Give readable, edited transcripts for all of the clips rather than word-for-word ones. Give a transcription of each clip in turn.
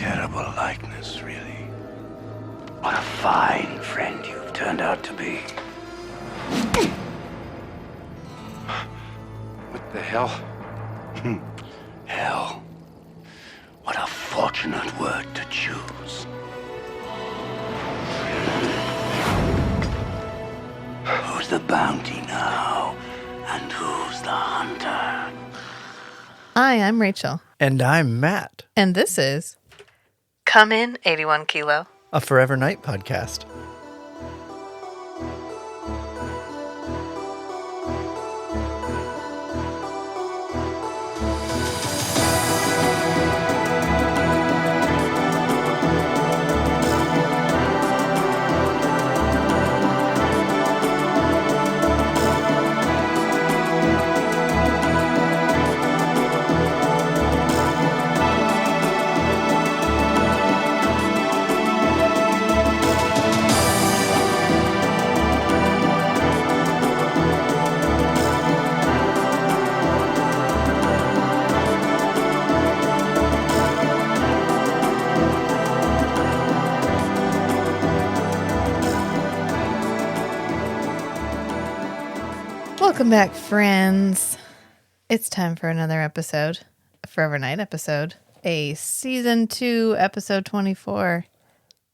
terrible likeness, really. What a fine friend you've turned out to be. What the hell? Hell. What a fortunate word to choose. Who's the bounty now? And who's the hunter? Hi, I'm Rachel. And I'm Matt, And this is Come In 81 Kilo, a Forever Night podcast. Welcome back, friends. It's time for another episode, a Forever Night episode, a Season 2, Episode 24,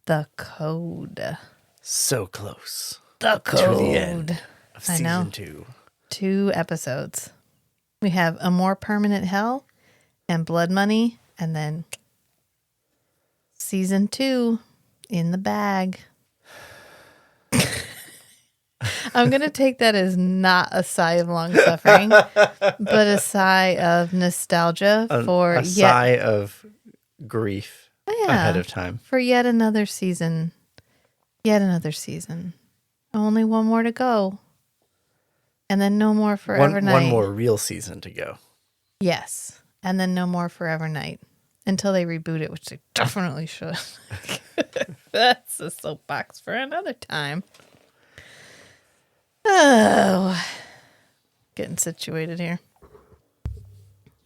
The Code. So close. The Code. To the end of I know. season 2. 2 episodes. We have A More Permanent Hell and Blood Money, and then Season 2 in the bag. I'm going to take that as not a sigh of long suffering, but a sigh of nostalgia for a sigh of grief ahead of time. For yet another season. Yet another season. Only one more to go. And then no more Forever Night. One more real season to go. Yes. And then no more Forever Night. Until they reboot it, which they definitely should. That's a soapbox for another time. Oh, getting situated here.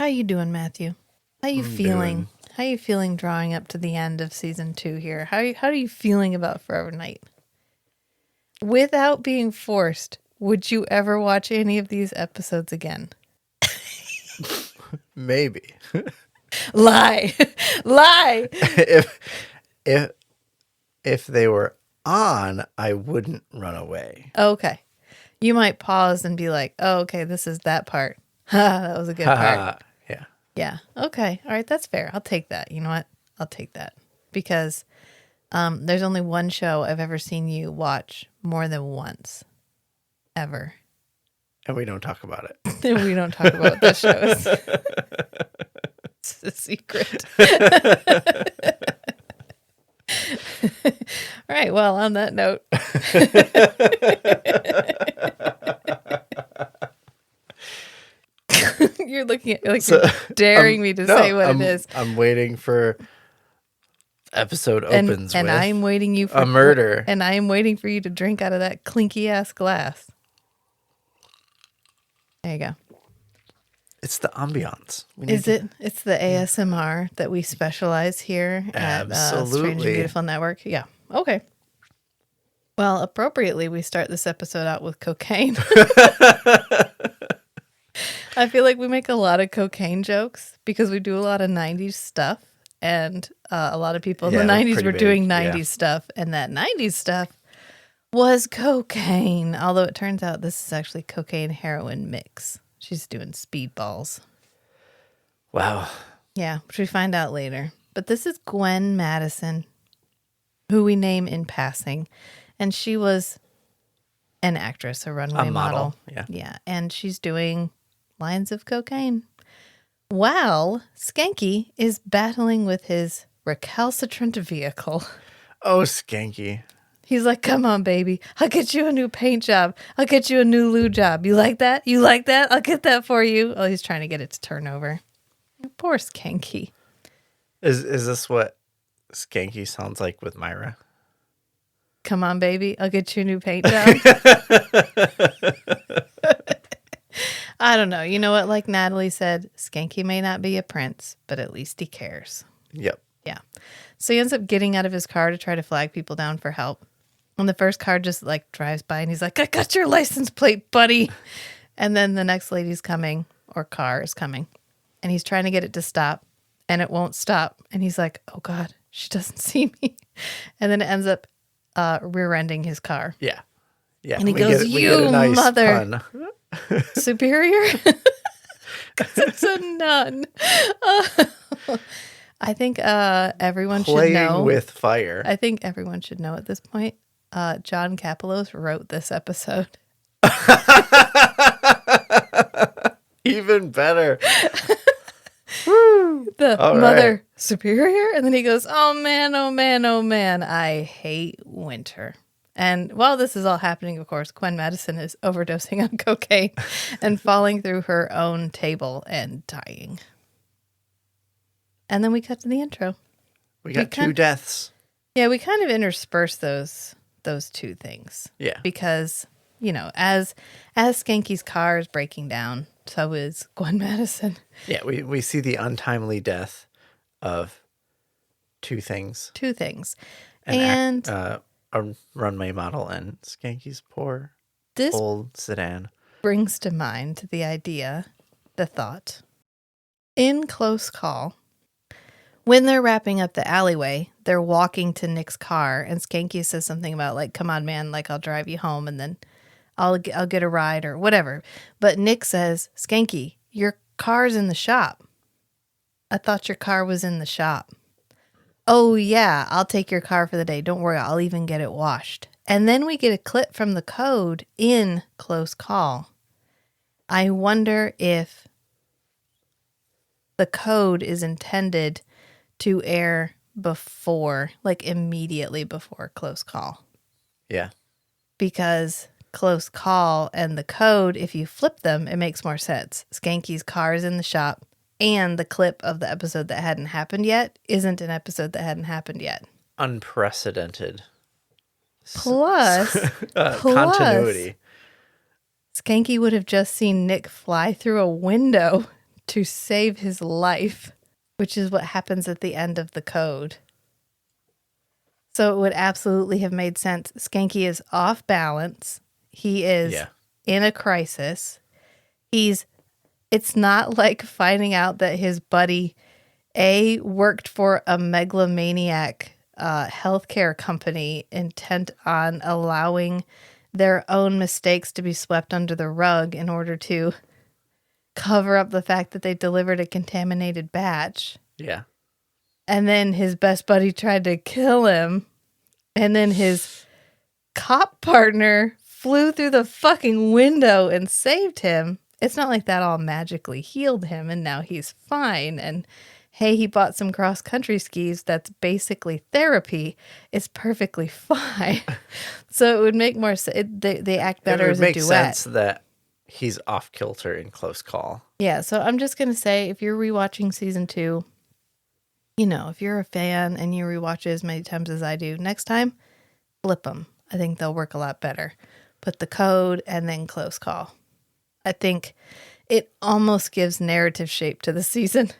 How you doing, Matthew? How you feeling? How you feeling drawing up to the end of season 2 here? How are you feeling about Forever Night? Without being forced, would you ever watch any of these episodes again? Maybe. Lie. Lie. If they were on, I wouldn't run away. Okay. You might pause and be like, oh, okay, this is that part. That was a good part. Yeah. Yeah. Okay. All right. That's fair. I'll take that. You know what? I'll take that. Because there's only one show I've ever seen you watch more than once. Ever. And we don't talk about it. And we don't talk about the shows. It's a secret. All right. Well, on that note. You're looking at you're daring me to say what it is. I'm waiting for episode opens and with I'm waiting you for a murder. And I am waiting for you to drink out of that clinky ass glass. There you go. It's the ambiance. It's the ASMR that we specialize here at Strange and Beautiful Network. Yeah. Okay. Well, appropriately, we start this episode out with cocaine. I feel like we make a lot of cocaine jokes because we do a lot of 90s stuff. And a lot of people in the 90s were doing 90s stuff. And that 90s stuff was cocaine. Although it turns out this is actually cocaine heroin mix. She's doing speedballs. Wow. Yeah, which we find out later. But this is Gwen Madison, who we name in passing. And she was an actress, a runway model. Yeah. Yeah. And she's doing lines of cocaine. While Schanke is battling with his recalcitrant vehicle. Oh, Schanke. He's like, come on, baby. I'll get you a new paint job. I'll get you a new lube job. You like that? You like that? I'll get that for you. Oh, he's trying to get it to turn over. Poor Schanke. Is this what Schanke sounds like with Myra? Come on, baby. I'll get you a new paint job. I don't know. You know what? Like Natalie said, Schanke may not be a prince, but at least he cares. Yep. Yeah. So he ends up getting out of his car to try to flag people down for help. And the first car just like drives by and he's like, I got your license plate, buddy. And then the next lady's coming, or car is coming, and he's trying to get it to stop and it won't stop. And he's like, oh God, she doesn't see me. And then it ends up rear-ending his car. Yeah. Yeah. And he we goes, we get you a nice mother pun. superior. 'Cause it's a nun. I think everyone should Playing know. with fire. I think everyone should know at this point. John Kapelos wrote this episode. Even better. The All mother right. superior. And then he goes, oh man, oh man, oh man. I hate winter. And while this is all happening, of course, Gwen Madison is overdosing on cocaine and falling through her own table and dying. And then we cut to the intro. We got two deaths. Yeah, we kind of intersperse those two things. Yeah. Because, you know, as Skanky's car is breaking down, so is Gwen Madison. Yeah, we see the untimely death of two things. Two things. And a runway model and Skanky's poor This old sedan. brings to mind the thought, in Close Call, when they're wrapping up the alleyway, they're walking to Nick's car, and Skanky says something about, like, come on, man, like, I'll drive you home, and then I'll get a ride or whatever. But Nick says, Skanky, your car's in the shop. I thought your car was in the shop. Oh, yeah, I'll take your car for the day. Don't worry, I'll even get it washed. And then we get a clip from the code in Close Call. I wonder if the code is intended to air before, like immediately before Close Call. Yeah. Because Close Call and the code, if you flip them, it makes more sense. Skanky's car is in the shop, and the clip of the episode that hadn't happened yet isn't an episode that hadn't happened yet. Unprecedented. Plus, Continuity. Schanke would have just seen Nick fly through a window to save his life, which is what happens at the end of the code. So it would absolutely have made sense. Schanke is off balance. He is in a crisis. It's not like finding out that his buddy A worked for a megalomaniac healthcare company intent on allowing their own mistakes to be swept under the rug in order to cover up the fact that they delivered a contaminated batch. Yeah. And then his best buddy tried to kill him. And then his cop partner flew through the fucking window and saved him. It's not like that all magically healed him and now he's fine. And hey, he bought some cross-country skis. That's basically therapy. It's perfectly fine. So it would make more sense. They act better as a duet. It would make sense that he's off kilter in Close Call. Yeah, so I'm just going to say, if you're rewatching season 2, you know, if you're a fan and you rewatch it as many times as I do, next time, flip them. I think they'll work a lot better. Put the code and then Close Call. I think it almost gives narrative shape to the season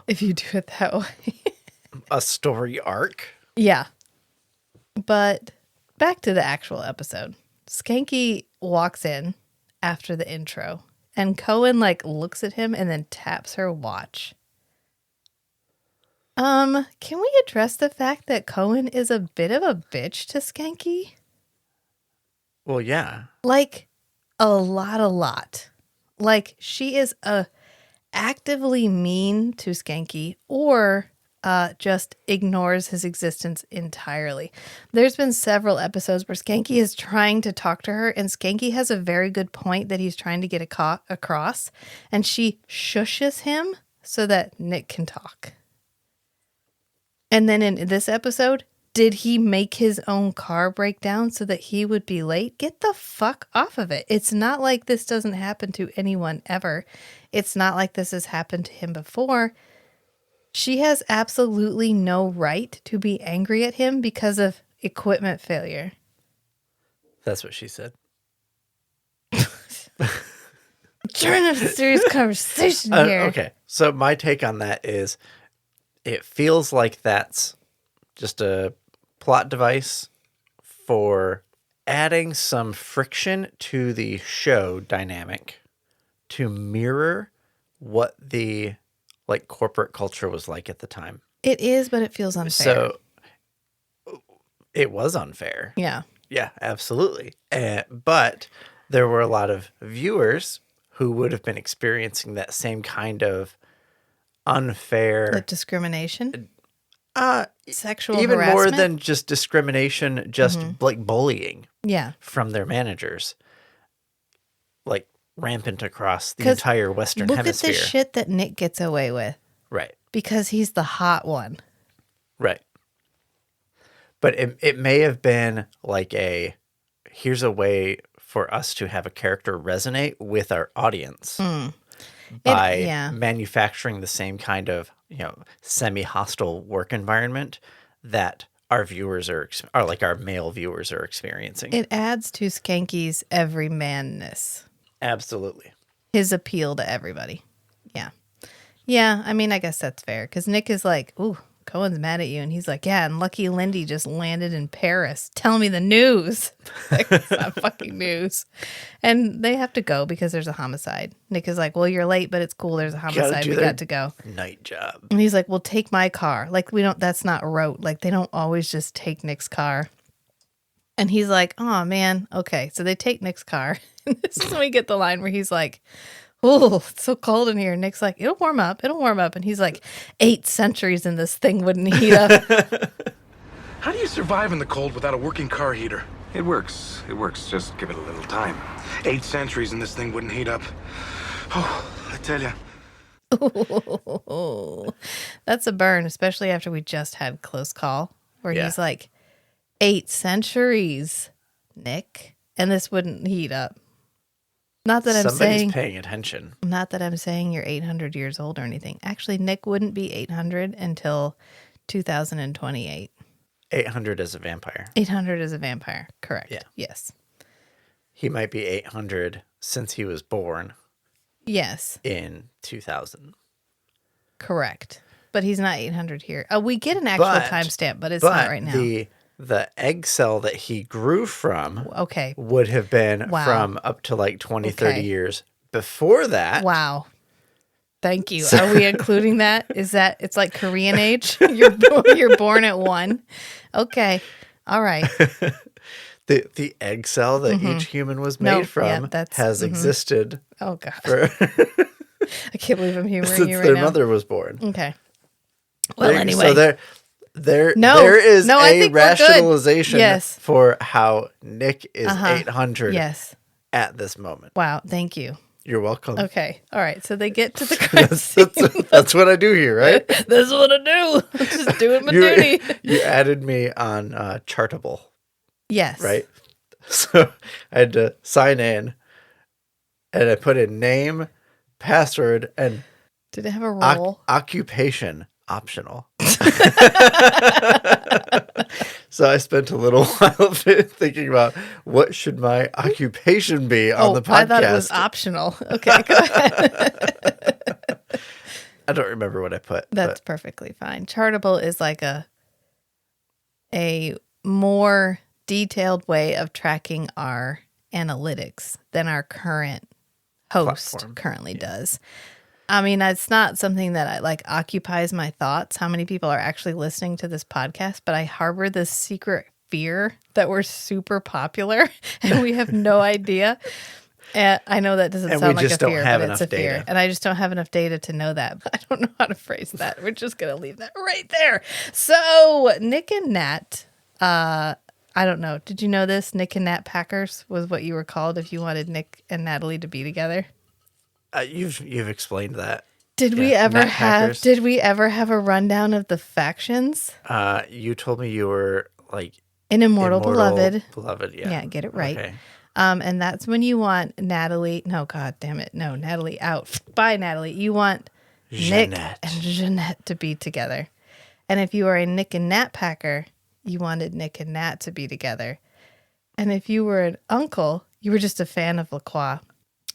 if you do it that way. A story arc? Yeah. But back to the actual episode. Schanke walks in after the intro, and Cohen looks at him and then taps her watch. Can we address the fact that Cohen is a bit of a bitch to Schanke? Well, yeah. A lot. She is actively mean to Schanke or just ignores his existence entirely. There's been several episodes where Schanke is trying to talk to her, and Schanke has a very good point that he's trying to get across, and she shushes him so that Nick can talk. And then in this episode, did he make his own car break down so that he would be late? Get the fuck off of it. It's not like this doesn't happen to anyone ever. It's not like this has happened to him before. She has absolutely no right to be angry at him because of equipment failure. That's what she said. Trying to have a serious conversation here. Okay, so my take on that is it feels like that's just a plot device for adding some friction to the show dynamic to mirror what the like corporate culture was like at the time. It is, but it feels unfair. So it was unfair. Yeah. Yeah, absolutely. But there were a lot of viewers who would have been experiencing that same kind of unfair The discrimination, sexual even harassment. more than just discrimination, just like bullying Yeah. from their managers, like rampant across the 'Cause entire Western Look Hemisphere. at the shit that Nick gets away with Right, because he's the hot one. right. But it may have been like here's a way for us to have a character resonate with our audience by manufacturing the same kind of, semi-hostile work environment that our viewers are like our male viewers are experiencing. It adds to Skanky's everymanness, Absolutely. his appeal to everybody. Yeah. Yeah, I mean, I guess that's fair because Nick is like, ooh, Cohen's mad at you. And he's like, yeah, and Lucky Lindy just landed in Paris. Tell me the news. Like, it's not fucking news. And they have to go because there's a homicide. Nick is like, well, you're late, but it's cool. There's a homicide. We got to go. Night job. And he's like, well, take my car. Like, that's not rote. Like, they don't always just take Nick's car. And he's like, oh, man. Okay. So they take Nick's car. And this is when we get the line where he's like, oh, it's so cold in here. Nick's like, it'll warm up. It'll warm up. And he's like, 8 centuries and this thing wouldn't heat up. How do you survive in the cold without a working car heater? It works. It works. Just give it a little time. 8 centuries and this thing wouldn't heat up. Oh, I tell you. Oh, that's a burn, especially after we just had Close Call, where he's like, 8 centuries, Nick, and this wouldn't heat up. Not that Somebody's I'm saying paying attention. Not that I'm saying you're 800 years old or anything. Actually, Nick wouldn't be 800 until 2028. 800 as a vampire. 800 as a vampire. Correct. Yeah. Yes. He might be 800 since he was born. Yes. In 2000. Correct. But he's not 800 here. We get an actual timestamp, but it's not right now. The egg cell that he grew from okay. would have been from up to like 20, 30 years before that. Wow. Thank you. So, are we including that? Is that it's like Korean age? You're born at 1. Okay. All right. The egg cell that each human was made from has existed. Oh God. I can't believe I'm humoring since you right their now. mother was born. Okay. Well, anyway. So there is a rationalization for how Nick is 800 at this moment. Wow. Thank you. You're welcome. Okay. All right. So they get to the crime scene. That's what I do here, right? That's what I do. I'm just doing my duty. You added me on Chartable. Yes. Right? So I had to sign in and I put in name, password, and did it have a role? Occupation optional. So I spent a little while thinking about what should my occupation be on the podcast. I thought it was optional. Okay, go ahead. I don't remember what I put. That's perfectly fine. Chartable is like a more detailed way of tracking our analytics than our current host currently does. I mean, it's not something that occupies my thoughts, how many people are actually listening to this podcast, but I harbor this secret fear that we're super popular and we have no idea. And I know that doesn't sound like a fear, but it's a fear. And I just don't have enough data to know that. But I don't know how to phrase that. We're just going to leave that right there. So Nick and Nat, I don't know. Did you know this? Nick and Nat Packers was what you were called if you wanted Nick and Natalie to be together. You've explained that. Did we ever have a rundown of the factions? You told me you were like an immortal beloved. Beloved, yeah. Yeah, get it right. Okay. And that's when you want Natalie. No, God damn it. No, Natalie out. Bye, Natalie. You want Nick and Jeanette to be together. And if you are a Nick and Nat Packer, you wanted Nick and Nat to be together. And if you were an uncle, you were just a fan of LaCroix.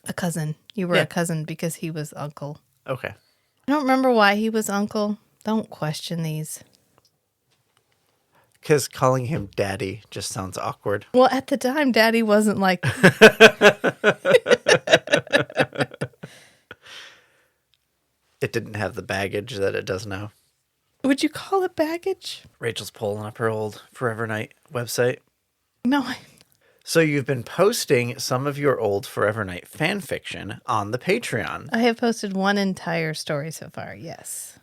A cousin. You were a cousin because he was uncle. Okay. I don't remember why he was uncle. Don't question these. Because calling him daddy just sounds awkward. Well, at the time, Daddy wasn't like... It didn't have the baggage that it does now. Would you call it baggage? Rachel's pulling up her old Forever Night website. No. So you've been posting some of your old Forever Night fan fiction on the Patreon. I have posted one entire story so far, yes.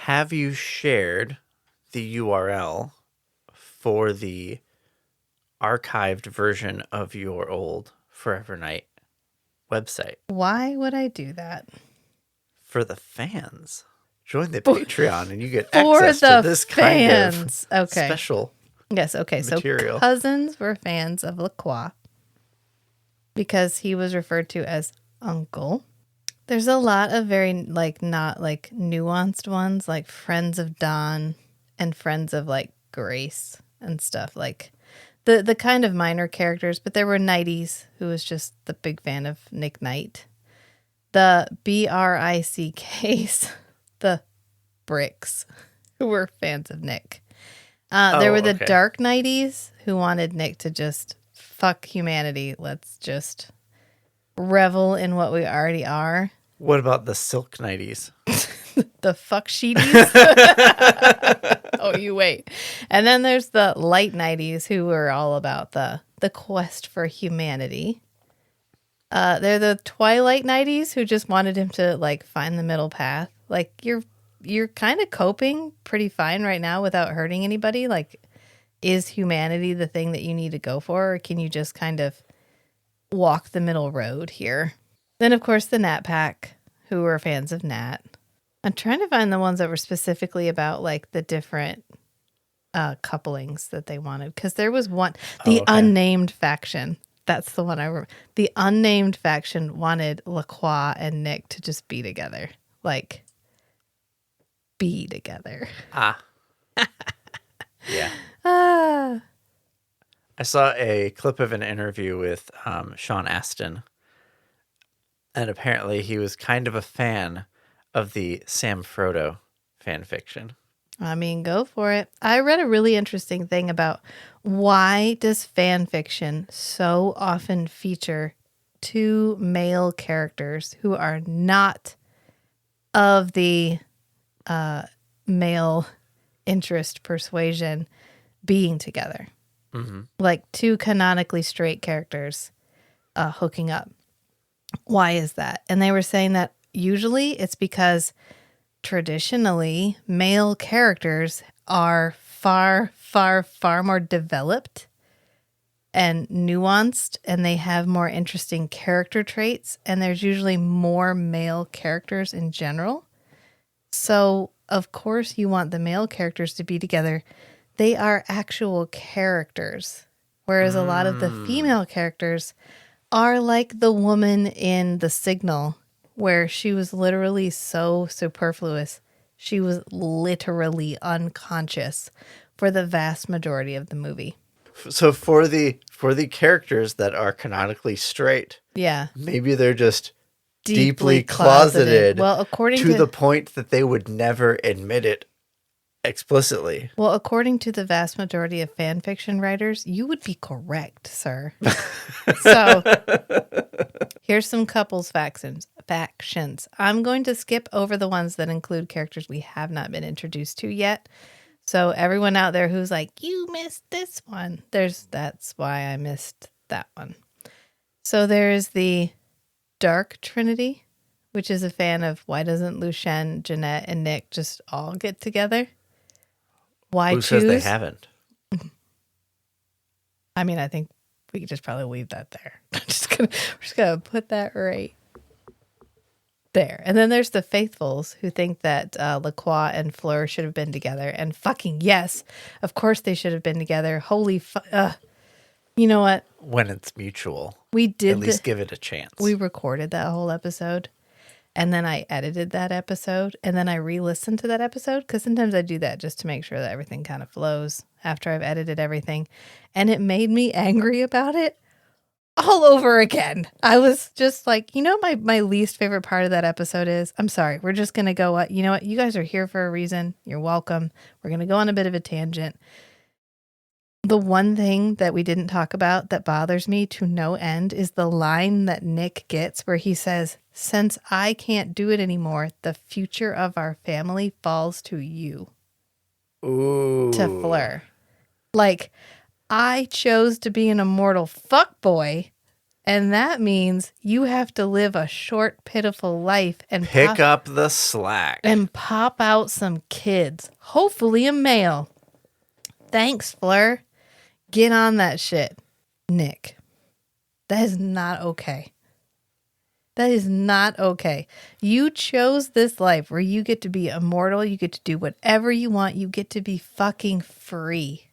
Have you shared the URL for the archived version of your old Forever Night website? Why would I do that? For the fans. Join the Patreon and you get For access the to this kind of fans. Okay. special. Yes, okay. material. So cousins were fans of Lacroix because he was referred to as uncle. There's a lot of very not nuanced ones, like friends of Don and friends of Grace and stuff, like the kind of minor characters. But there were Knighties, who was just the big fan of Nick Knight. The BRICKs, the Bricks, who were fans of Nick. There were the Dark Knighties, who wanted Nick to just fuck humanity. Let's just revel in what we already are. What about the Silk Nighties? The fuck sheeties. Oh, you wait. And then there's the Light Knighties, who were all about the quest for humanity. They're the Twilight Knighties, who just wanted him to find the middle path. You're kind of coping pretty fine right now without hurting anybody. Is humanity the thing that you need to go for, or can you just kind of walk the middle road here? Then, of course, the Nat Pack, who were fans of Nat. I'm trying to find the ones that were specifically about the different couplings that they wanted, because there was one, the unnamed faction. That's the one I remember. The unnamed faction wanted Lacroix and Nick to just be together, be together. Yeah. I saw a clip of an interview with Sean Astin, and apparently he was kind of a fan of the Sam Frodo fan fiction. I mean, go for it. I read a really interesting thing about why does fan fiction so often feature two male characters who are not of the male interest persuasion being together. Mm-hmm. Two canonically straight characters hooking up. Why is that? And they were saying that usually it's because traditionally male characters are far, far, far more developed and nuanced, and they have more interesting character traits, and there's usually more male characters in general. So, of course, you want the male characters to be together. They are actual characters, whereas a lot of the female characters are like the woman in The Signal, where she was literally so superfluous. She was literally unconscious for the vast majority of the movie. So for the characters that are canonically straight, yeah, maybe they're just deeply closeted. Well, according to the point that they would never admit it explicitly. Well, according to the vast majority of fan fiction writers, you would be correct, sir. So, here's some couples factions. I'm going to skip over the ones that include characters we have not been introduced to yet. So, everyone out there who's like, you missed this one, that's why I missed that one. So, there's the Dark Trinity, which is a fan of why doesn't Lucien, Jeanette, and Nick just all get together? Why Who choose? says they haven't? I mean, I think we could just probably leave that there. We're just gonna put that right there. And then there's the faithfuls who think that Lacroix and Fleur should have been together. And fucking yes, of course they should have been together. Holy you know what? When it's mutual, we did at least give it a chance. We recorded that whole episode, and then I edited that episode, and then I re-listened to that episode, because sometimes I do that just to make sure that everything kind of flows after I've edited everything. And it made me angry about it all over again. I was just like, my least favorite part of that episode is, I'm sorry, we're just going to go, you know what? You guys are here for a reason. You're welcome. We're going to go on a bit of a tangent. The one thing that we didn't talk about that bothers me to no end is the line that Nick gets where he says, since I can't do it anymore, the future of our family falls to you. Ooh. To Fleur. Like, I chose to be an immortal fuckboy, and that means you have to live a short, pitiful life and Pick up the slack. And pop out some kids. Hopefully a male. Thanks, Fleur. Get on that shit. Nick. That is not okay. That is not okay. You chose this life where you get to be immortal. You get to do whatever you want. You get to be fucking free.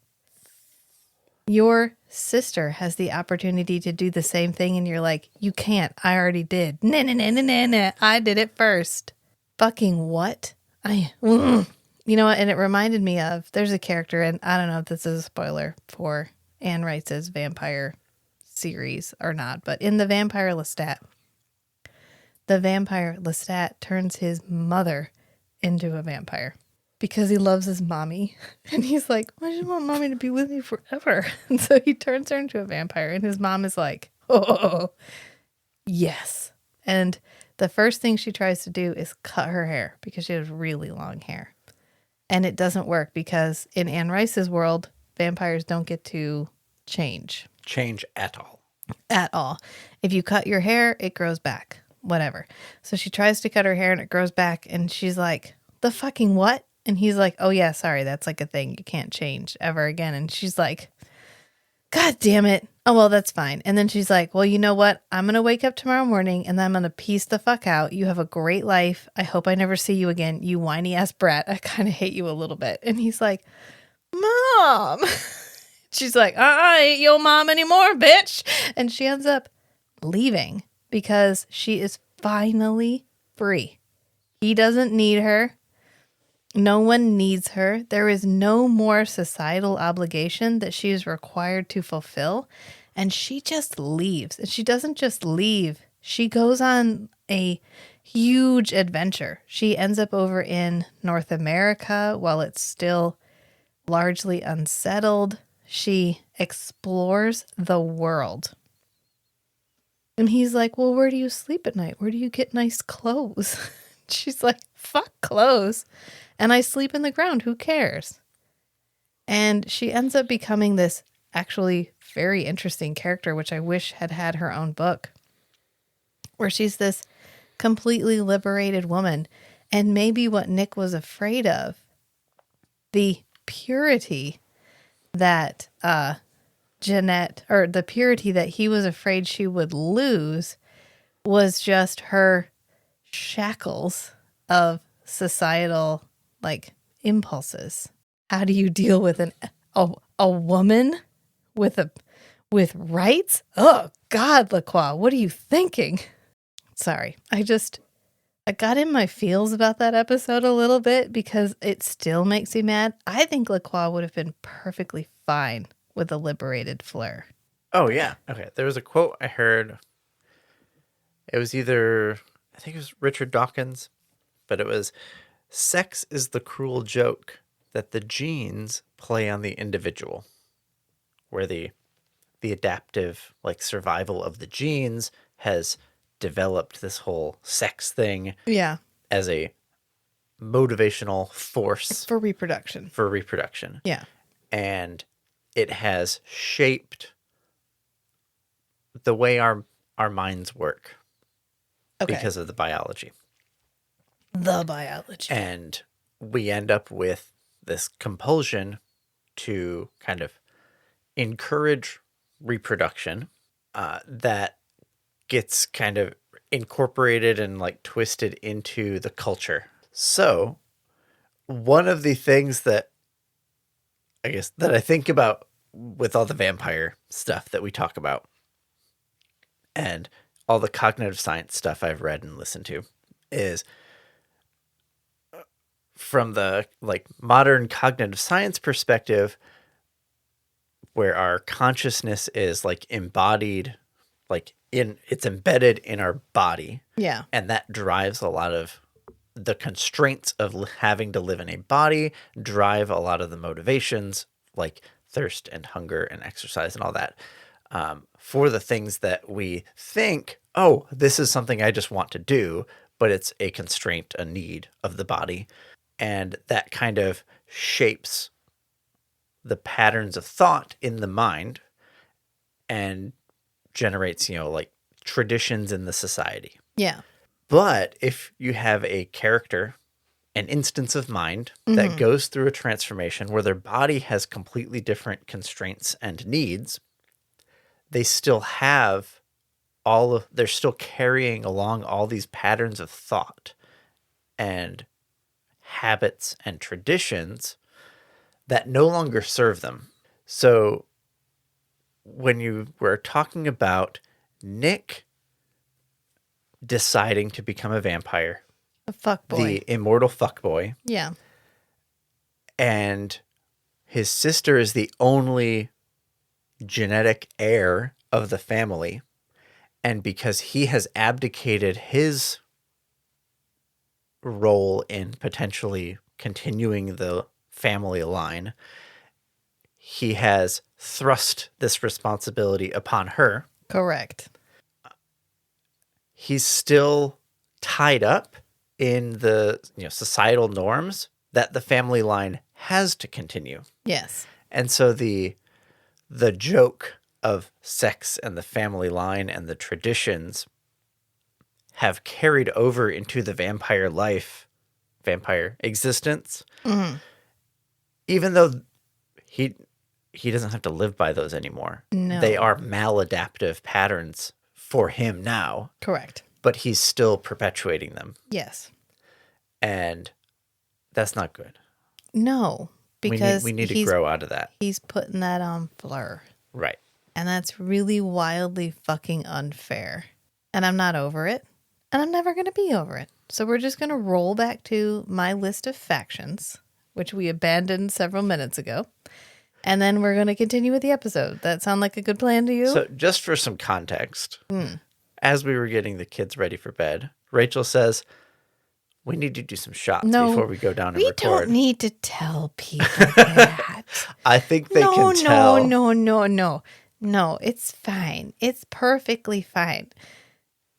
Your sister has the opportunity to do the same thing, and you're like, you can't. I already did. Nah. I did it first. Fucking what? You know what? And it reminded me of, there's a character, and I don't know if this is a spoiler for Anne Rice's vampire series or not, but in the Vampire Lestat turns his mother into a vampire because he loves his mommy. And he's like, I just want mommy to be with me forever. And so he turns her into a vampire, and his mom is like, oh, yes. And the first thing she tries to do is cut her hair because she has really long hair. And it doesn't work because in Anne Rice's world, vampires don't get to change. Change at all. At all. If you cut your hair, it grows back. Whatever. So she tries to cut her hair and it grows back. And she's like, the fucking what? And he's like, oh yeah, sorry. That's like a thing. You can't change ever again. And she's like, God damn it. Oh, well, that's fine. And then she's like, well, you know what? I'm going to wake up tomorrow morning and then I'm going to piece the fuck out. You have a great life. I hope I never see you again. You whiny ass brat. I kind of hate you a little bit. And he's like, Mom. She's like, I ain't your mom anymore, bitch. And she ends up leaving because she is finally free. He doesn't need her. No one needs her. There is no more societal obligation that she is required to fulfill. And she just leaves. And she doesn't just leave. She goes on a huge adventure. She ends up over in North America while it's still largely unsettled. She explores the world. And he's like, well, where do you sleep at night? Where do you get nice clothes? She's like, fuck clothes. And I sleep in the ground. Who cares? And she ends up becoming this actually very interesting character, which I wish had had her own book, where she's this completely liberated woman. And maybe what Nick was afraid of, the purity that Jeanette, or the purity that he was afraid she would lose, was just her shackles of societal impulses. How do you deal with a woman with rights? Oh God, Lacroix, what are you thinking? Sorry, I got in my feels about that episode a little bit because it still makes me mad. I think Lacroix would have been perfectly fine with a liberated Fleur. Oh yeah. Okay. There was a quote I heard. It was I think it was Richard Dawkins, but it was, sex is the cruel joke that the genes play on the individual, where the adaptive survival of the genes has developed this whole sex thing as a motivational force for reproduction. Yeah. And it has shaped the way our minds work because of the biology. And we end up with this compulsion to kind of encourage reproduction that gets kind of incorporated and twisted into the culture. So one of the things that I think about with all the vampire stuff that we talk about and all the cognitive science stuff I've read and listened to is, from the modern cognitive science perspective, where our consciousness is embodied it's embedded in our body. Yeah. And that drives a lot of the constraints of having to live in a body, drive a lot of the motivations like thirst and hunger and exercise and all that, for the things that we think, oh, this is something I just want to do, but it's a constraint, a need of the body. And that kind of shapes the patterns of thought in the mind and generates, like traditions in the society. Yeah. But if you have a character, an instance of mind that goes through a transformation where their body has completely different constraints and needs, they still have they're still carrying along all these patterns of thought and habits and traditions that no longer serve them. So when you were talking about Nick deciding to become a vampire, A fuckboy. the immortal fuckboy, Yeah. and his sister is the only genetic heir of the family, and because he has abdicated his role in potentially continuing the family line, he has thrust this responsibility upon her. Correct. He's still tied up in the societal norms that the family line has to continue. Yes. And so the joke of sex and the family line and the traditions have carried over into the vampire existence. Mm-hmm. Even though he doesn't have to live by those anymore. No. They are maladaptive patterns for him now, Correct. but he's still perpetuating them. Yes. And that's not good. No, because we need to grow out of that. He's putting that on Fleur. Right. And that's really wildly fucking unfair. And I'm not over it. And I'm never going to be over it. So we're just going to roll back to my list of factions, which we abandoned several minutes ago. And then we're going to continue with the episode. That sound like a good plan to you? So just for some context, as we were getting the kids ready for bed, Rachel says, we need to do some shots before we go down and we record. don't need to tell people that. I think they can tell. No, it's fine. It's perfectly fine.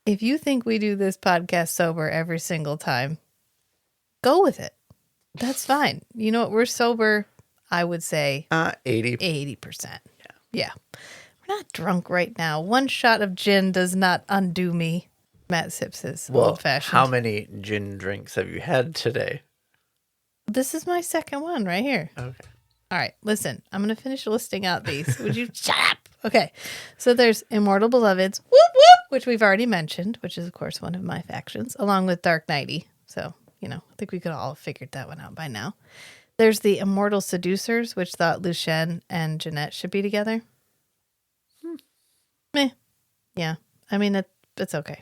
If you think we do this podcast sober every single time, go with it. That's fine. You know what? We're sober, I would say 80%. Yeah. We're not drunk right now. One shot of gin does not undo me. Matt sips his old-fashioned. How many gin drinks have you had today? This is my second one right here. Okay. All right, listen. I'm going to finish listing out these. Would you shut up? Okay. So there's Immortal Beloveds, whoop, whoop, which we've already mentioned, which is, of course, one of my factions, along with Dark Knighty. So, I think we could all have figured that one out by now. There's the Immortal Seducers, which thought Lucien and Jeanette should be together. Meh. Yeah. I mean, it's okay.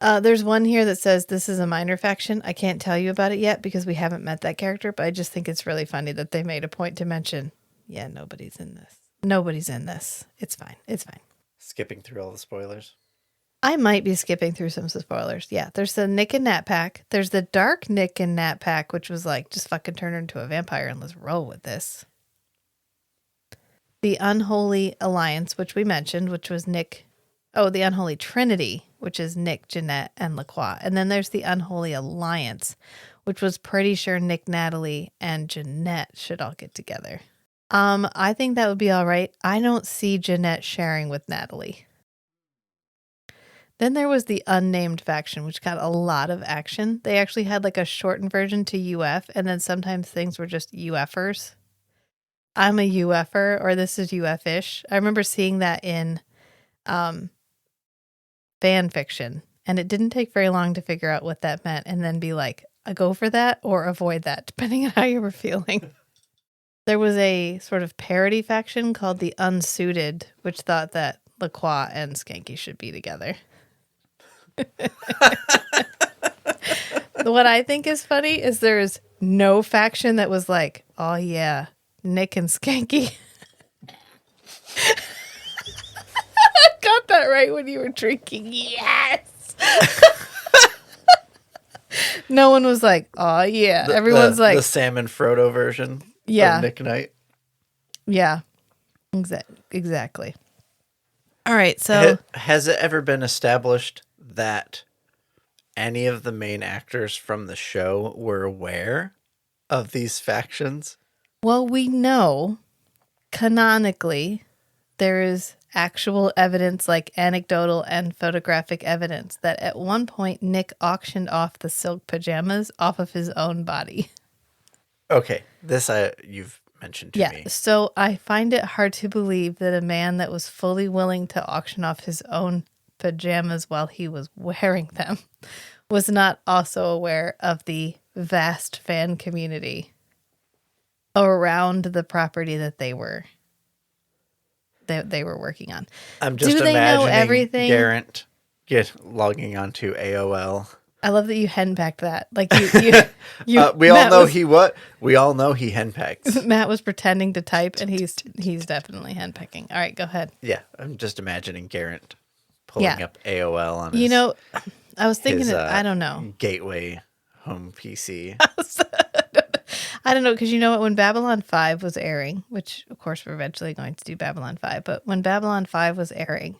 There's one here that says this is a minor faction. I can't tell you about it yet because we haven't met that character, but I just think it's really funny that they made a point to mention, nobody's in this. Nobody's in this. It's fine. It's fine. Skipping through all the spoilers. I might be skipping through some spoilers. Yeah, there's the Nick and Nat pack. There's the Dark Nick and Nat pack, which was like, just fucking turn her into a vampire and let's roll with this. The Unholy Alliance, which we mentioned, which was Nick. Oh, the Unholy Trinity, which is Nick, Jeanette, and Lacroix. And then there's the Unholy Alliance, which was pretty sure Nick, Natalie, and Jeanette should all get together. I think that would be all right. I don't see Jeanette sharing with Natalie. Then there was the Unnamed faction, which got a lot of action. They actually had like a shortened version to UF, and then sometimes things were just UFers. I'm a UFer, or this is UF-ish. I remember seeing that in fan fiction, and it didn't take very long to figure out what that meant and then be like, I go for that or avoid that, depending on how you were feeling. There was a sort of parody faction called the Unsuited, which thought that Lacroix and Schanke should be together. What I think is funny is there's no faction that was like, oh yeah, Nick and Schanke. Got that right when you were drinking. Yes. No one was like, oh, yeah. Everyone's like. The Salmon Frodo version Yeah. of Nick Knight. Yeah. Exactly. All right. So. Has it ever been established that any of the main actors from the show were aware of these factions? Well, we know canonically there is actual evidence, like anecdotal and photographic evidence, that at one point Nick auctioned off the silk pajamas off of his own body. Okay, this you've mentioned to me. So I find it hard to believe that a man that was fully willing to auction off his own pajamas while he was wearing them was not also aware of the vast fan community around the property that they were working on. I'm just Do they know imagining everything? Garrett logging onto AOL. I love that you henpecked that. Like We all know he henpecks. Matt was pretending to type, and he's definitely henpecking. All right, go ahead. Yeah, I'm just imagining Garrett pulling up AOL on his. You know, I was thinking, I don't know. Gateway home PC. I don't know, because you know what? When Babylon 5 was airing, which of course we're eventually going to do Babylon 5, but when Babylon 5 was airing,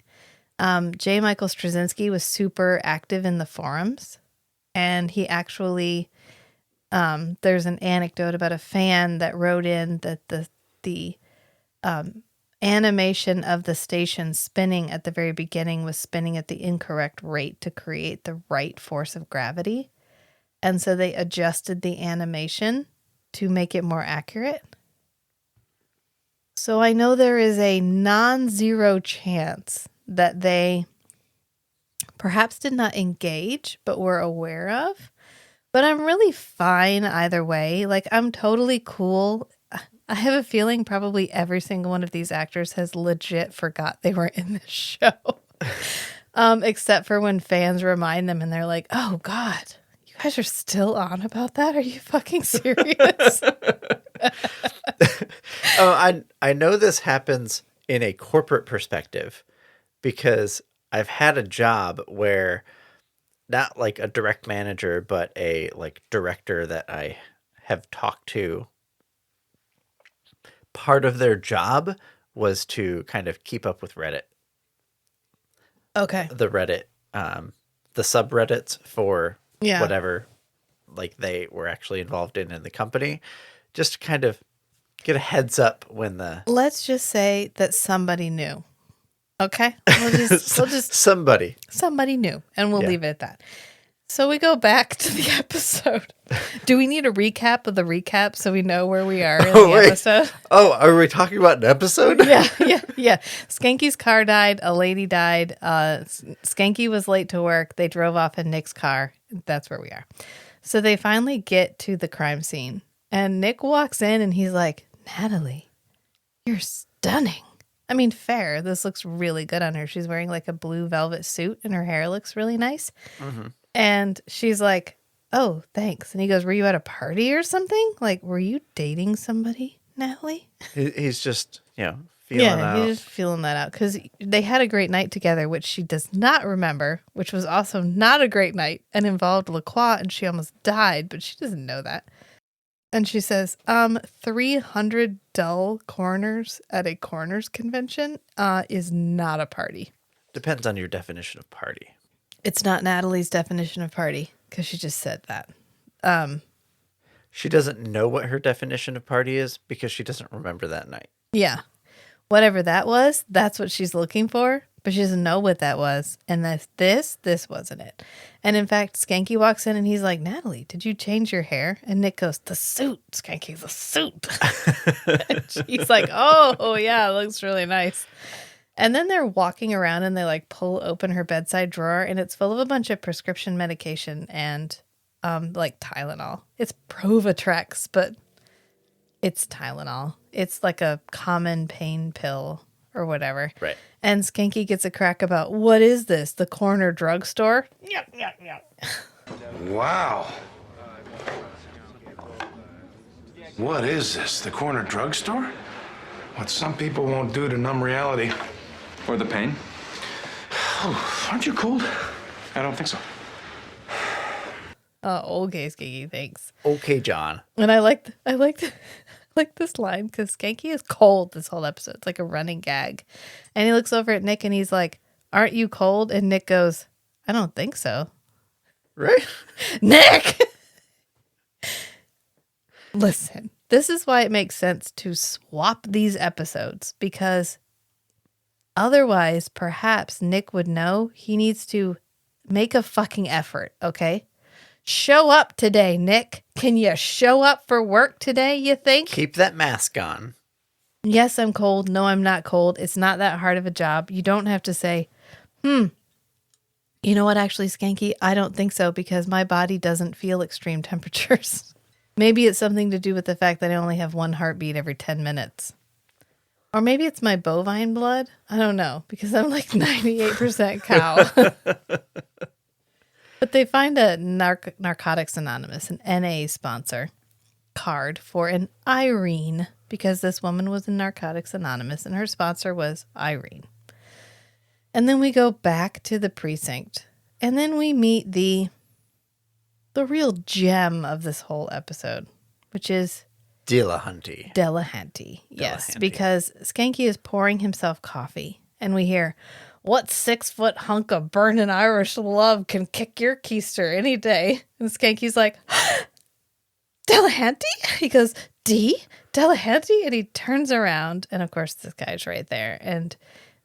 J. Michael Straczynski was super active in the forums, and he actually, there's an anecdote about a fan that wrote in that the animation of the station spinning at the very beginning was spinning at the incorrect rate to create the right force of gravity. And so they adjusted the animation to make it more accurate. So I know there is a non-zero chance that they perhaps did not engage, but were aware of. But I'm really fine either way. Like, I'm totally cool. I have a feeling probably every single one of these actors has legit forgot they were in this show. Except for when fans remind them and they're like, oh, God, you guys are still on about that? Are you fucking serious? I know this happens in a corporate perspective because I've had a job where not like a direct manager, but a like director that I have talked to. Part of their job was to kind of keep up with Reddit. Okay. The Reddit, the subreddits for Yeah. whatever like they were actually involved in the company, just to kind of get a heads up when the... Let's just say that somebody knew. Okay? We'll just somebody knew, and we'll Yeah. leave it at that. So we go back to the episode. Do we need a recap of the recap so we know where we are in the episode? Oh, are we talking about an episode? Yeah. Skanky's car died. A lady died. Skanky was late to work. They drove off in Nick's car. That's where we are. So they finally get to the crime scene. And Nick walks in and he's like, Natalie, you're stunning. I mean, fair. This looks really good on her. She's wearing like a blue velvet suit and her hair looks really nice. Mm-hmm. And she's like, oh, thanks. And he goes, were you at a party or something? Like, were you dating somebody, Natalie? He's just, feeling out. He's just feeling that out. Because they had a great night together, which she does not remember, which was also not a great night and involved LaCroix, and she almost died, but she doesn't know that. And she says, 300 dull coroners at a coroners convention is not a party. Depends on your definition of party. It's not Natalie's definition of party, because she just said that. She doesn't know what her definition of party is because she doesn't remember that night. Yeah. Whatever that was, that's what she's looking for, but she doesn't know what that was. And this wasn't it. And in fact, Skanky walks in and he's like, Natalie, did you change your hair? And Nick goes, the suit, Skanky, the suit. And she's like, oh, yeah, it looks really nice. And then they're walking around and they like pull open her bedside drawer and it's full of a bunch of prescription medication and like Tylenol. It's Provatrex, but it's Tylenol. It's like a common pain pill or whatever. Right. And Skanky gets a crack about, what is this? The corner drugstore? Wow. What is this? The corner drugstore? What some people won't do to numb reality. Or the pain? Oh, aren't you cold? I don't think so. Okay, Skanky, thanks. Okay, John. And I like this line because Skanky is cold this whole episode. It's like a running gag. And he looks over at Nick and he's like, "Aren't you cold?" And Nick goes, "I don't think so." Right? Nick! Listen, this is why it makes sense to swap these episodes, because otherwise, perhaps Nick would know he needs to make a fucking effort, okay? Show up today, Nick. Can you show up for work today, you think? Keep that mask on. Yes, I'm cold. No, I'm not cold. It's not that hard of a job. You don't have to say, you know what, actually, Skanky? I don't think so, because my body doesn't feel extreme temperatures. Maybe it's something to do with the fact that I only have one heartbeat every 10 minutes. Or maybe it's my bovine blood. I don't know, because I'm like 98% cow. But they find a Narcotics Anonymous, an NA sponsor card for an Irene, because this woman was in Narcotics Anonymous and her sponsor was Irene. And then we go back to the precinct, and then we meet the real gem of this whole episode, which is Delehanty. Delehanty. Yes, Delehanty. because Schanke is pouring himself coffee, and we hear, "What 6-foot hunk of burning Irish love can kick your keister any day?" And Skanky's like, "Delehanty?" He goes, "D? Delehanty?" And he turns around, and of course this guy's right there, and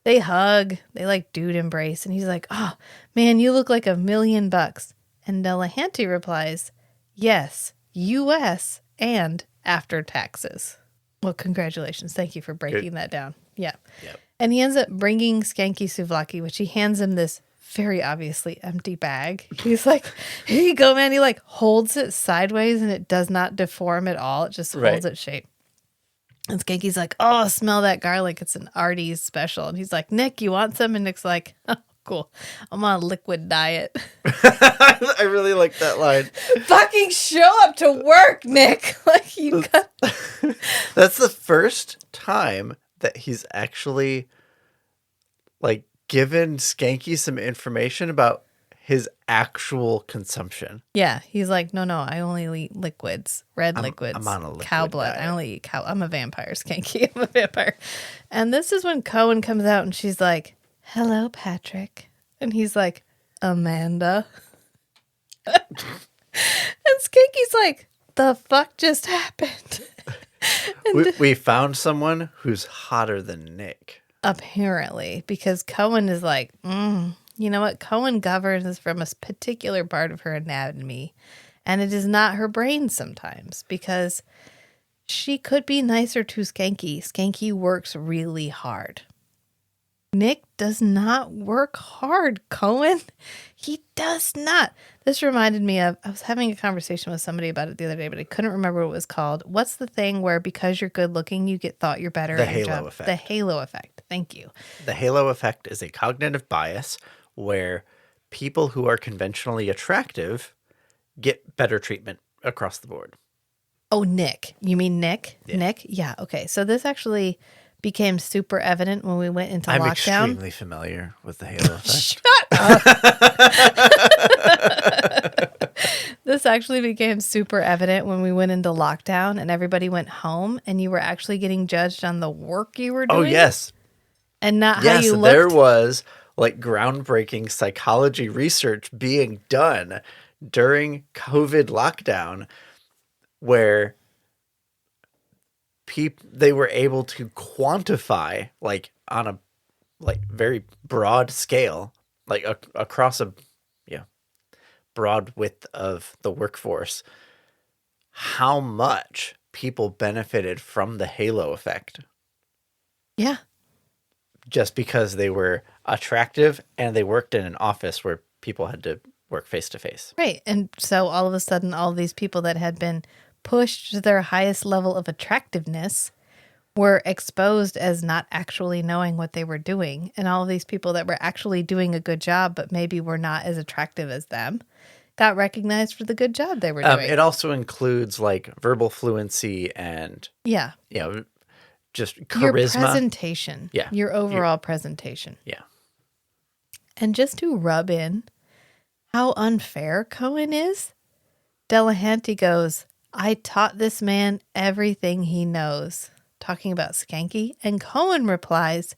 they hug, they like dude embrace, and he's like, "Oh man, you look like $1,000,000. And Delehanty replies, "Yes, U.S. and after taxes." Well, congratulations. Thank you for breaking that down. Yeah. Yep. And he ends up bringing Schanke souvlaki, which he hands him this very obviously empty bag. He's like, "Here you go, man." He like holds it sideways and it does not deform at all. It just holds its shape. And Skanky's like, "Oh, smell that garlic. It's an Artie's special." And he's like, "Nick, you want some?" And Nick's like, "Oh, cool. I'm on a liquid diet." I really like that line. Fucking show up to work, Nick. Like you got. That's the first time that he's actually like given Skanky some information about his actual consumption. Yeah, he's like, no, I only eat liquids, red liquids. I'm on a liquid cow blood. diet. I only eat cow. I'm a vampire, Skanky. I'm a vampire. And this is when Cohen comes out and she's like, "Hello, Patrick," and he's like, "Amanda." And Skanky's like, "The fuck just happened?" We found someone who's hotter than Nick. Apparently, because Cohen is like, you know what? Cohen governs from a particular part of her anatomy, and it is not her brain sometimes, because she could be nicer to Skanky. Skanky works really hard. Nick does not work hard, Cohen. He does not. This reminded me of, I was having a conversation with somebody about it the other day, but I couldn't remember what it was called. What's the thing where because you're good looking, you get thought you're better The at your halo job? effect. The halo effect. Thank you. The halo effect is a cognitive bias where people who are conventionally attractive get better treatment across the board. Oh, Nick. You mean Nick? Yeah. Nick? Yeah. Okay. So this actually became super evident when we went into I'm lockdown. extremely familiar with the halo effect. This actually became super evident when we went into lockdown and everybody went home and you were actually getting judged on the work you were doing. Oh, yes. And not how Yes, you looked. there was like groundbreaking psychology research being done during COVID lockdown where they were able to quantify like on a like very broad scale, like across a broad width of the workforce, how much people benefited from the halo effect. Yeah. Just because they were attractive and they worked in an office where people had to work face to face. Right. And so all of a sudden, all these people that had been pushed to their highest level of attractiveness were exposed as not actually knowing what they were doing. And all of these people that were actually doing a good job, but maybe were not as attractive as them, got recognized for the good job they were doing. It also includes like verbal fluency and, Yeah. just Your charisma. presentation. Yeah. Your overall presentation. Yeah. And just to rub in how unfair Cohen is, Delehanty goes, I taught this man everything he knows. Talking about Schanke. And Cohen replies,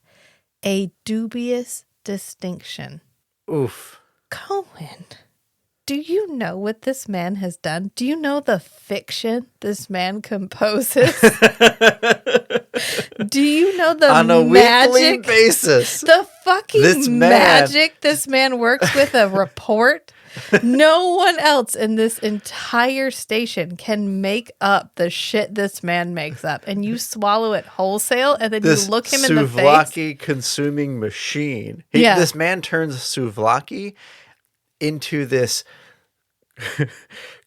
a dubious distinction. Oof. Cohen, do you know what this man has done? Do you know the fiction this man composes? Do you know the On a weekly magic basis? The fucking This man- magic this man works with a report. No one else in this entire station can make up the shit this man makes up. And you swallow it wholesale and then This you look him in the face. souvlaki consuming machine. Yeah. This man turns souvlaki into this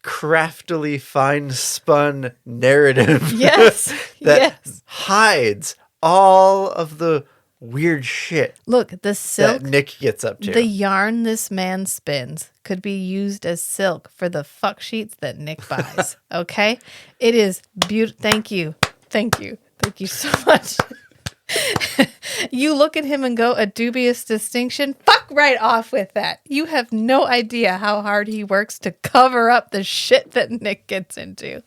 craftily fine spun narrative. Yes. that Yes. hides all of the weird shit Look, the silk, that Nick gets up to. the yarn this man spins could be used as silk for the fuck sheets that Nick buys. Okay? It is beautiful. Thank you. Thank you. Thank you so much. You look at him and go, a dubious distinction? Fuck right off with that. You have no idea how hard he works to cover up the shit that Nick gets into.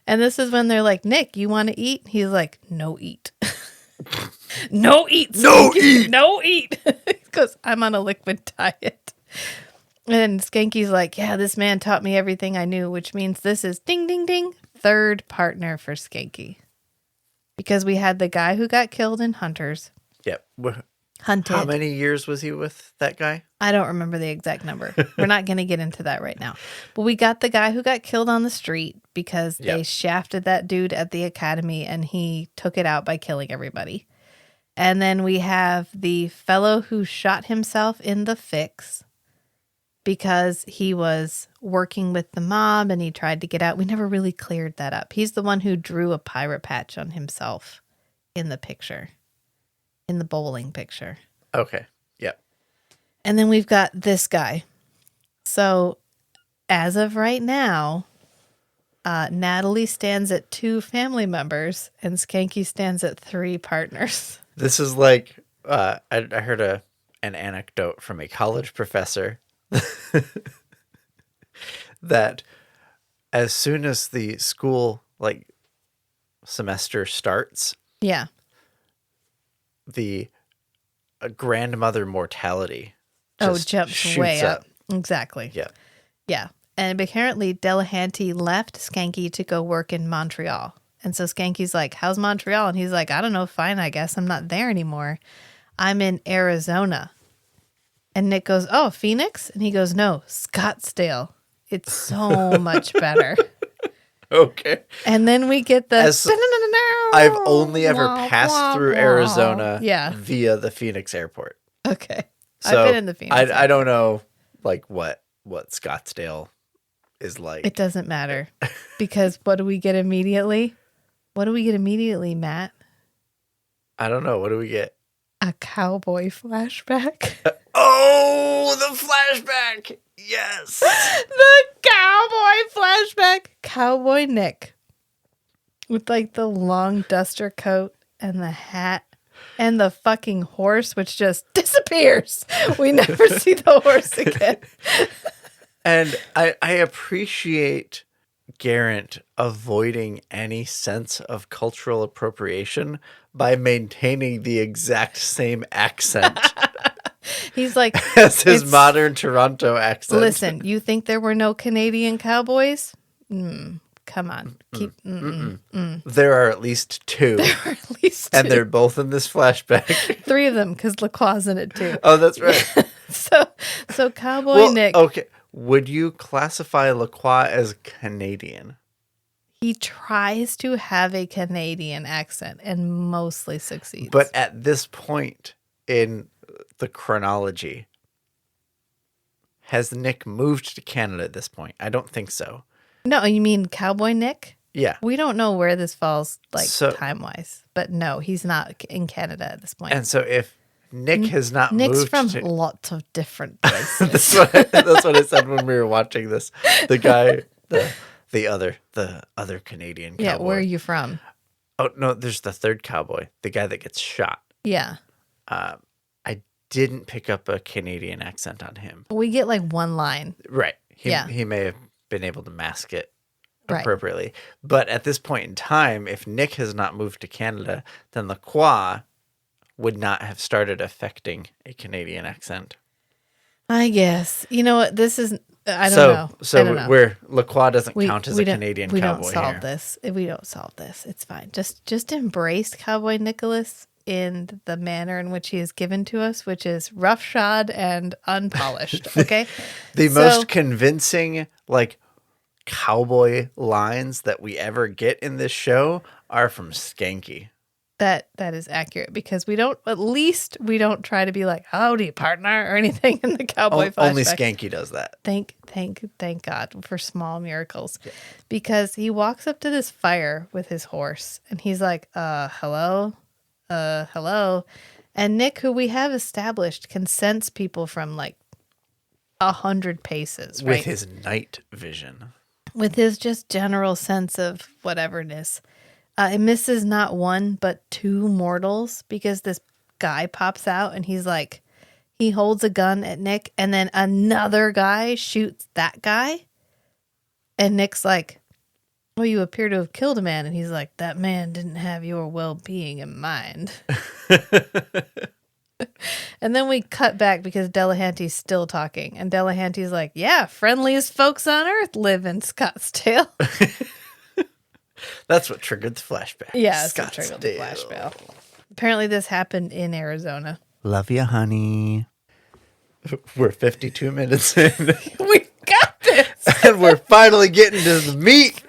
And this is when they're like, Nick, you want to eat? He's like, no eat. No eat. No Skanky. eat. No eat. He goes, I'm on a liquid diet. And Skanky's like, yeah, this man taught me everything I knew, which means this is ding, ding, ding. Third partner for Schanke. Because we had the guy who got killed in Hunters. Yep. Hunted. How many years was he with that guy? I don't remember the exact number. We're not going to get into that right now. But we got the guy who got killed on the street because they Yep. shafted that dude at the academy and he took it out by killing everybody. And then we have the fellow who shot himself in the fix because he was working with the mob and he tried to get out. We never really cleared that up. He's the one who drew a pirate patch on himself in the picture, in the bowling picture. Okay. Yep. And then we've got this guy. So as of right now, Natalie stands at 2 family members and Schanke stands at 3 partners. This is like I heard an anecdote from a college professor that as soon as the school semester starts, Yeah. the grandmother mortality just Jumps shoots way up. Exactly. Yeah. Yeah. And apparently Delehanty left Schanke to go work in Montreal. And so Skanky's like, how's Montreal? And he's like, I don't know. Fine, I guess. I'm not there anymore. I'm in Arizona. And Nick goes, oh, Phoenix? And he goes, no, Scottsdale. It's so much better. Okay. And then we get the... I've only ever passed through Arizona Yeah. via the Phoenix airport. Okay. So I've been in the Phoenix. I don't know what Scottsdale is like. It doesn't matter. Because what do we get immediately? What do we get immediately, Matt? I don't know. What do we get? A cowboy flashback. Oh, the flashback. Yes. The cowboy flashback. Cowboy Nick. With the long duster coat and the hat and the fucking horse, which just disappears. We never see the horse again. And I appreciate Garrett avoiding any sense of cultural appropriation by maintaining the exact same accent He's like, as his it's- modern Toronto accent. listen, you think there were no Canadian cowboys? Come on. Keep There are at least 2, at least and 2. they're both in this flashback. 3 of them because LaCroix's in it too. Oh, that's right. So Cowboy Nick, okay. Would you classify Lacroix as Canadian? he tries to have a Canadian accent and mostly succeeds. But at this point in the chronology, has Nick moved to Canada at this point? I don't think so. no, you mean Cowboy Nick? Yeah. We don't know where this falls So- time-wise. But no, he's not in Canada at this point. And so if Nick has not Nick's moved from to... lots of different places. that's what I said when we were watching this. The guy, the other Canadian cowboy. Yeah, where are you from? Oh, no, there's the third cowboy, the guy that gets shot. Yeah. I didn't pick up a Canadian accent on him. We get like one line. Right. Yeah. He may have been able to mask it Right. appropriately. But at this point in time, if Nick has not moved to Canada, then Lacroix would not have started affecting a Canadian accent. I guess. You know what? This is, I don't know. So I don't know. where Lacroix doesn't count as a don't- Canadian we cowboy don't solve here. this. We don't solve this. It's fine. Just embrace Cowboy Nicholas in the manner in which he is given to us, which is roughshod and unpolished. Okay. The So- most convincing, like, cowboy lines that we ever get in this show are from Schanke. That is accurate because we don't try to be like, howdy partner or anything in the cowboy flashback. Only Schanke does that. Thank God for small miracles. Because he walks up to this fire with his horse and he's like, hello? Hello? And Nick, who we have established, can sense people from like 100 paces, right? With his night vision. With his just general sense of whatever it is. It misses not one, but two mortals because this guy pops out and he's like, he holds a gun at Nick and then another guy shoots that guy. And Nick's like, well, you appear to have killed a man. And he's like, that man didn't have your well-being in mind. And then we cut back because Delehanty's still talking. And Delehanty's like, yeah, friendliest folks on earth live in Scottsdale. That's what triggered the flashback. Yeah, it's what triggered the flashback. Apparently this happened in Arizona. Love you, honey. We're 52 minutes in. We got this! And we're finally getting to the meat.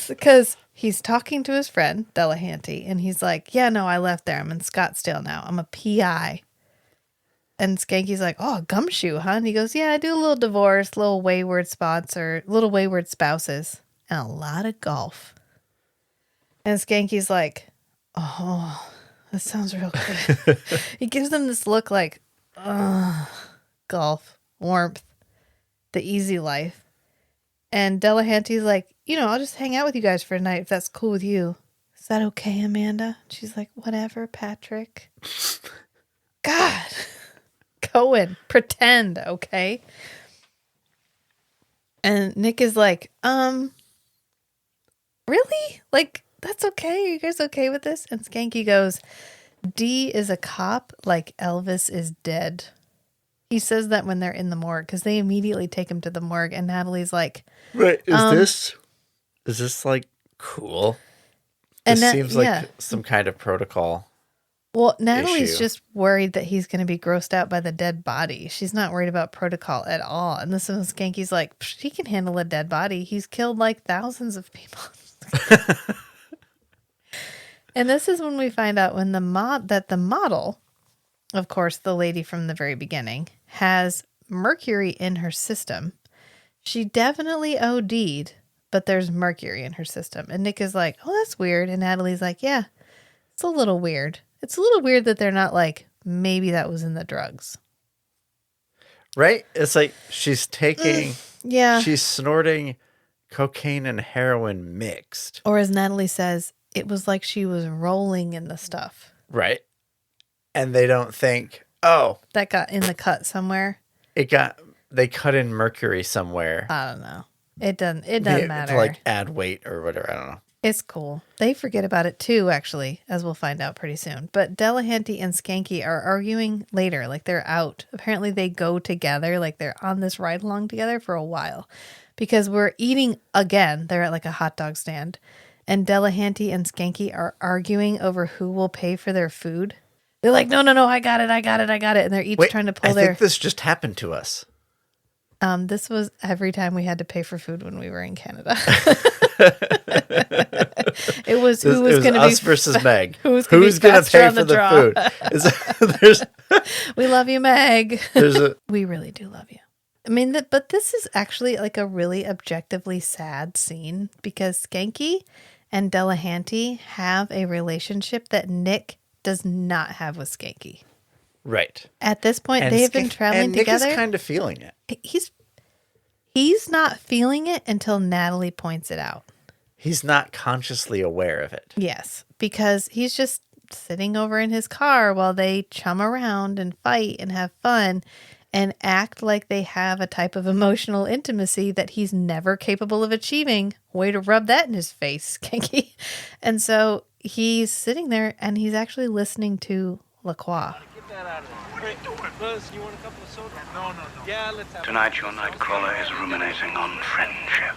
Because he's talking to his friend, Delehanty, and he's like, yeah, no, I left there. I'm in Scottsdale now. I'm a PI. And Skanky's like, oh, gumshoe, huh? And he goes, yeah, I do a little divorce, little wayward spouses, and a lot of golf. And Skanky's like, oh, that sounds real good. He gives them this look like, golf, warmth, the easy life. And Delehanty's like, I'll just hang out with you guys for a night if that's cool with you. Is that okay, Amanda? She's like, whatever, Patrick. God. Cohen, pretend, okay? And Nick is like, really? Like, that's okay? Are you guys okay with this? And Schanke goes, D is a cop like Elvis is dead. He says that when they're in the morgue because they immediately take him to the morgue and Natalie's like, Right. Is this like cool? This seems like some kind of protocol. Well, Natalie's issue. just worried that he's going to be grossed out by the dead body. She's not worried about protocol at all. And this is Skanky's like, he can handle a dead body. He's killed like thousands of people. And this is when we find out when the model, of course, the lady from the very beginning, has mercury in her system. She definitely OD'd, but there's mercury in her system. And Nick is like, oh, that's weird. And Natalie's like, yeah, it's a little weird. It's a little weird that they're not like, maybe that was in the drugs. Right? It's like she's taking, she's snorting cocaine and heroin mixed. Or as Natalie says, it was like she was rolling in the stuff. Right. And they don't think, oh. That got in the cut somewhere. They cut in mercury somewhere. I don't know. It doesn't matter. To like add weight or whatever. I don't know. It's cool. They forget about it too, actually, as we'll find out pretty soon. But Delehanty and Schanke are arguing later, like they're out. Apparently they go together, like they're on this ride along together for a while. Because we're eating again. They're at like a hot dog stand. And Delehanty and Schanke are arguing over who will pay for their food. They're like, no, I got it. And they're each trying to pull I think this just happened to us. This was every time we had to pay for food when we were in Canada. It was who was going to be us versus Meg. Who's going to pay on for the food? We love you, Meg. There's We really do love you. I mean, but this is actually like a really objectively sad scene because Schanke and Delehanty have a relationship that Nick does not have with Schanke. Right. At this point, they have been traveling together. Nick is kind of feeling it. He's not feeling it until Natalie points it out. He's not consciously aware of it. Yes, because he's just sitting over in his car while they chum around and fight and have fun and act like they have a type of emotional intimacy that he's never capable of achieving. Way to rub that in his face, Schanke. And so he's sitting there and he's actually listening to LaCroix. Tonight, your nightcrawler is ruminating on friendship.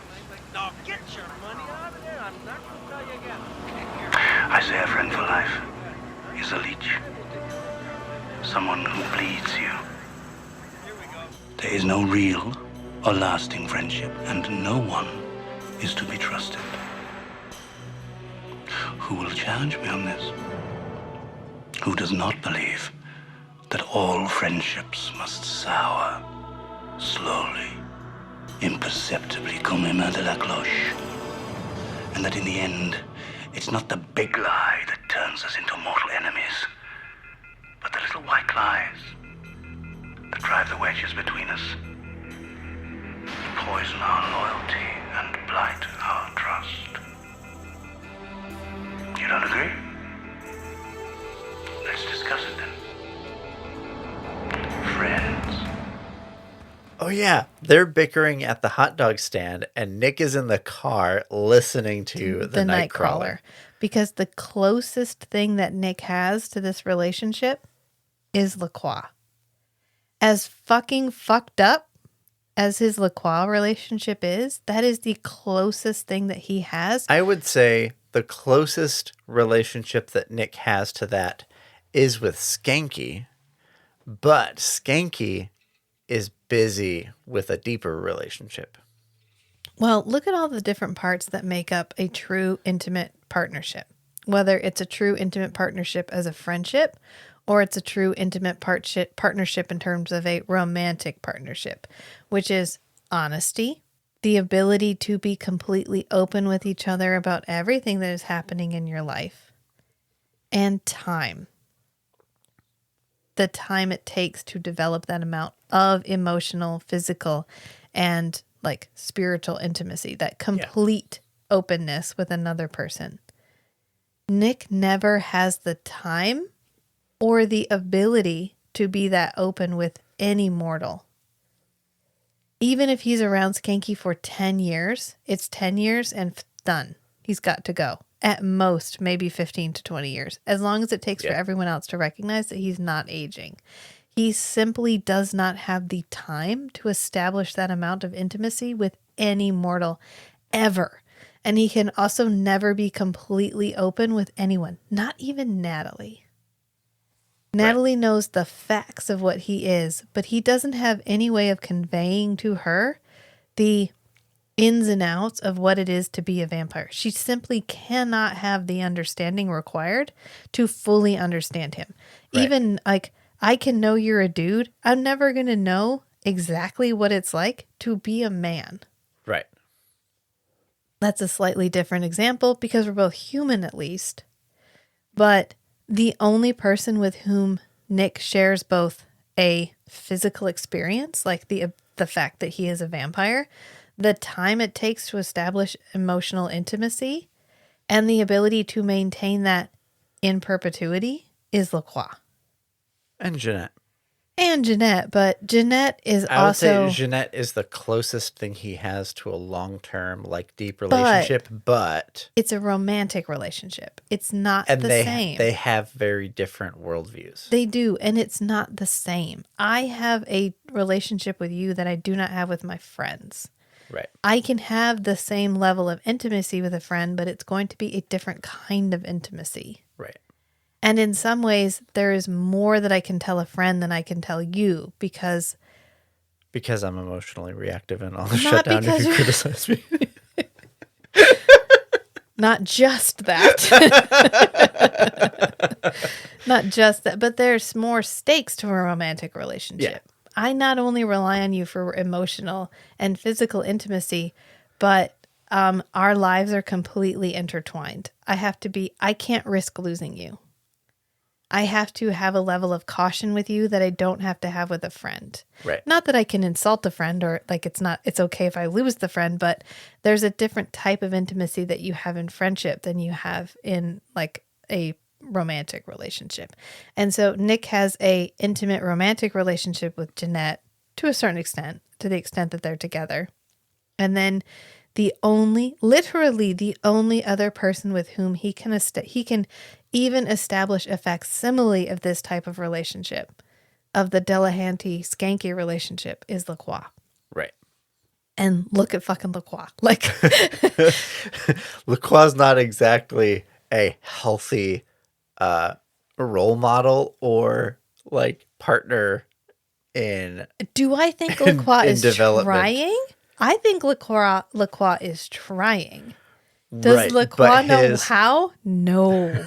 I say a friend for life is a leech. Someone who bleeds you. There is no real or lasting friendship, and no one is to be trusted. Who will challenge me on this? Who does not believe that all friendships must sour, slowly, imperceptibly, comme les mains de la cloche, and that in the end, it's not the big lie that turns us into mortal enemies, but the little white lies that drive the wedges between us, poison our loyalty and blight our trust. You don't agree? Let's discuss it then. Friends. Oh yeah, they're bickering at the hot dog stand, and Nick is in the car listening to the Nightcrawler. Because the closest thing that Nick has to this relationship is LaCroix. As fucking fucked up as his LaCroix relationship is, that is the closest thing that he has. I would say the closest relationship that Nick has to that is with Schanke, but Schanke is busy with a deeper relationship. Well, look at all the different parts that make up a true intimate partnership. Whether it's a true intimate partnership as a friendship, or it's a true intimate partnership in terms of a romantic partnership, which is honesty, the ability to be completely open with each other about everything that is happening in your life, and time. The time it takes to develop that amount of emotional, physical, and like spiritual intimacy, that complete openness with another person. Nick never has the time or the ability to be that open with any mortal. Even if he's around Schanke for 10 years, it's 10 years and done. He's got to go. At most, maybe 15 to 20 years, as long as it takes for everyone else to recognize that he's not aging. He simply does not have the time to establish that amount of intimacy with any mortal ever. And he can also never be completely open with anyone, not even Natalie. Natalie knows the facts of what he is, but he doesn't have any way of conveying to her the ins and outs of what it is to be a vampire. She simply cannot have the understanding required to fully understand him. Right. Even like, I can know you're a dude. I'm never going to know exactly what it's like to be a man. Right. That's a slightly different example because we're both human at least. But the only person with whom Nick shares both a physical experience, like the fact that he is a vampire, the time it takes to establish emotional intimacy, and the ability to maintain that in perpetuity is LaCroix. And Jeanette. But Jeanette is I would also... say Jeanette is the closest thing he has to a long-term, like, deep relationship, but... It's a romantic relationship. It's not the same. They have very different worldviews. They do, and it's not the same. I have a relationship with you that I do not have with my friends. Right. I can have the same level of intimacy with a friend, but it's going to be a different kind of intimacy. Right. And in some ways, there is more that I can tell a friend than I can tell you because I'm emotionally reactive and I'll shut down if you criticize me. Not just that. Not just that, but there's more stakes to a romantic relationship. Yeah. I not only rely on you for emotional and physical intimacy, but our lives are completely intertwined. I can't risk losing you. I have to have a level of caution with you that I don't have to have with a friend. Right. Not that I can insult a friend or like it's okay if I lose the friend, but there's a different type of intimacy that you have in friendship than you have in like a romantic relationship. And so Nick has a intimate romantic relationship with Jeanette to a certain extent, to the extent that they're together. And then literally the only other person with whom he can even establish a facsimile of this type of relationship, of the Delehanty Schanke relationship, is Lacroix. Right. And look at fucking Lacroix. Like Lacroix's not exactly a healthy role model or like partner in. Do I think Lacroix in is development. trying? I think Lacroix is trying. Does Right, Lacroix but know how? No.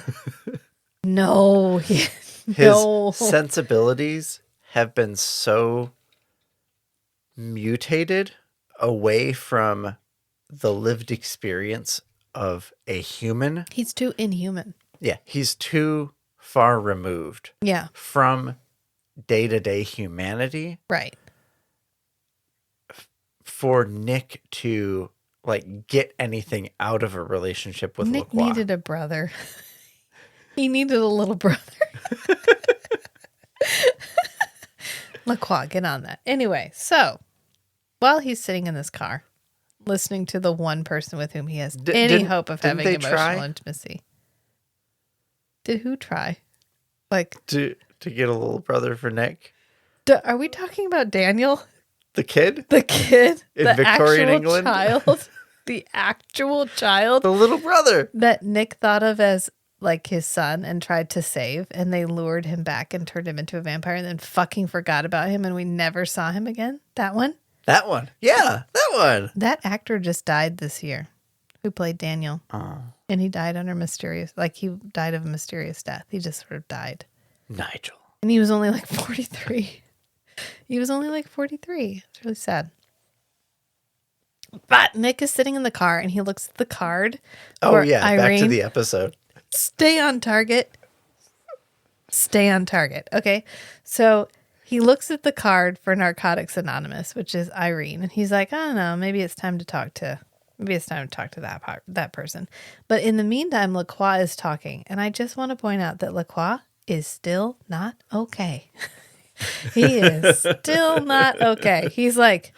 No. his No. sensibilities have been so mutated away from the lived experience of a human. He's too inhuman. Yeah, he's too far removed Yeah. from day-to-day humanity Right. for Nick to like get anything out of a relationship with Nick Lacroix. needed a brother. He needed a little brother. Lacroix, get on that. Anyway, so while he's sitting in this car, listening to the one person with whom he has any hope of didn't having they emotional try? intimacy. Did who try? Like, to get a little brother for Nick, are we talking about Daniel? the kid, The kid? In the Victorian actual England? child? The actual child the little brother. that Nick thought of as like his son and tried to save, and they lured him back and turned him into a vampire and then fucking forgot about him and we never saw him again? That one? That one, yeah, that one. That actor just died this year who played Daniel. Oh, And he died under he died of a mysterious death. He just sort of died. Nigel. And he was only like 43. He was only like 43. It's really sad. But Nick is sitting in the car and he looks at the card. Oh for yeah, back to Irene. the episode. Stay on target. Stay on target. Okay. So he looks at the card for Narcotics Anonymous, which is Irene. And he's like, I don't know, maybe it's time to talk to that person. But in the meantime, Lacroix is talking. And I just want to point out that Lacroix is still not okay. He is still not okay. He's like,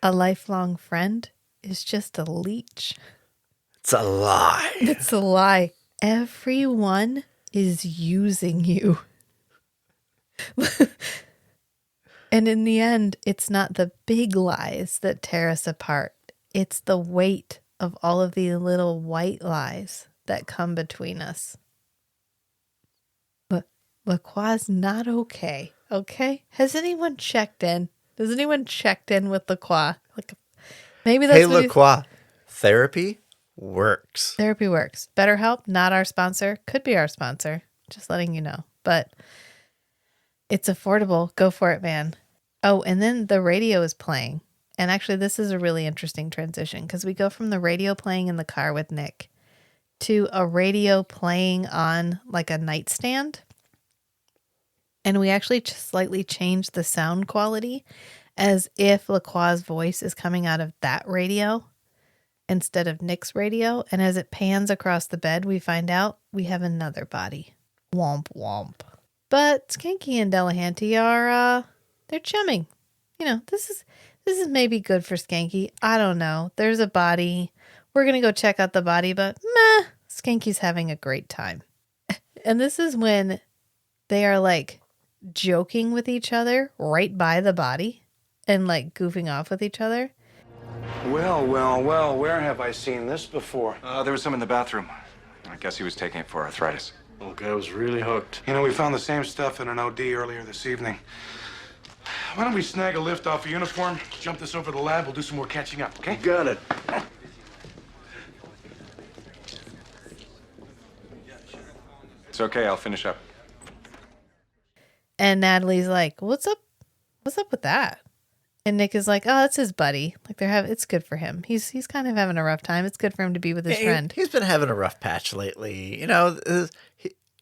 a lifelong friend is just a leech. It's a lie. It's a lie. Everyone is using you. And in the end, it's not the big lies that tear us apart. It's the weight of all of the little white lies that come between us. But Lacroix's not okay. Okay? Has anyone checked in? Has anyone checked in with Lacroix? Like, maybe that's Hey, what Lacroix, therapy works. Therapy works. BetterHelp, not our sponsor. Could be our sponsor. Just letting you know. But it's affordable. Go for it, man. Oh, and then the radio is playing. And actually, this is a really interesting transition because we go from the radio playing in the car with Nick to a radio playing on like a nightstand. And we actually just slightly change the sound quality as if Lacroix's voice is coming out of that radio instead of Nick's radio. And as it pans across the bed, we find out we have another body. Womp womp. But Schanke and Delehanty are, they're chumming. You know, this is maybe good for Schanke. I don't know. There's a body. We're going to go check out the body, but meh, Skanky's having a great time. And this is when they are like joking with each other right by the body and like goofing off with each other. Well, where have I seen this before? There was some in the bathroom. I guess he was taking it for arthritis. The guy was really hooked. You know, we found the same stuff in an OD earlier this evening. Why don't we snag a lift off a uniform, jump this over to the lab, we'll do some more catching up, okay? Got it. It's okay, I'll finish up. And Natalie's like, what's up? What's up with that? And Nick is like, oh, that's his buddy. Like it's good for him. He's kind of having a rough time. It's good for him to be with his friend. He's been having a rough patch lately. You know,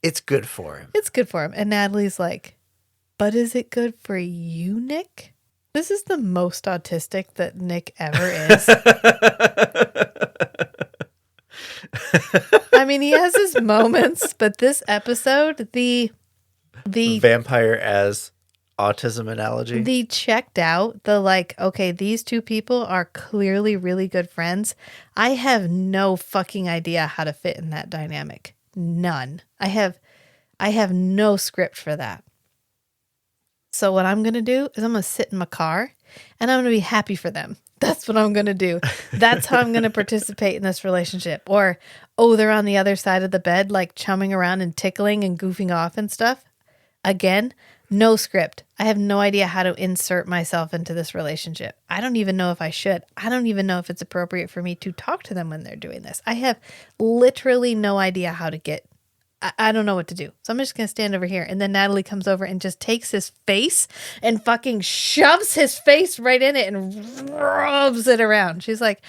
it's good for him. It's good for him. And Natalie's like, but is it good for you, Nick? This is the most autistic that Nick ever is. I mean, he has his moments, but this episode, the Vampire as autism analogy. the checked out, the like, okay, these two people are clearly really good friends. I have no fucking idea how to fit in that dynamic. None. I have no script for that. So what I'm going to do is I'm going to sit in my car and I'm going to be happy for them. That's what I'm going to do. That's how I'm going to participate in this relationship. Or, oh, they're on the other side of the bed, like chumming around and tickling and goofing off and stuff. Again, no script. I have no idea how to insert myself into this relationship. I don't even know if I should. I don't even know if it's appropriate for me to talk to them when they're doing this. I have literally no idea how to get. I don't know what to do. So I'm just going to stand over here. And then Natalie comes over and just takes his face and fucking shoves his face right in it and rubs it around. She's like,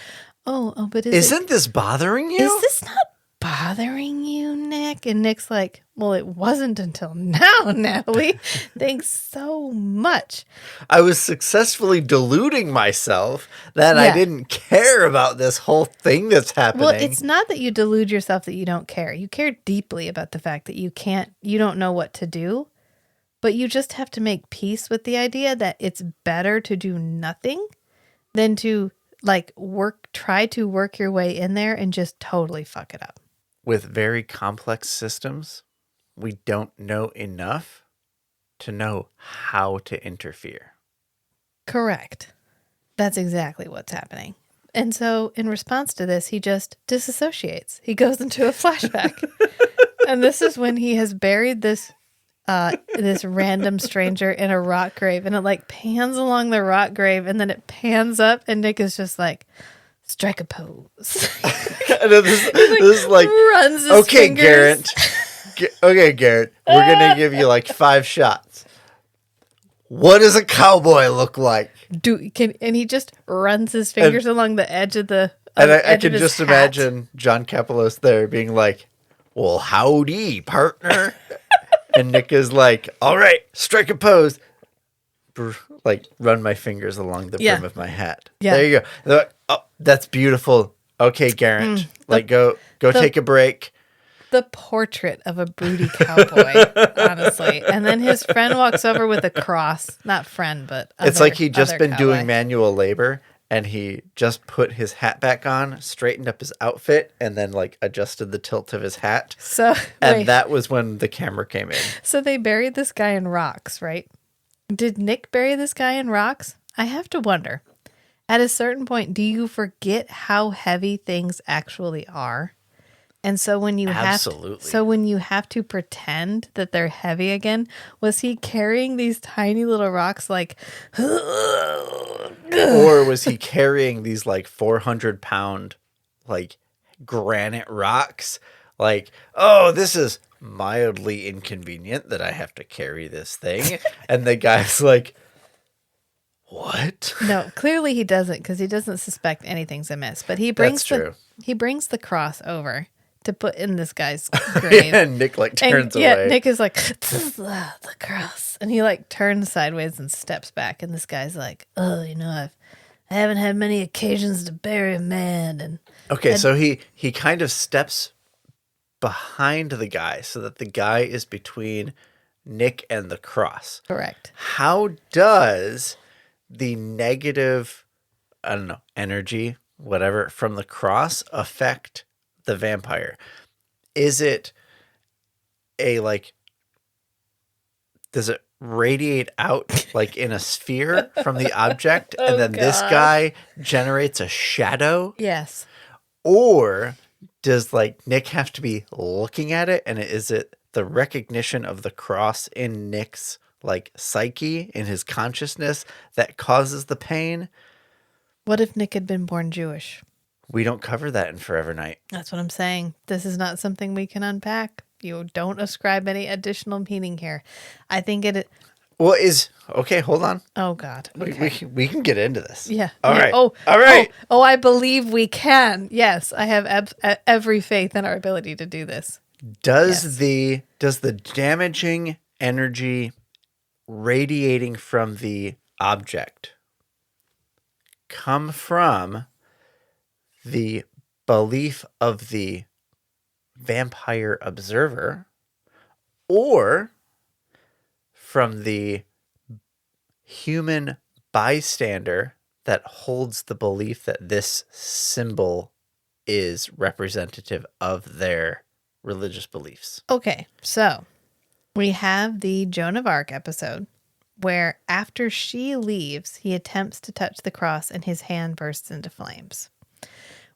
oh, but Isn't this bothering you? is this not bothering you, Nick? And Nick's like, well, it wasn't until now, Natalie. Thanks so much. I was successfully deluding myself that I Yeah. didn't care about this whole thing that's happening. Well, it's not that you delude yourself that you don't care. You care deeply about the fact that you don't know what to do, but you just have to make peace with the idea that it's better to do nothing than to try to work your way in there and just totally fuck it up. With very complex systems, we don't know enough to know how to interfere. Correct. That's exactly what's happening. And so in response to this, he just disassociates. He goes into a flashback. And this is when he has buried this random stranger in a rock grave, and it like pans along the rock grave and then it pans up and Nick is just like, strike a pose. I know this is like, runs his okay, fingers. Garrett. Okay, Garrett, we're going to give you like 5 shots. What does a cowboy look like? And he just runs his fingers along the edge of the And I edge can of his just hat. imagine John Kapelos there being like, well, howdy, partner. And Nick is like, all right, strike a pose. Like, run my fingers along the brim of my hat. Yeah. There you go. They're like, oh, that's beautiful. Okay, Garrett. Go take a break. The portrait of a broody cowboy, honestly. And then his friend walks over with a cross. Not friend, but It's like he'd just other been cowboy. doing manual labor, and he just put his hat back on, straightened up his outfit, and then like adjusted the tilt of his hat. So And wait, that was when the camera came in. so they buried this guy in rocks, right? Did Nick bury this guy in rocks? I have to wonder. At a certain point, do you forget how heavy things actually are? And so when you Absolutely. have to pretend that they're heavy again, was he carrying these tiny little rocks like Or was he carrying these like 400-pound like granite rocks? Like, oh, this is mildly inconvenient that I have to carry this thing. And the guy's like, what? No, clearly he doesn't, because he doesn't suspect anything's amiss. But he brings true. he brings the cross over to put in this guy's grave. And Nick like turns and, yeah, away. Nick is like, the cross. And he like turns sideways and steps back. And this guy's like, oh, I haven't had many occasions to bury a man. And Okay, so he kind of steps behind the guy so that the guy is between Nick and the cross. correct. How does the negative, I don't know, energy, whatever, from the cross affect the vampire? Is it does it radiate out like in a sphere from the object and then this God. guy generates a shadow? Yes. Or does like Nick have to be looking at it, and is it the recognition of the cross in Nick's like psyche, in his consciousness, that causes the pain? What if Nick had been born Jewish? We don't cover that in Forever Night. That's what I'm saying. This is not something we can unpack. You don't ascribe any additional meaning here. I think it. Well, okay, hold on. Oh God. Okay. We can get into this. Yeah. All yeah. right. Oh, all right. Oh, I believe we can. Yes, I have every faith in our ability to do this. Does the damaging energy radiating from the object come from the belief of the vampire observer or from the human bystander that holds the belief that this symbol is representative of their religious beliefs. Okay, so we have the Joan of Arc episode where after she leaves, he attempts to touch the cross and his hand bursts into flames.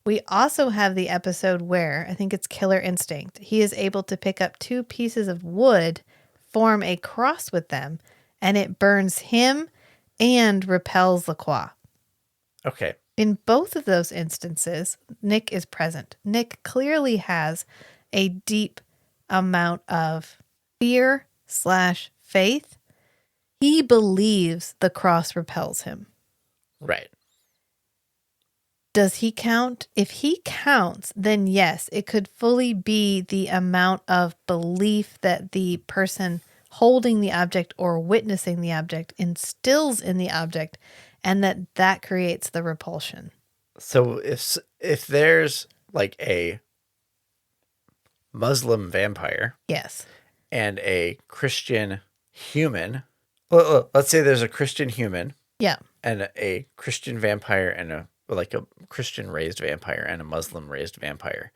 We also have the episode where, I think it's Killer Instinct, he is able to pick up 2 pieces of wood, form a cross with them, and it burns him and repels Lacroix. Okay. In both of those instances, Nick is present. Nick clearly has a deep amount of fear/faith. He believes the cross repels him. Right. Does he count? If he counts, then yes, it could fully be the amount of belief that the person holding the object or witnessing the object instills in the object, and that creates the repulsion. So if there's like a Muslim vampire, Yes. and a Christian human, well, let's say there's a Christian human, Yeah. and a Christian vampire and a Christian raised vampire and a Muslim raised vampire.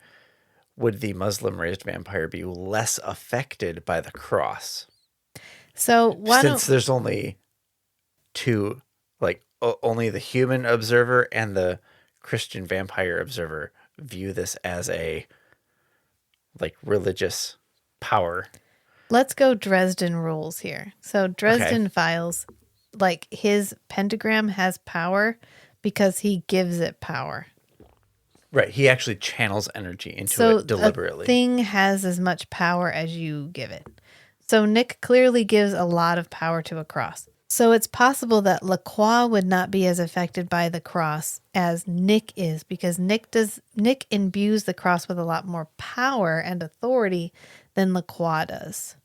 Would the Muslim raised vampire be less affected by the cross? So Since there's only 2, only the human observer and the Christian vampire observer view this as a religious power. let's go Dresden rules here. So Dresden Files, his pentagram has power because he gives it power. Right. He actually channels energy into So it deliberately. a thing has as much power as you give it. So Nick clearly gives a lot of power to a cross. So it's possible that Lacroix would not be as affected by the cross as Nick is, because Nick imbues the cross with a lot more power and authority than Lacroix does.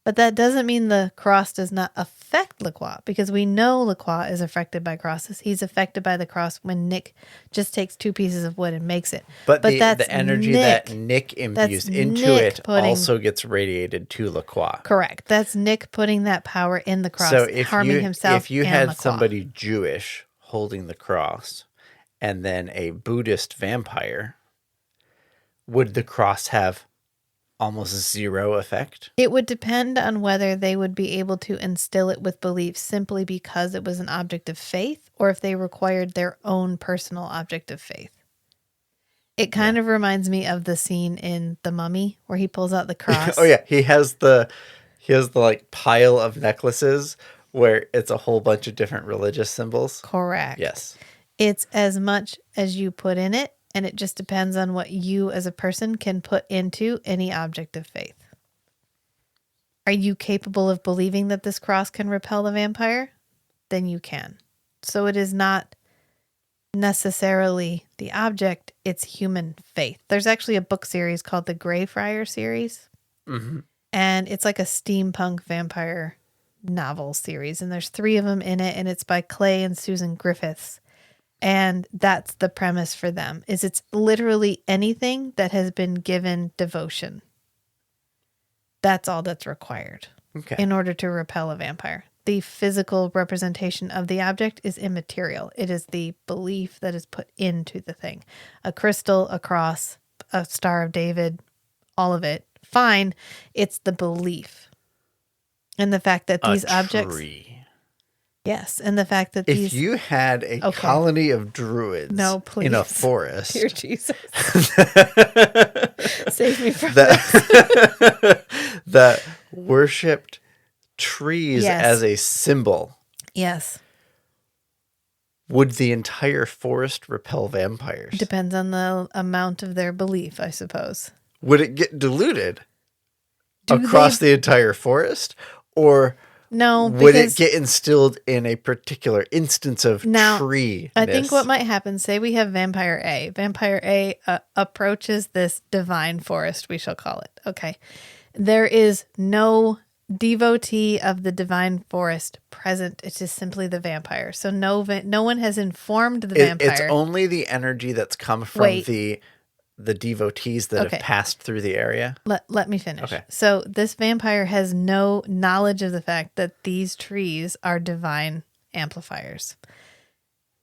But that doesn't mean the cross does not affect Lacroix, because we know Lacroix is affected by crosses. He's affected by the cross when Nick just takes 2 pieces of wood and makes it. But that's the energy Nick. that Nick imbues That's into Nick it putting- also gets radiated to Lacroix. Correct. That's Nick putting that power in the cross, So if harming himself. if you and had Lacroix. somebody Jewish holding the cross and then a Buddhist vampire, would the cross have almost 0 effect? It would depend on whether they would be able to instill it with belief simply because it was an object of faith, or if they required their own personal object of faith. It kind of reminds me of the scene in The Mummy where he pulls out the cross. Oh yeah, he has the pile of necklaces where it's a whole bunch of different religious symbols. Correct. Yes. It's as much as you put in it, and it just depends on what you as a person can put into any object of faith. Are you capable of believing that this cross can repel the vampire? Then you can. So it is not necessarily the object, it's human faith. There's actually a book series called the Greyfriar series. Mm-hmm. And it's like a steampunk vampire novel series. And there's 3 of them in it, and it's by Clay and Susan Griffiths. And that's the premise for them, is it's literally anything that has been given devotion. That's all that's required in order to repel a vampire. The physical representation of the object is immaterial. It is the belief that is put into the thing. A crystal, a cross, a Star of David, all of it. Fine. It's the belief. And the fact that these objects... Tree. Yes, and the fact that If you had a colony of druids in a forest, Dear Jesus. Save me from that worshipped trees as a symbol, Yes. would the entire forest repel vampires? Depends on the amount of their belief, I suppose. Would it get diluted across the entire forest, or No, would it get instilled in a particular instance of tree? I think what might happen, say we have Vampire A. Vampire A approaches this divine forest, we shall call it. Okay. There is no devotee of the divine forest present. It's just simply the vampire. So no one has informed the vampire. It's only the energy that's come from the the devotees that Okay. have passed through the area. Let me finish. Okay. So this vampire has no knowledge of the fact that these trees are divine amplifiers.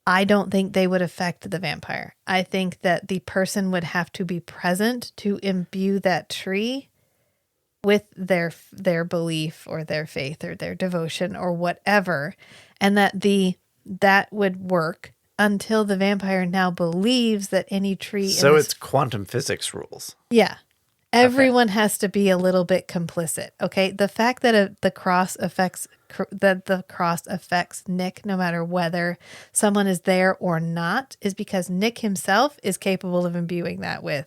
I don't think they would affect the vampire. I think that the person would have to be present to imbue that tree with their belief or their faith or their devotion or whatever, and that would work until the vampire now believes that any tree. So in it's quantum physics rules. Yeah. Everyone has to be a little bit complicit. Okay. The fact that the cross affects Nick, no matter whether someone is there or not, is because Nick himself is capable of imbuing that with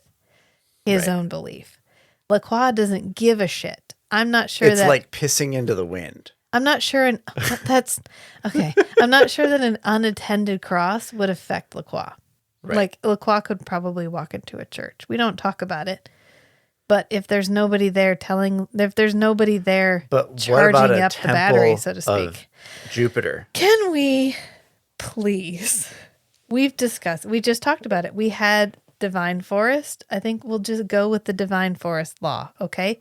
his Right. own belief. LaCroix doesn't give a shit. I'm not sure It's that like pissing into the wind. I'm not sure that's okay. I'm not sure that an unattended cross would affect LaCroix. Right. Like LaCroix could probably walk into a church. We don't talk about it. But if there's nobody there But what charging about a up the battery, temple so to of speak. Jupiter? Can we please? We just talked about it. We had divine forest. I think we'll just go with the divine forest law, okay?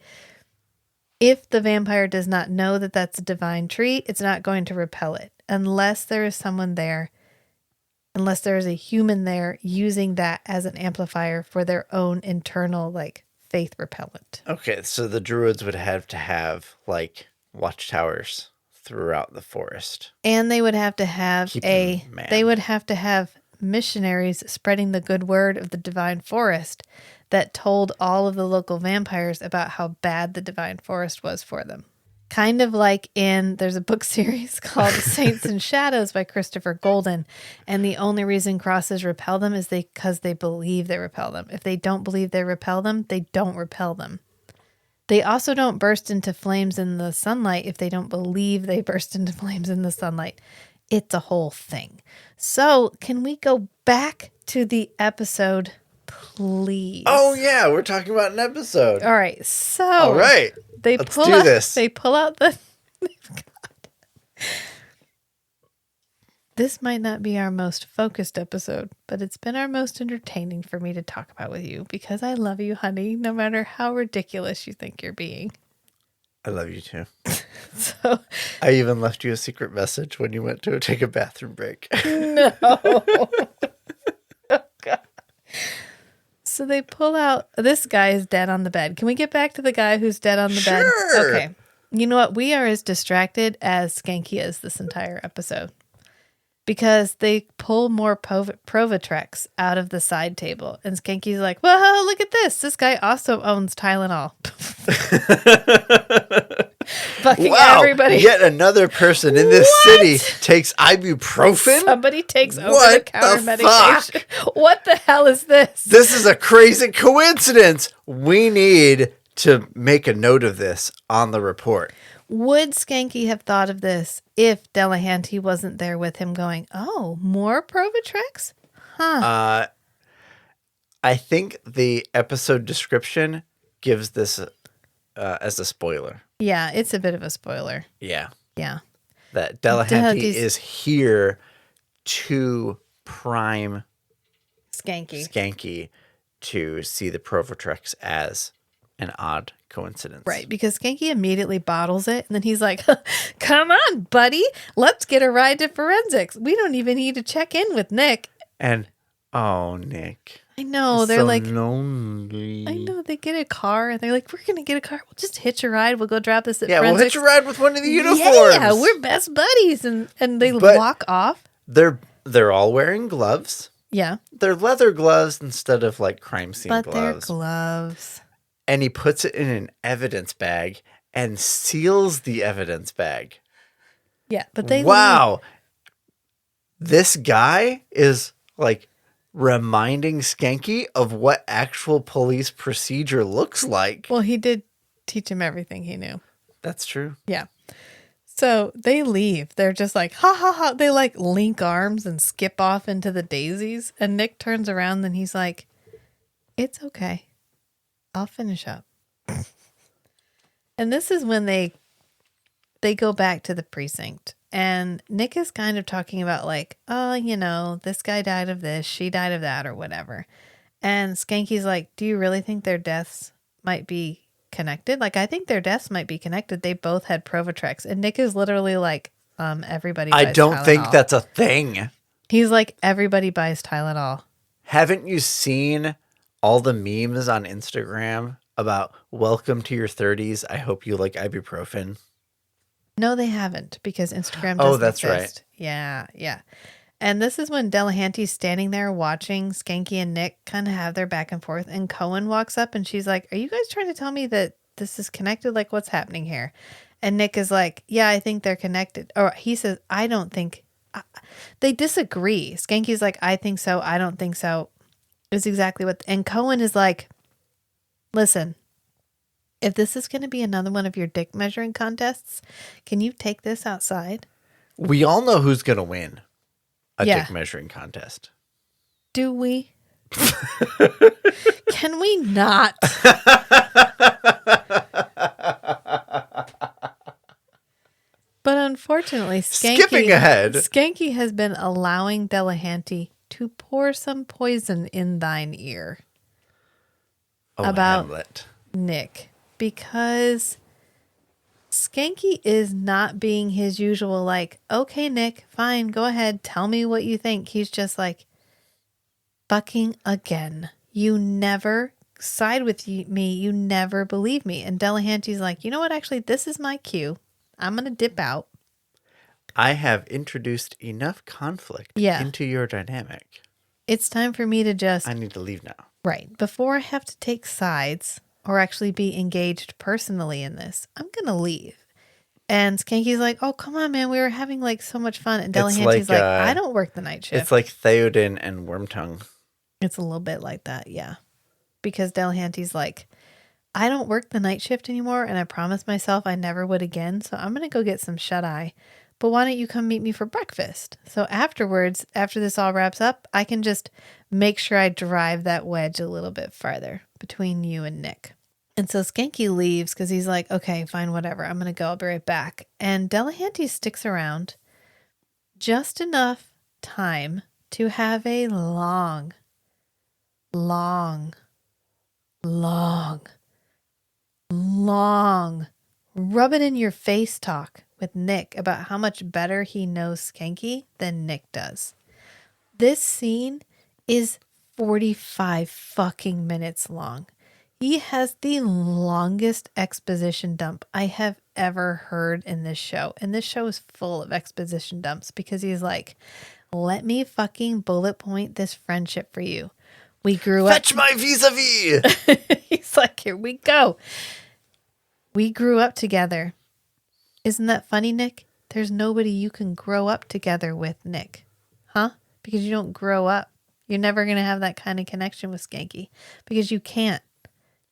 If the vampire does not know that that's a divine tree, it's not going to repel it unless there is someone there, unless there is a human there using that as an amplifier for their own internal, like, faith repellent. Okay, so the druids would have to have like watchtowers throughout the forest. And they would have to have Keep them manned. they would have to have missionaries spreading the good word of the divine forest that told all of the local vampires about how bad the divine forest was for them. Kind of like there's a book series called Saints and Shadows by Christopher Golden. And the only reason crosses repel them is because they believe they repel them. If they don't believe they repel them, they don't repel them. They also don't burst into flames in the sunlight if they don't believe they burst into flames in the sunlight. It's a whole thing. So can we go back to the episode, please? Oh yeah, we're talking about an episode. All right. So All right. Let's do this. They pull out the. This might not be our most focused episode, but it's been our most entertaining for me to talk about with you because I love you, honey, no matter how ridiculous you think you're being. I love you too. So I even left you a secret message when you went to take a bathroom break. no. Oh, God. So they pull out. This guy is dead on the bed. Can we get back to the guy who's dead on the bed? Sure. Okay. You know what? We are as distracted as Schanke is this entire episode. Because they pull more Provatrex out of the side table. And Skanky's like, well, look at this. This guy also owns Tylenol. Fucking Wow, everybody. yet another person in this city takes ibuprofen? Somebody takes over What the counter the medication. What the hell is this? This is a crazy coincidence. We need to make a note of this on the report. Would Schanke have thought of this if Delehanty wasn't there with him going, oh, more Provatrex? I think the episode description gives this as a spoiler. Yeah, it's a bit of a spoiler. Yeah. Yeah. That Delehanty Delehanty's- is here to prime Schanke. Schanke to see the Provatrex as an odd coincidence. Right, because Schanke immediately bottles it, and then he's like, come on, buddy, let's get a ride to forensics. We don't even need to check in with Nick. And, oh, Nick. I know, they're so like, lonely. I know, they get a car, and they're like, we're going to get a car. We'll just hitch a ride. We'll go drop this at Yeah, we'll forensics. hitch a ride with one of the uniforms. Yeah, we're best buddies. And they But- walk off. They're all wearing gloves. Yeah, They're leather gloves instead of like crime scene but gloves. they're gloves. And he puts it in an evidence bag and seals the evidence bag. Yeah, but they Wow. This guy is like reminding Schanke of what actual police procedure looks like. Well, he did teach him everything he knew. That's true. Yeah. So they leave. They're just like, ha ha ha. They like link arms and skip off into the daisies. And Nick turns around and he's like, it's okay. I'll finish up. And this is when they go back to the precinct. And Nick is kind of talking about like, oh, you know, this guy died of this, she died of that, or whatever. And Skanky's like, do you really think their deaths might be connected? Like, I think their deaths might be connected. They both had Provotrex. And Nick is literally like, everybody buys I don't think Tylenol. that's a thing. He's like, everybody buys Tylenol. Haven't you seen all the memes on Instagram about welcome to your 30s? I hope you like ibuprofen. No, they haven't, because Instagram doesn't that's right. exist. Yeah, yeah. And this is when Delehanty's standing there watching Schanke and Nick kind of have their back and forth. And Cohen walks up and she's like, are you guys trying to tell me that this is connected? Like, what's happening here? And Nick is like, yeah, I think they're connected. Or he says, I don't think. They disagree. Skanky's like, I think so. I don't think so. It's exactly what. And Cohen is like, listen, if this is going to be another one of your dick measuring contests, can you take this outside? We all know who's going to win a Yeah. dick measuring contest. Do we? Can we not? But unfortunately, Skipping ahead. Schanke has been allowing Delehanty to pour some poison in thine ear Oh, About- Hamlet. Nick, because Schanke is not being his usual, like, okay, Nick, fine, go ahead, tell me what you think. He's just like, fucking again. You never side with me. You never believe me. And Delehanty's like, you know what? Actually, this is my cue. I'm going to dip out. I have introduced enough conflict Yeah. into your dynamic. It's time for me to just, I need to leave now. right, before I have to take sides or actually be engaged personally in this, I'm going to leave. And Skanky's like, oh, come on, man. We were having like so much fun. And It's Delehanty's like, like, I don't work the night shift. It's like Theoden and Wormtongue. It's a little bit like that, yeah. Because Delehanty's like, I don't work the night shift anymore, and I promised myself I never would again, so I'm going to go get some shut-eye. But why don't you come meet me for breakfast? So afterwards, after this all wraps up, I can just make sure I drive that wedge a little bit farther between you and Nick. And so Schanke leaves because he's like, okay, fine, whatever. I'm going to go. I'll be right back. And Delehanty sticks around just enough time to have a long, rub it in your face talk with Nick about how much better he knows Schanke than Nick does. This scene is 45 fucking minutes long. He has the longest exposition dump I have ever heard in this show. And this show is full of exposition dumps because he's like, let me fucking bullet point this friendship for you. We grew up. Fetch my vis-a-vis! He's like, here we go. We grew up together. Isn't that funny, Nick? There's nobody you can grow up together with, Nick. Huh? Because you don't grow up. You're never going to have that kind of connection with Schanke because you can't.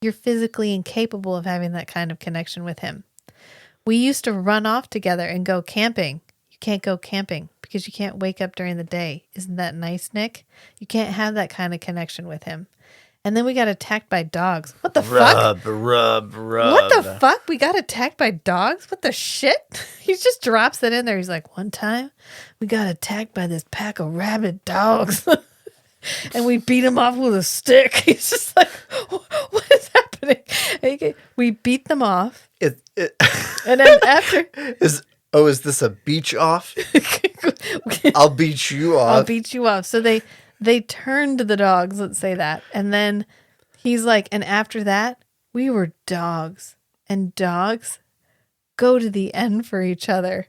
You're physically incapable of having that kind of connection with him. We used to run off together and go camping. You can't go camping because you can't wake up during the day. Isn't that nice, Nick? You can't have that kind of connection with him. And then we got attacked by dogs. What the fuck? Rub. What the fuck? We got attacked by dogs? What the shit? He just drops it in there. He's like, one time we got attacked by this pack of rabid dogs. And we beat him off with a stick. He's just like, what is happening? Okay, we beat them off. And then after... Is this a beach off? I'll beat you off. I'll beat you off. So they turned the dogs, let's say that. And then he's like, and after that, we were dogs. And dogs go to the end for each other.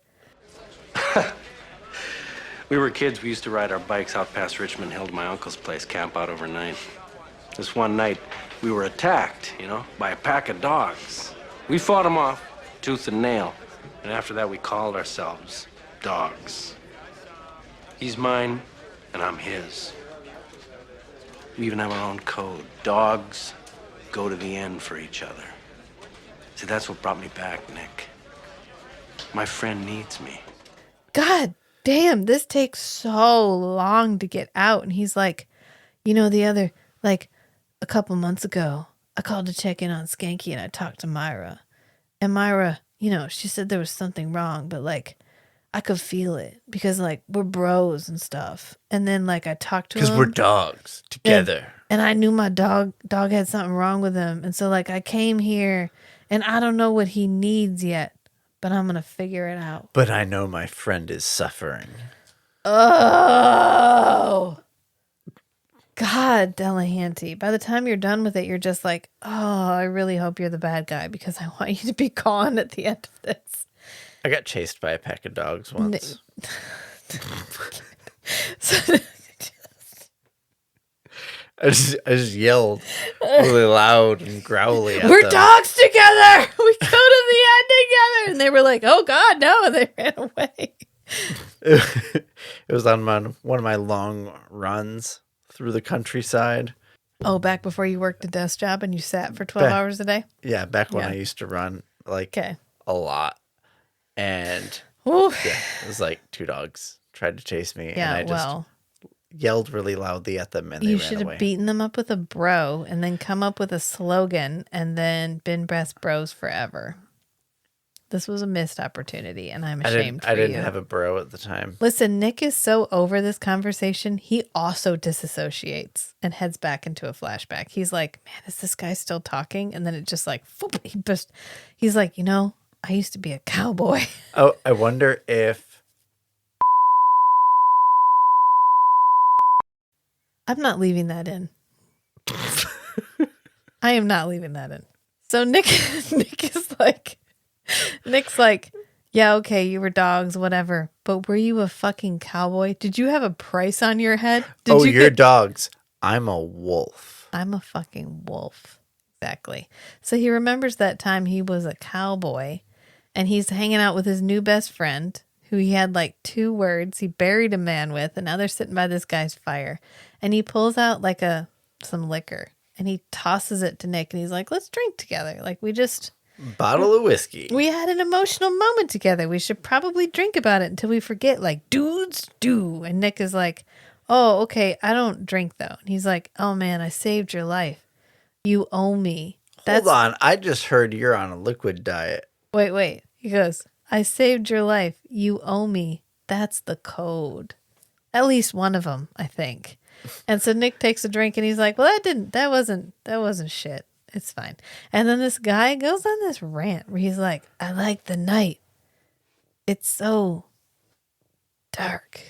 We were kids. We used to ride our bikes out past Richmond Hill to my uncle's place, camp out overnight. This one night, we were attacked, by a pack of dogs. We fought them off, tooth and nail. And after that, we called ourselves dogs. He's mine, and I'm his. We even have our own code. Dogs go to the end for each other. See, that's what brought me back, Nick. My friend needs me. God damn, this takes so long to get out. And he's like, a couple months ago, I called to check in on Schanke and I talked to Myra. And Myra, she said there was something wrong, but I could feel it because we're bros and stuff. And then I talked to him. Because we're dogs together. And I knew my dog had something wrong with him. And so like I came here and I don't know what he needs yet, but I'm going to figure it out. But I know my friend is suffering. Oh, God, Delehanty. By the time you're done with it, you're just like, oh, I really hope you're the bad guy because I want you to be gone at the end of this. I got chased by a pack of dogs once. So, I just yelled really loud and growly at we're them. dogs together. We go to the end together. And they were like, oh, God, no. And they ran away. It was on one of my long runs through the countryside. Oh, back before you worked a desk job and you sat for 12 hours a day? Yeah, back when Yeah. I used to run like Okay. a lot. And Ooh. yeah, it was like two dogs tried to chase me. Yeah, and I just well, yelled really loudly at them and they you ran should away. have beaten them up with a bro and then come up with a slogan and then been best bros forever. This was a missed opportunity and I'm ashamed I for you. didn't have a bro at the time. Listen, Nick is so over this conversation, he also disassociates and heads back into a flashback. He's like, man, is this guy still talking? And then it just like, he's like, you know, I used to be a cowboy. Oh, I wonder if I'm not leaving that in. I am not leaving that in. So Nick's like, yeah, okay, you were dogs, whatever. But were you a fucking cowboy? Did you have a price on your head? Did you you're dogs. I'm a wolf. I'm a fucking wolf. Exactly. So he remembers that time he was a cowboy and he's hanging out with his new best friend who he had like 2 words he buried a man with, and now they're sitting by this guy's fire. And he pulls out like some liquor and he tosses it to Nick and he's like, let's drink together. Like Bottle of whiskey. we had an emotional moment together. We should probably drink about it until we forget. Like, dudes do. And Nick is like, oh, okay, I don't drink though. And he's like, oh man, I saved your life. You owe me. Hold on. I just heard you're on a liquid diet. Wait. He goes, I saved your life. You owe me. That's the code. At least one of them, I think. And so Nick takes a drink and he's like, well, that wasn't shit. It's fine. And then this guy goes on this rant where he's like, I like the night. It's so dark.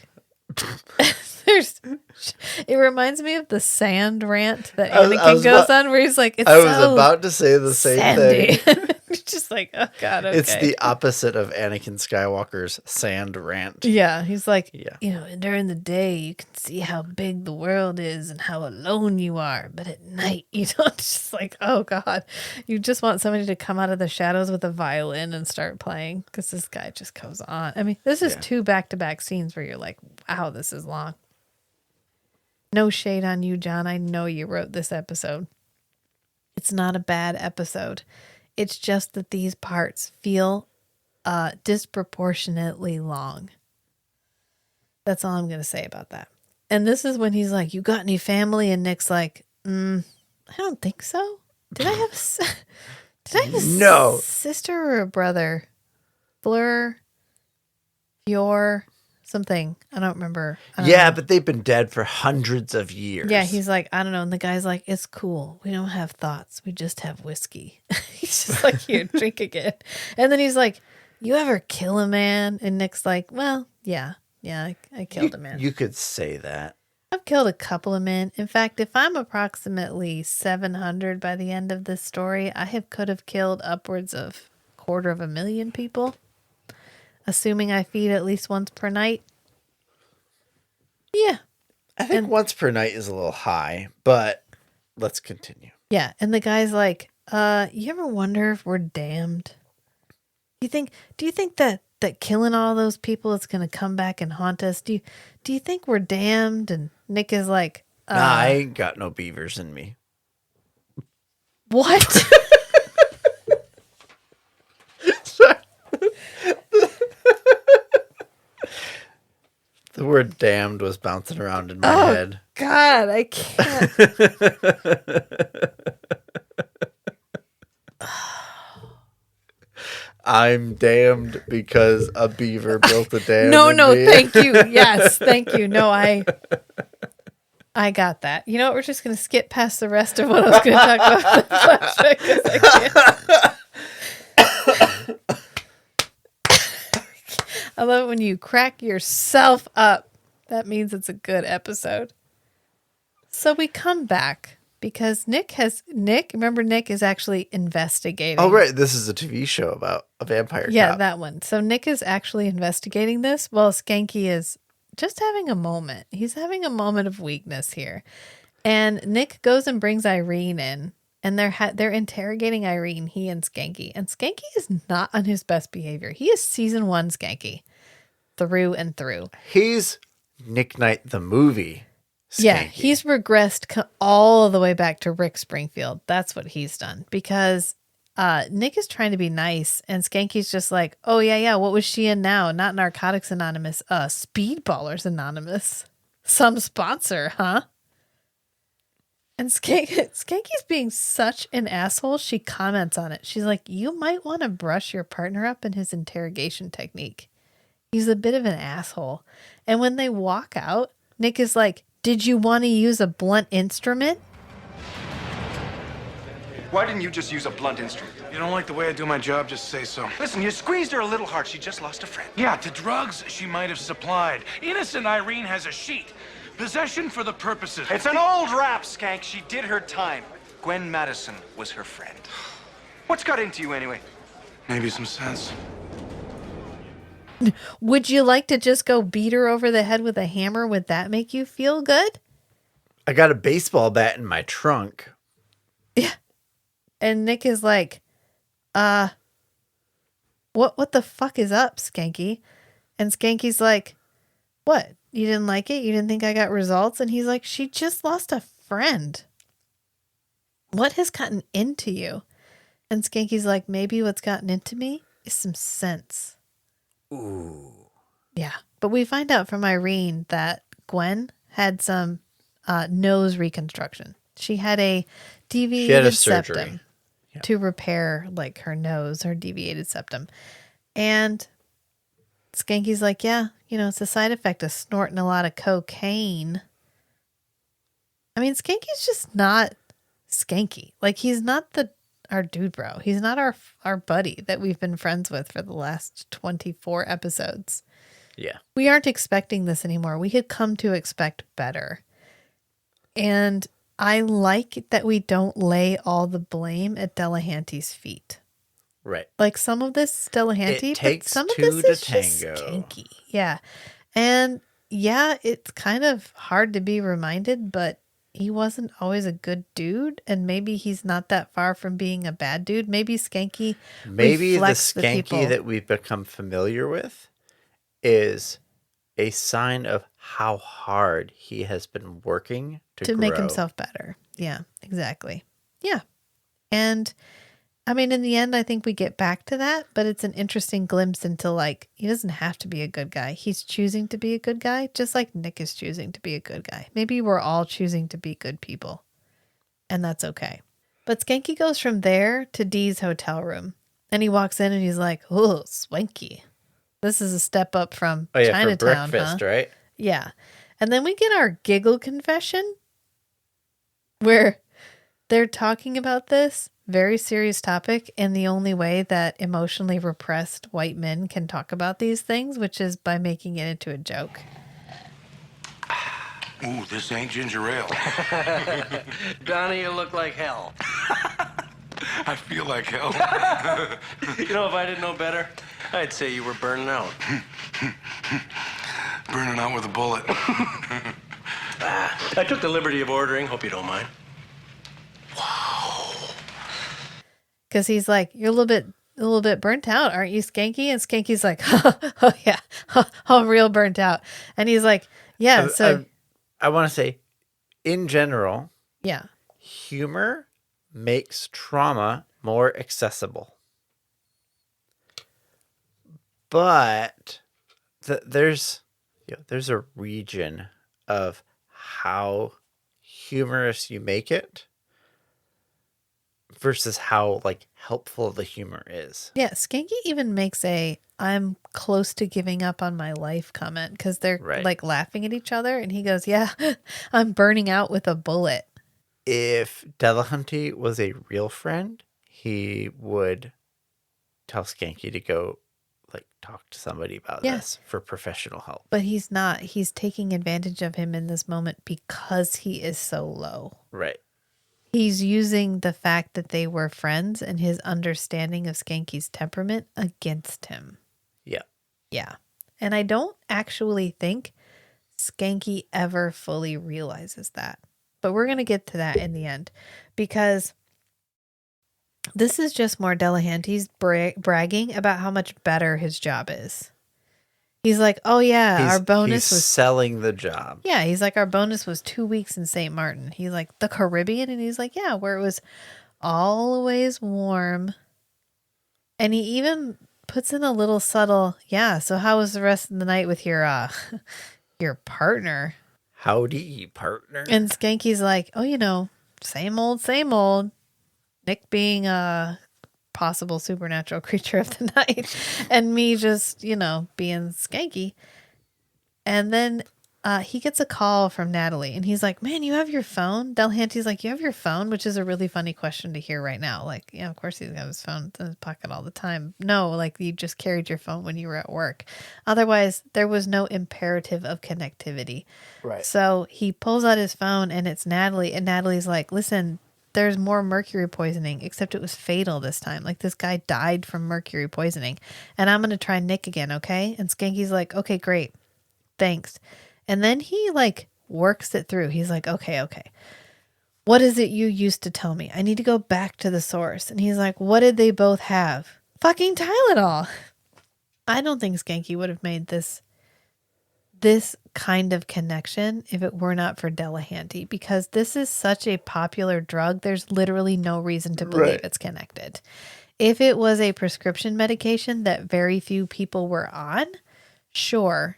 It reminds me of the sand rant that Anakin goes on where he's like, it's I was so about to say the same sandy. thing. It's just like, oh God, okay. It's the opposite of Anakin Skywalker's sand rant. Yeah, he's like, Yeah. you know, during the day you can see how big the world is and how alone you are, but at night you don't. It's just like, oh God, you just want somebody to come out of the shadows with a violin and start playing because this guy just goes on. I mean, this is 2 back-to-back scenes where you're like, wow, this is long. No shade on you, John. I know you wrote this episode. It's not a bad episode. It's just that these parts feel disproportionately long. That's all I'm going to say about that. And this is when he's like, you got any family? And Nick's like, I don't think so. Did I have a No. sister or a brother? Fleur? Fior? Something. I don't remember. I don't know. But they've been dead for hundreds of years. Yeah, he's like, I don't know. And the guy's like, it's cool. We don't have thoughts. We just have whiskey. He's just like, here, drink again. And then he's like, you ever kill a man? And Nick's like, well, yeah, I killed a man. You could say that. I've killed a couple of men. In fact, if I'm approximately 700 by the end of this story, could have killed upwards of 250,000 people. Assuming I feed at least once per night. Yeah. I think once per night is a little high, but let's continue. Yeah. And the guy's like, you ever wonder if we're damned? Do you think that killing all those people is going to come back and haunt us? Do you think we're damned? And Nick is like, Nah, I ain't got no beavers in me. what? The word damned was bouncing around in my head. God, I can't. I'm damned because a beaver built a dam. No, in me. thank you. Yes, thank you. No, I I got that. You know what? We're just going to skip past the rest of what I was going to talk about. The flashback 'cause I can't. I love it when you crack yourself up. That means it's a good episode. So we come back because Nick, remember Nick is actually investigating. Oh, right. This is a TV show about a vampire Yeah, cop. that one. So Nick is actually investigating this while Schanke is just having a moment. He's having a moment of weakness here. And Nick goes and brings Irene in, and they're interrogating Irene, he and Schanke. And Schanke is not on his best behavior. He is season 1 Schanke through and through. He's Nick Knight the movie. Yeah, Schanke. he's regressed all the way back to Rick Springfield. That's what he's done because Nick is trying to be nice, and Skanky's just like, oh, yeah, what was she in now? Not Narcotics Anonymous, Speedballers Anonymous. Some sponsor, huh? And Skanky's being such an asshole, she comments on it. She's like, you might want to brush your partner up in his interrogation technique. He's a bit of an asshole. And when they walk out, Nick is like, did you want to use a blunt instrument? Why didn't you just use a blunt instrument? You don't like the way I do my job, just say so. Listen, you squeezed her a little hard. She just lost a friend. Yeah, to drugs she might have supplied. Innocent Irene has a sheet. Possession for the purposes. It's an old rap, Skank. She did her time. Gwen Madison was her friend. What's got into you anyway? Maybe some sense. Would you like to just go beat her over the head with a hammer? Would that make you feel good? I got a baseball bat in my trunk. Yeah. And Nick is like, what the fuck is up, Skanky? And Skanky's like, what? You didn't like it? You didn't think I got results? And he's like, she just lost a friend. What has gotten into you? And Skanky's like, maybe what's gotten into me is some sense. Ooh. Yeah. But we find out from Irene that Gwen had some nose reconstruction. She had a deviated surgery. septum to repair like her nose, her deviated septum. And Skanky's like, yeah, it's a side effect of snorting a lot of cocaine. I mean, Skanky's just not Skanky. Like, he's not our dude bro. He's not our buddy that we've been friends with for the last 24 episodes. Yeah. We aren't expecting this anymore. We had come to expect better. And I like that we don't lay all the blame at Delehanty's feet. Right. Like, some of this is Delehanty, It takes but some of two this to is just tango. Skanky. Yeah. And yeah, it's kind of hard to be reminded, but he wasn't always a good dude, and maybe he's not that far from being a bad dude. Maybe Skanky Maybe the reflects the people. Skanky that we've become familiar with is a sign of how hard he has been working to make grow. himself better. Yeah, exactly. Yeah. And I mean, in the end, I think we get back to that, but it's an interesting glimpse into, like, he doesn't have to be a good guy. He's choosing to be a good guy, just like Nick is choosing to be a good guy. Maybe we're all choosing to be good people, and that's okay. But Skanky goes from there to Dee's hotel room, and he walks in and he's like, oh, swanky. This is a step up from Chinatown, for breakfast, right? Yeah. And then we get our giggle confession where they're talking about this very serious topic in the only way that emotionally repressed white men can talk about these things, which is by making it into a joke. Ooh, this ain't ginger ale. Donnie, you look like hell. I feel like hell. If I didn't know better, I'd say you were burning out. Burning out with a bullet. I took the liberty of ordering. Hope you don't mind. Because he's like, you're a little bit burnt out, aren't you, Skanky? And Skanky's like, oh yeah, I'm real burnt out. And he's like, yeah, I want to say, in general, yeah. humor makes trauma more accessible. But there's a region of how humorous you make it versus how like helpful the humor is. Yeah, Skanky even makes a "I'm close to giving up on my life" comment because they're Right. like laughing at each other, and he goes, "Yeah, I'm burning out with a bullet." If Delehanty was a real friend, he would tell Skanky to go like talk to somebody about Yeah. this for professional help. But he's not. He's taking advantage of him in this moment because he is so low. Right. He's using the fact that they were friends and his understanding of Skanky's temperament against him. Yeah. Yeah. And I don't actually think Skanky ever fully realizes that. But we're going to get to that in the end because this is just more Delehanty's bragging about how much better his job is. He's like, oh yeah, our bonus was selling the job. Yeah, he's like, our bonus was 2 weeks in St. Martin. He's like, the Caribbean? And he's like, yeah, where it was always warm. And he even puts in a little subtle, yeah, so how was the rest of the night with your your partner? Howdy, partner. And Skanky's like, oh, same old, same old. Nick being a possible supernatural creature of the night. And me just, being Skanky. And then he gets a call from Natalie, and he's like, man, you have your phone? Delehanty's like, you have your phone? Which is a really funny question to hear right now. Like, yeah, of course he's got his phone in his pocket all the time. No, like you just carried your phone when you were at work. Otherwise, there was no imperative of connectivity. Right. So he pulls out his phone, and it's Natalie, and Natalie's like, listen, there's more mercury poisoning, except it was fatal this time. Like, this guy died from mercury poisoning, and I'm going to try Nick again, okay? And Skanky's like, okay, great. Thanks. And then he like works it through. He's like, okay. What is it you used to tell me? I need to go back to the source. And he's like, what did they both have? Fucking Tylenol. I don't think Skanky would have made this kind of connection if it were not for Delehanty, because this is such a popular drug. There's literally no reason to believe it's connected. If it was a prescription medication that very few people were on, sure.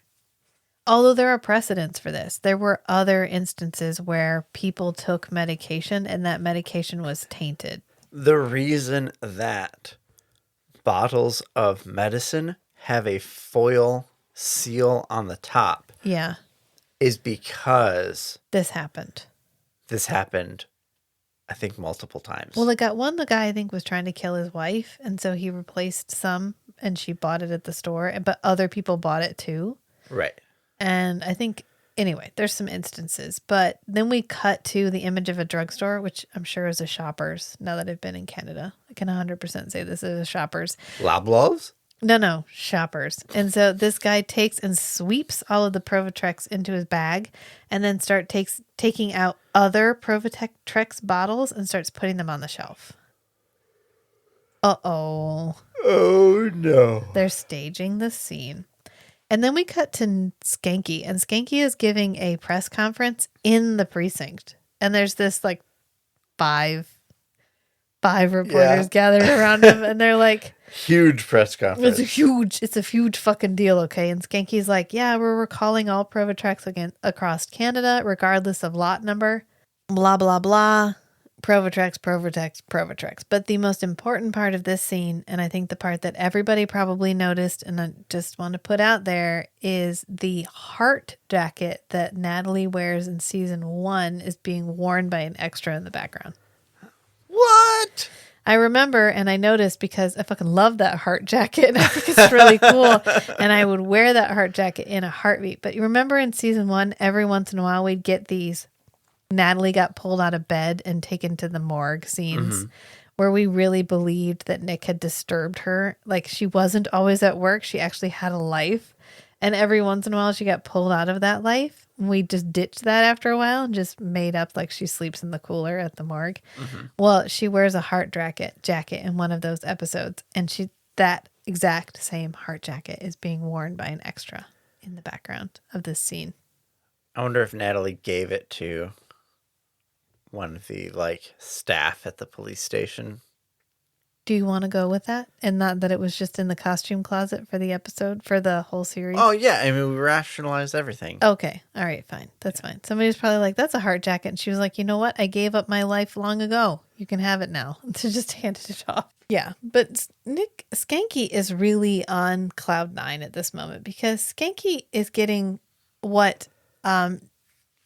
Although there are precedents for this. There were other instances where people took medication and that medication was tainted. The reason that bottles of medicine have a foil seal on the top Yeah. is because This happened. I think, multiple times. Well, the guy I think was trying to kill his wife, and so he replaced some and she bought it at the store, but other people bought it too. Right. And I think, anyway, there's some instances. But then we cut to the image of a drugstore, which I'm sure is a Shoppers. Now that I've been in Canada, I can 100% say this is a Shoppers. Loblaws? No, Shoppers. And so this guy takes and sweeps all of the Provotrex into his bag and then taking out other Provotrex bottles and starts putting them on the shelf. Uh-oh. Oh, no. They're staging the scene. And then we cut to Skanky, and Skanky is giving a press conference in the precinct. And there's this like five reporters gathered around him, and they're like, huge press conference. it's a huge fucking deal, okay? And Skanky's like, yeah, we're recalling all Provotrex across Canada, regardless of lot number. Blah, blah, blah. Provotrex. But the most important part of this scene, and I think the part that everybody probably noticed, and I just want to put out there, is the heart jacket that Natalie wears in season 1 is being worn by an extra in the background. What? I remember, and I noticed because I fucking love that heart jacket. I think it's really cool. And I would wear that heart jacket in a heartbeat. But you remember in season 1, every once in a while, we'd get these Natalie got pulled out of bed and taken to the morgue scenes where we really believed that Nick had disturbed her. Like, she wasn't always at work. She actually had a life. And every once in a while, she got pulled out of that life. We just ditched that after a while and just made up like she sleeps in the cooler at the morgue. Well, she wears a heart jacket in one of those episodes. And that exact same heart jacket is being worn by an extra in the background of this scene. I wonder if Natalie gave it to one of the staff at the police station. Do you want to go with that? And not that it was just in the costume closet for the episode, for the whole series? Oh, yeah. I mean, we rationalized everything. Okay. All right, fine. That's fine. Somebody was probably like, that's a heart jacket. And she was like, you know what? I gave up my life long ago. You can have it now. To just handed it off. Yeah. But Nick Schanke is really on cloud nine at this moment because Schanke is getting what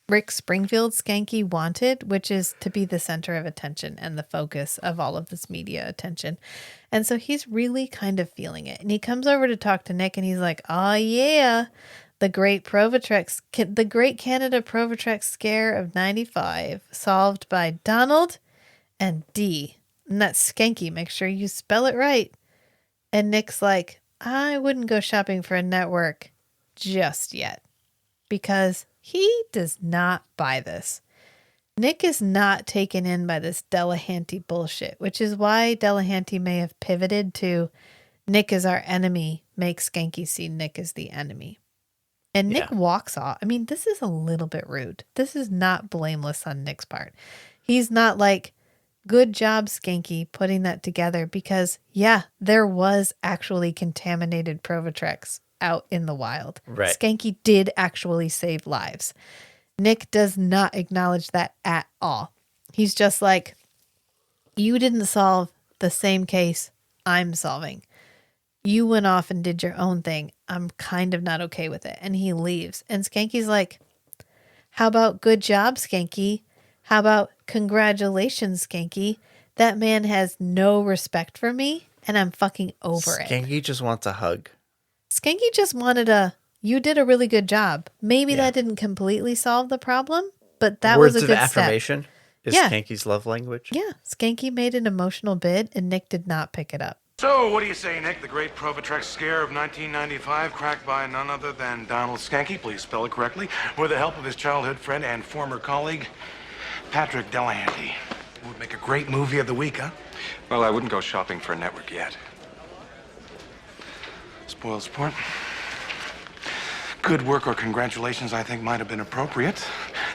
Rick Springfield Schanke wanted, which is to be the center of attention and the focus of all of this media attention. And so he's really kind of feeling it. And he comes over to talk to Nick and he's like, oh yeah, the great the great Canada Provatrex scare of 95 solved by Donald and D. And that's Schanke. Make sure you spell it right. And Nick's like, I wouldn't go shopping for a network just yet because he does not buy this. Nick is not taken in by this Delehanty bullshit, which is why Delehanty may have pivoted to Nick is our enemy, make Schanke see Nick as the enemy. And Nick walks off. I mean, this is a little bit rude. This is not blameless on Nick's part. He's not like, good job, Schanke, putting that together because, yeah, there was actually contaminated Provatrex out in the wild. Right. Schanke did actually save lives. Nick does not acknowledge that at all. He's just like, you didn't solve the same case I'm solving. You went off and did your own thing. I'm kind of not okay with it. And he leaves. And Skanke's like, how about good job, Schanke? How about congratulations, Schanke? That man has no respect for me and I'm fucking over it. Schanke just wants a hug. Schanke just wanted you did a really good job. Maybe that didn't completely solve the problem, but that Words was a good of step. affirmation is Yeah. Skanke's love language. Yeah, Schanke made an emotional bid and Nick did not pick it up. So, what do you say, Nick? The great Provatrex scare of 1995, cracked by none other than Donald Schanke, please spell it correctly, with the help of his childhood friend and former colleague, Patrick Delehanty. Would make a great movie of the week, huh? Well, I wouldn't go shopping for a network yet. Spoiled sport. Good work or congratulations, I think, might have been appropriate.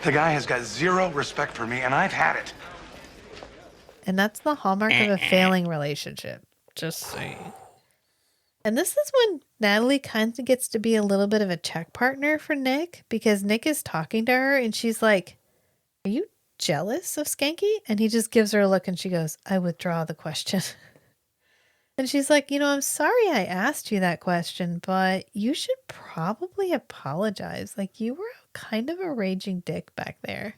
The guy has got zero respect for me, and I've had it. And that's the hallmark of a failing relationship. Just saying. And this is when Natalie kind of gets to be a little bit of a check partner for Nick because Nick is talking to her and she's like, are you jealous of Schanke? And he just gives her a look and she goes, I withdraw the question. And she's like, I'm sorry I asked you that question, but you should probably apologize. Like, you were kind of a raging dick back there.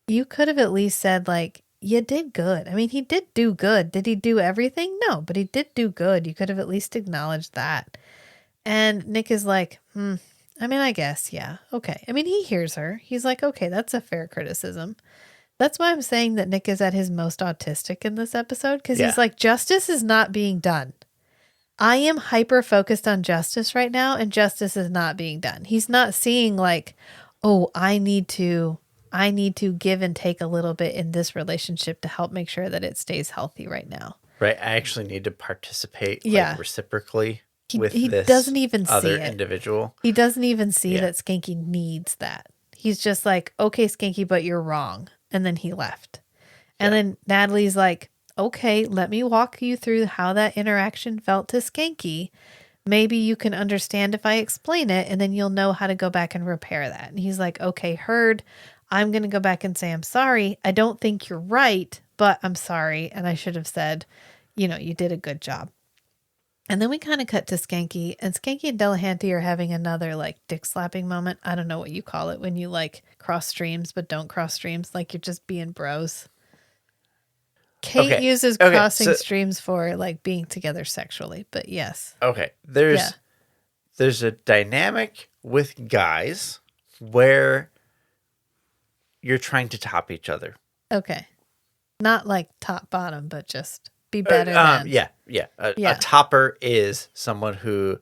You could have at least said, like, you did good. I mean, he did do good. Did he do everything? No, but he did do good. You could have at least acknowledged that. And Nick is like, I mean, I guess, yeah. Okay. I mean, he hears her. He's like, okay, that's a fair criticism. That's why I'm saying that Nick is at his most autistic in this episode because he's like, justice is not being done. I am hyper focused on justice right now and justice is not being done. He's not seeing like, oh, I need to give and take a little bit in this relationship to help make sure that it stays healthy right now. Right. I actually need to participate reciprocally with he this doesn't even other see it. individual. He doesn't even see that Schanke needs that. He's just like, okay, Schanke, but you're wrong. And then he left. And then Natalie's like, okay, let me walk you through how that interaction felt to Schanke. Maybe you can understand if I explain it, and then you'll know how to go back and repair that. And he's like, okay, heard. I'm going to go back and say, I'm sorry. I don't think you're right, but I'm sorry. And I should have said, you did a good job. And then we kind of cut to Schanke, and Schanke and Delehanty are having another like dick slapping moment. I don't know what you call it when you like cross streams, but don't cross streams. Like you're just being bros. Kate uses crossing streams for like being together sexually, but yes. Okay. There's a dynamic with guys where you're trying to top each other. Okay. Not like top bottom, but just be better than. Yeah. A topper is someone who,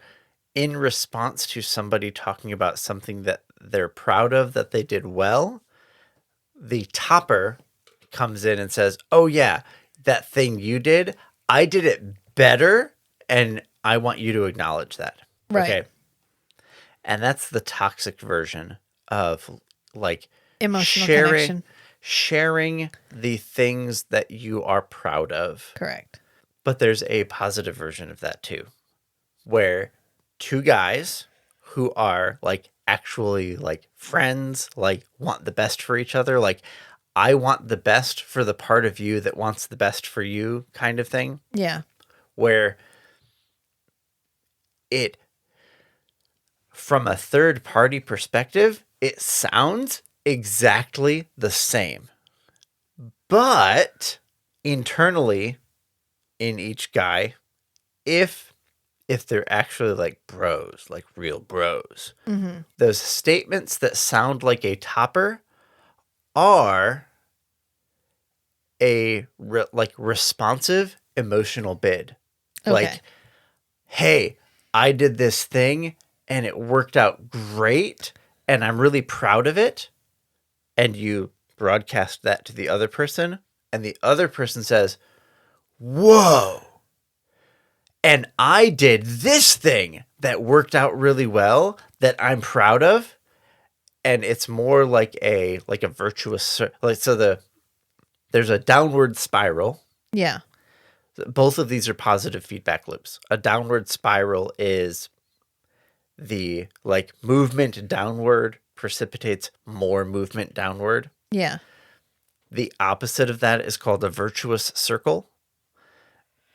in response to somebody talking about something that they're proud of that they did well, the topper comes in and says, oh yeah, that thing you did, I did it better, and I want you to acknowledge that. Right. Okay. And that's the toxic version of like emotional connection. Sharing the things that you are proud of. Correct. But there's a positive version of that too, where two guys who are like actually like friends, like want the best for each other, like I want the best for the part of you that wants the best for you kind of thing, Yeah. where it, from a third party perspective, it sounds exactly the same. But internally in each guy, if they're actually like bros, like real bros, those statements that sound like a topper are a like responsive emotional bid. Okay. Like, hey, I did this thing and it worked out great and I'm really proud of it. And you broadcast that to the other person and the other person says, whoa. And I did this thing that worked out really well that I'm proud of. And it's more like a virtuous, like, so there's a downward spiral. Yeah. Both of these are positive feedback loops. A downward spiral is the like movement downward precipitates more movement downward. Yeah. The opposite of that is called a virtuous circle.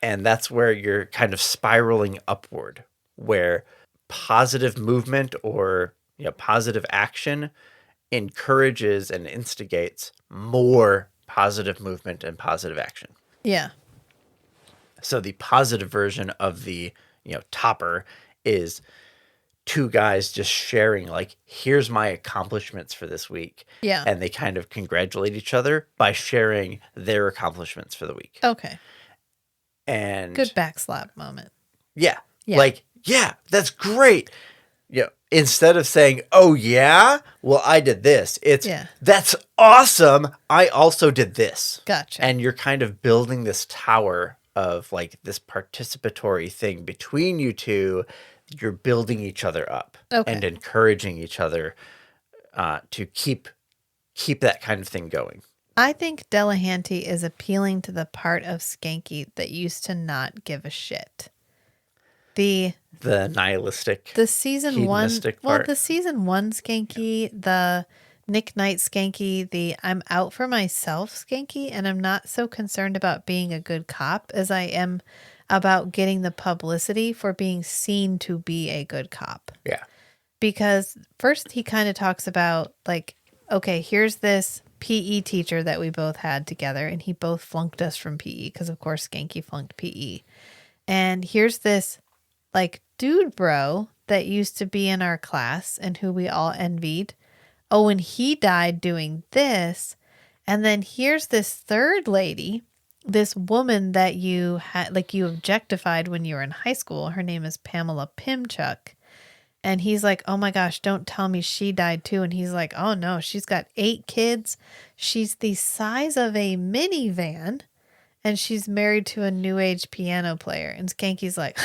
And that's where you're kind of spiraling upward, where positive movement or positive action encourages and instigates more positive movement and positive action. Yeah. So the positive version of the, topper is two guys just sharing like, here's my accomplishments for this week. Yeah. And they kind of congratulate each other by sharing their accomplishments for the week. Okay. And Good backslap moment. yeah. Yeah. Like, yeah, that's great. Instead of saying, oh yeah, well, I did this. It's, that's awesome. I also did this. Gotcha. And you're kind of building this tower of like this participatory thing between you two. You're building each other up and encouraging each other to keep that kind of thing going. I think Delehanty is appealing to the part of Schanke that used to not give a shit. The nihilistic, the season one, part. well, the season one Schanke, the Nick Knight Schanke, the I'm out for myself Schanke, and I'm not so concerned about being a good cop as I am about getting the publicity for being seen to be a good cop. Yeah. Because first he kind of talks about like, okay, here's this PE teacher that we both had together, and he both flunked us from PE because of course Schanke flunked PE. And here's this like dude bro that used to be in our class and who we all envied. Oh, and he died doing this. And then here's this third lady, this woman that you had, like you objectified when you were in high school. Her name is Pamela Pimchuk. And he's like, oh my gosh, don't tell me she died too. And he's like, oh no, she's got 8 kids. She's the size of a minivan. And she's married to a new age piano player. And Skanky's like,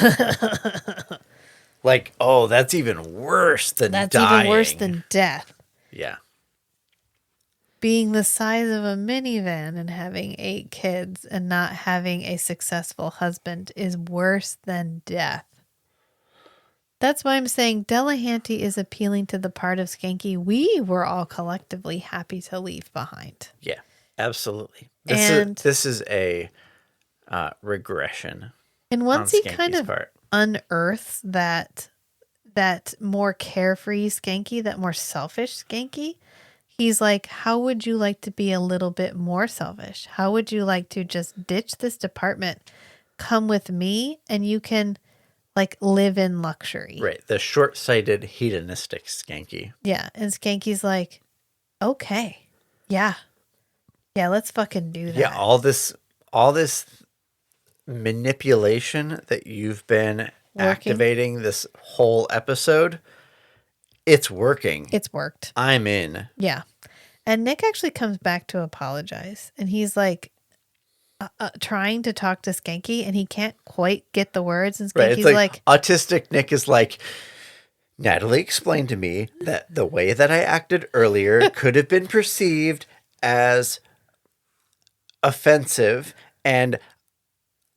like, oh, that's even worse than dying. That's even worse than death. Yeah. Being the size of a minivan and having 8 kids and not having a successful husband is worse than death. That's why I'm saying Delehanty is appealing to the part of Schanke we were all collectively happy to leave behind. Yeah, absolutely. And this is a regression. And once he Schanke's kind of part. unearths that more carefree Schanke, that more selfish Schanke, he's like, how would you like to be a little bit more selfish? How would you like to just ditch this department, come with me, and you can like live in luxury? Right. The short-sighted, hedonistic Schanke. Yeah. And Skanky's like, okay. Yeah. Yeah, let's fucking do that. Yeah, all this manipulation that you've been activating this whole episode, it's working. It's worked. I'm in. Yeah. And Nick actually comes back to apologize. And he's like trying to talk to Schanke and he can't quite get the words. And Skanky's like autistic Nick is like, Natalie explained to me that the way that I acted earlier could have been perceived as offensive, and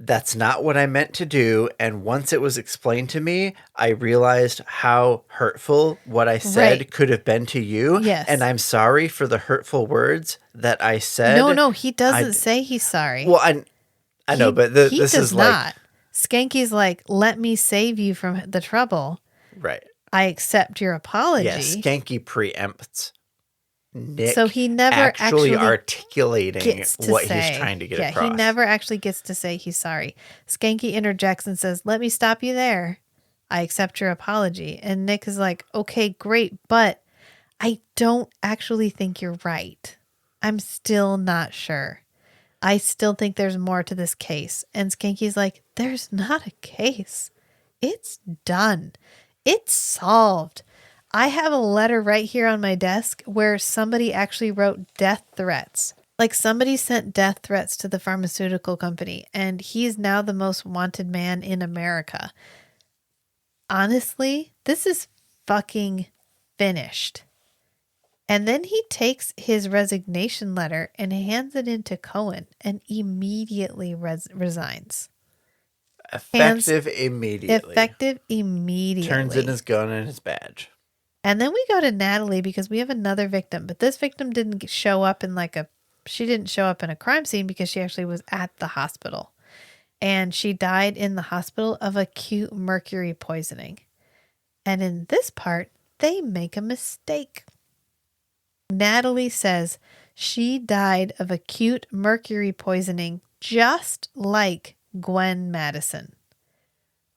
that's not what I meant to do. And once it was explained to me, I realized how hurtful what I said Right. could have been to you. Yes. And I'm sorry for the hurtful words that I said. No, he doesn't say he's sorry. Well, I know, but he this does is like, not. Skanky's like, let me save you from the trouble. right. I accept your apology. Yeah, Schanke preempts Nick So he never actually actually articulating gets to what say, he's trying to get yeah, across. he never actually gets to say he's sorry. Skanky interjects and says, let me stop you there. I accept your apology. And Nick is like, okay, great, but I don't actually think you're right. I'm still not sure. I still think there's more to this case. And Skanky's like, there's not a case. It's done. It's solved. I have a letter right here on my desk where somebody actually wrote death threats. Like somebody sent death threats to the pharmaceutical company, and he's now the most wanted man in America. Honestly, this is fucking finished. And then he takes his resignation letter and hands it into Cohen and immediately resigns. Effective immediately. Effective immediately. Turns in his gun and his badge. And then we go to Natalie because we have another victim, but this victim didn't show up in she didn't show up in a crime scene because she actually was at the hospital. And she died in the hospital of acute mercury poisoning. And in this part, they make a mistake. Natalie says she died of acute mercury poisoning just like Gwen Madison.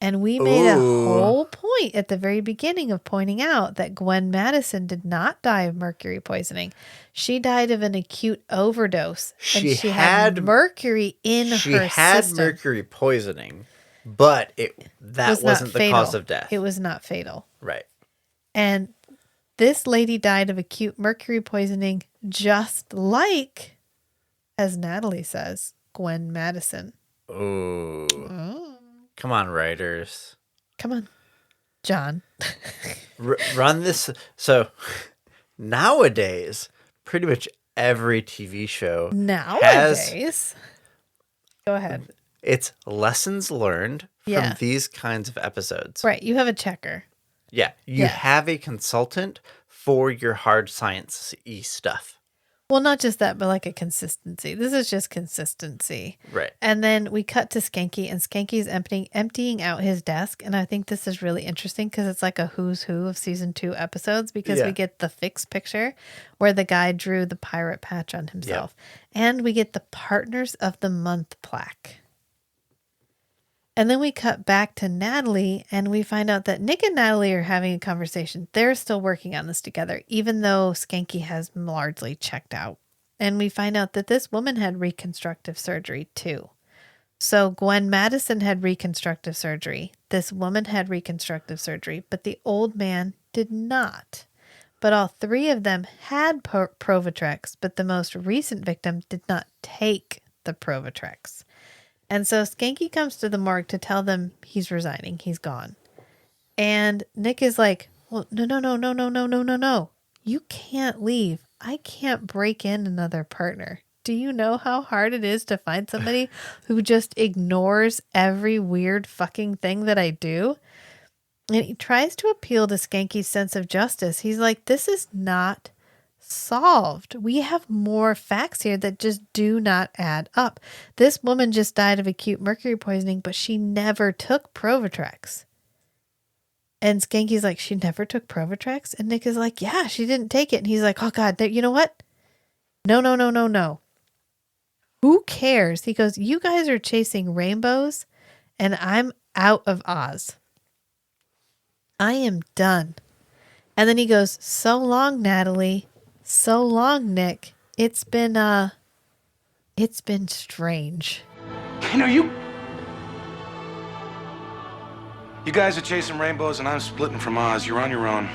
And we made a whole point at the very beginning of pointing out that Gwen Madison did not die of mercury poisoning. She died of an acute overdose. And she had mercury in her system. She had mercury poisoning, but that wasn't the cause of death. It was not fatal. Right. And this lady died of acute mercury poisoning just like, as Natalie says, Gwen Madison. Ooh. Come on, writers. Come on, John. Run this. So nowadays, pretty much every TV show Nowadays. Go ahead. It's lessons learned from these kinds of episodes. Right. You have a checker. Yeah. You have a consultant for your hard science-y stuff. Well, not just that, but like a consistency. This is just consistency. Right. And then we cut to Schanke, and Skanky's emptying out his desk. And I think this is really interesting because it's like a who's who of season 2 episodes because we get the fixed picture where the guy drew the pirate patch on himself. And we get the Partners of the Month plaque. And then we cut back to Natalie and we find out that Nick and Natalie are having a conversation. They're still working on this together, even though Schanke has largely checked out. And we find out that this woman had reconstructive surgery too. So Gwen Madison had reconstructive surgery. This woman had reconstructive surgery, but the old man did not. But all 3 of them had Provitrex, but the most recent victim did not take the Provitrex. And so Schanke comes to the morgue to tell them he's resigning. He's gone. And Nick is like, well, no. You can't leave. I can't break in another partner. Do you know how hard it is to find somebody who just ignores every weird fucking thing that I do? And he tries to appeal to Skanky's sense of justice. He's like, this is not solved. We have more facts here that just do not add up. This woman just died of acute mercury poisoning, but she never took Provitrex. And Skanky's like, she never took Provitrex? And Nick is like, yeah, she didn't take it. And he's like, oh God, you know what? No. Who cares? He goes, you guys are chasing rainbows and I'm out of Oz. I am done. And then he goes, so long, Natalie. So long, Nick. It's been strange. You know, you guys are chasing rainbows and I'm splitting from Oz. You're on your own.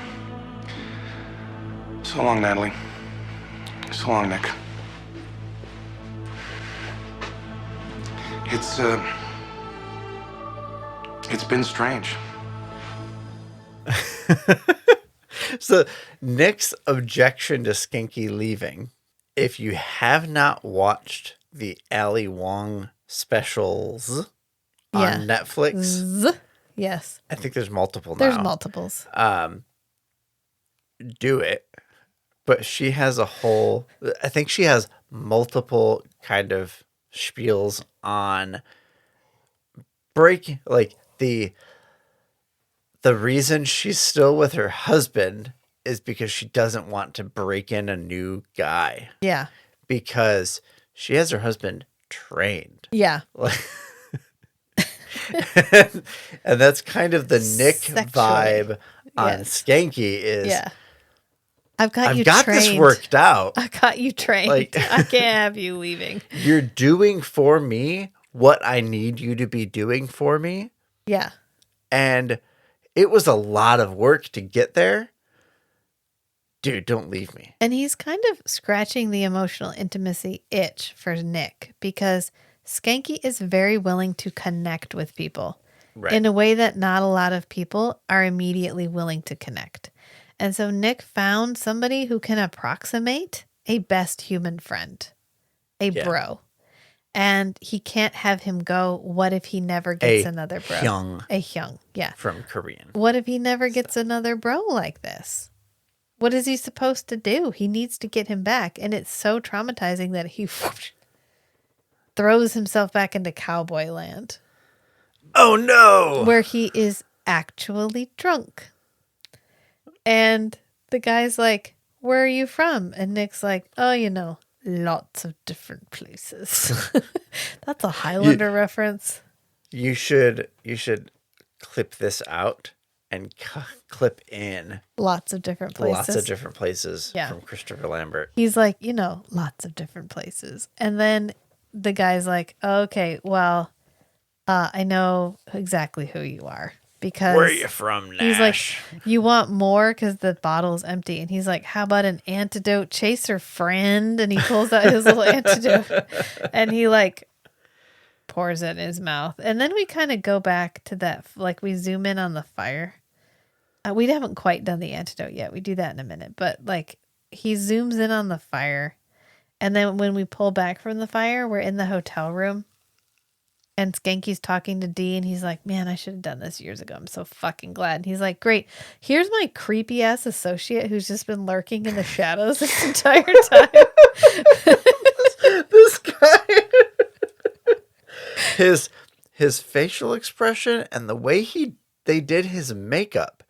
So long, Natalie. So long, Nick. It's been strange. So Nick's objection to Schanke leaving, if you have not watched the Ali Wong specials, Yeah. on Netflix. Yes. I think there's multiple now. There's multiples. Do it. But she has I think she has multiple kind of spiels on like the reason she's still with her husband is because she doesn't want to break in a new guy. Yeah. Because she has her husband trained. Yeah. And that's kind of the Nick Sexually. vibe on Yes. Skanky is Yeah. I've got this trained. worked out. I got you trained. Like- I can't have you leaving. You're doing for me what I need you to be doing for me. Yeah. And it was a lot of work to get there. Dude, don't leave me. And he's kind of scratching the emotional intimacy itch for Nick because Skanky is very willing to connect with people in a way that not a lot of people are immediately willing to connect. And so Nick found somebody who can approximate a best human friend, a bro. And he can't have him go, what if he never gets another bro? A hyung, yeah. From Korean. What if he never gets another bro like this? What is he supposed to do? He needs to get him back. And it's so traumatizing that he throws himself back into cowboy land. Oh, no. Where he is actually drunk. And the guy's like, where are you from? And Nick's like, oh, lots of different places. That's a Highlander reference. You should clip this out and clip in Lots of different places. lots of different places Yeah. from Christopher Lambert. He's like, lots of different places. And then the guy's like, okay, well, I know exactly who you are. Because Where are you from, Nash? he's like, you want more because the bottle's empty. And he's like, how about an antidote chaser, friend? And he pulls out his little antidote and he like pours it in his mouth. And then we kind of go back to that, like we zoom in on the fire. We haven't quite done the antidote yet. We do that in a minute. But like he zooms in on the fire. And then when we pull back from the fire, we're in the hotel room. And Skanky's talking to Dee, and he's like, man, I should have done this years ago. I'm so fucking glad. And he's like, great. Here's my creepy ass associate who's just been lurking in the shadows this entire time. This guy. His facial expression and the way they did his makeup.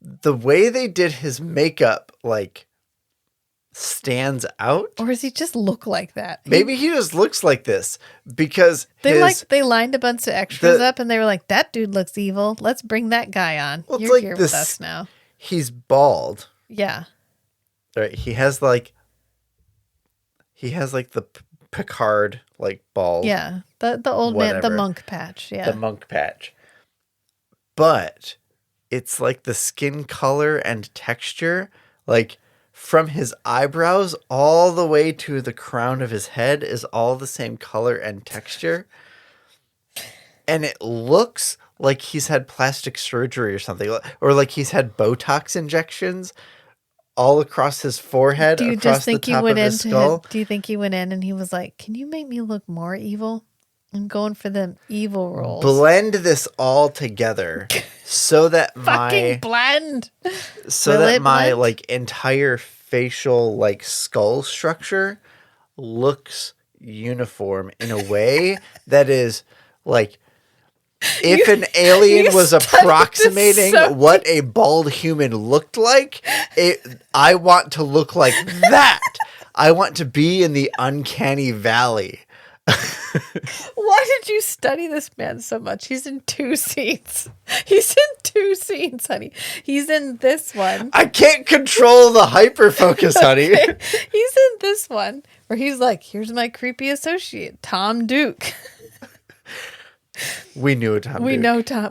The way they did his makeup, like, stands out. Or does he just look like that? Maybe he just looks like this because they lined a bunch of extras up and they were like, that dude looks evil. Let's bring that guy on. Well, You're here with us now. He's bald. Yeah. Right. He has like the Picard like bald. Yeah. The old man, the monk patch. Yeah. The monk patch. But it's like the skin color and texture, like from his eyebrows all the way to the crown of his head is all the same color and texture. And it looks like he's had plastic surgery or something, or like he's had Botox injections all across his forehead, Do you across just think the he top went of his into skull. Do you think he went in and he was like, can you make me look more evil? I'm going for them evil roles. Blend this all together so that Fucking blend. so Will that it my blend? like entire facial like skull structure looks uniform in a way that is like if an alien was studied this approximating so what a bald human looked like, I want to look like that. I want to be in the uncanny valley. Why did you study this man so much? He's in 2 scenes. He's in 2 scenes, honey. He's in this one. I can't control the hyperfocus, honey. He's in this one where he's like, here's my creepy associate, Tom Duke. We knew a Tom Duke.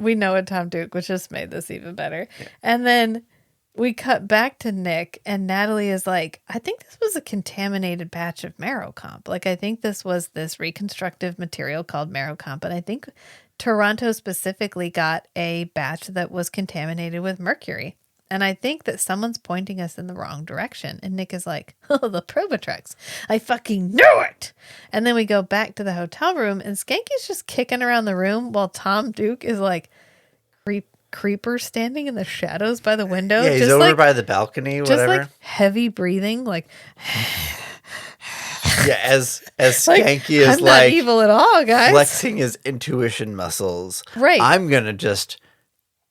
We know a Tom Duke, which just made this even better. Yeah. And then we cut back to Nick, and Natalie is like, I think this was a contaminated batch of marrow comp. Like, I think this was this reconstructive material called marrow comp. And I think Toronto specifically got a batch that was contaminated with mercury. And I think that someone's pointing us in the wrong direction. And Nick is like, oh, the Provatrex. I fucking knew it. And then we go back to the hotel room and Skanky's just kicking around the room while Tom Duke is like creeper standing in the shadows by the window. Yeah, he's just over like, by the balcony, just whatever. like heavy breathing, like yeah, as like, Skanky is I'm not like evil at all, guys. flexing his intuition muscles. Right. I'm gonna just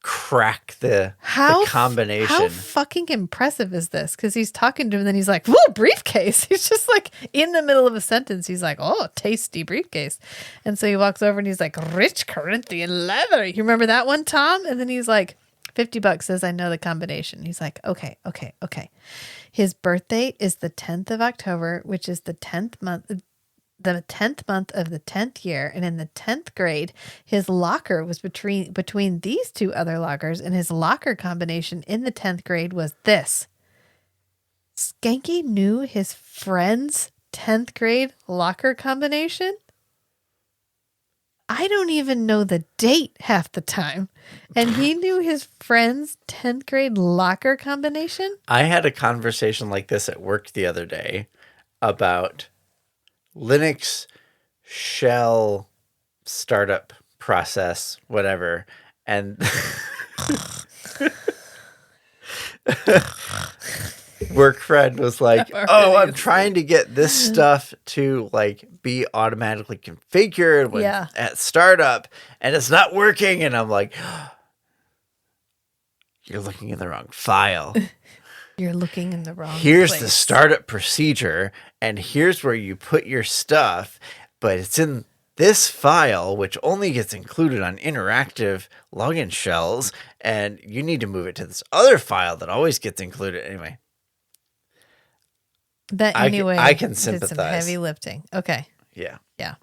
crack the combination. How fucking impressive is this? Because he's talking to him and then he's like, whoa, briefcase. He's just like in the middle of a sentence. He's like, oh, tasty briefcase. And so he walks over and he's like, rich Corinthian leather. You remember that one, Tom? And then he's like, $50 says I know the combination. He's like, okay. His birthday is the 10th of October, which is the 10th month of the 10th year. And in the 10th grade, his locker was between these two other lockers. And his locker combination in the 10th grade was this. Skanky knew his friend's 10th grade locker combination. I don't even know the date half the time. And he knew his friend's 10th grade locker combination. I had a conversation like this at work the other day about Linux shell startup process, whatever. And work friend was like, oh, I'm trying to get this stuff to like be automatically configured at startup and it's not working. And I'm like, you're looking in the wrong file. You're looking in the wrong Here's place. the startup procedure, and here's where you put your stuff, but it's in this file, which only gets included on interactive login shells, and you need to move it to this other file that always gets included. Anyway. I can sympathize. Did some heavy lifting. Okay. Yeah. Yeah.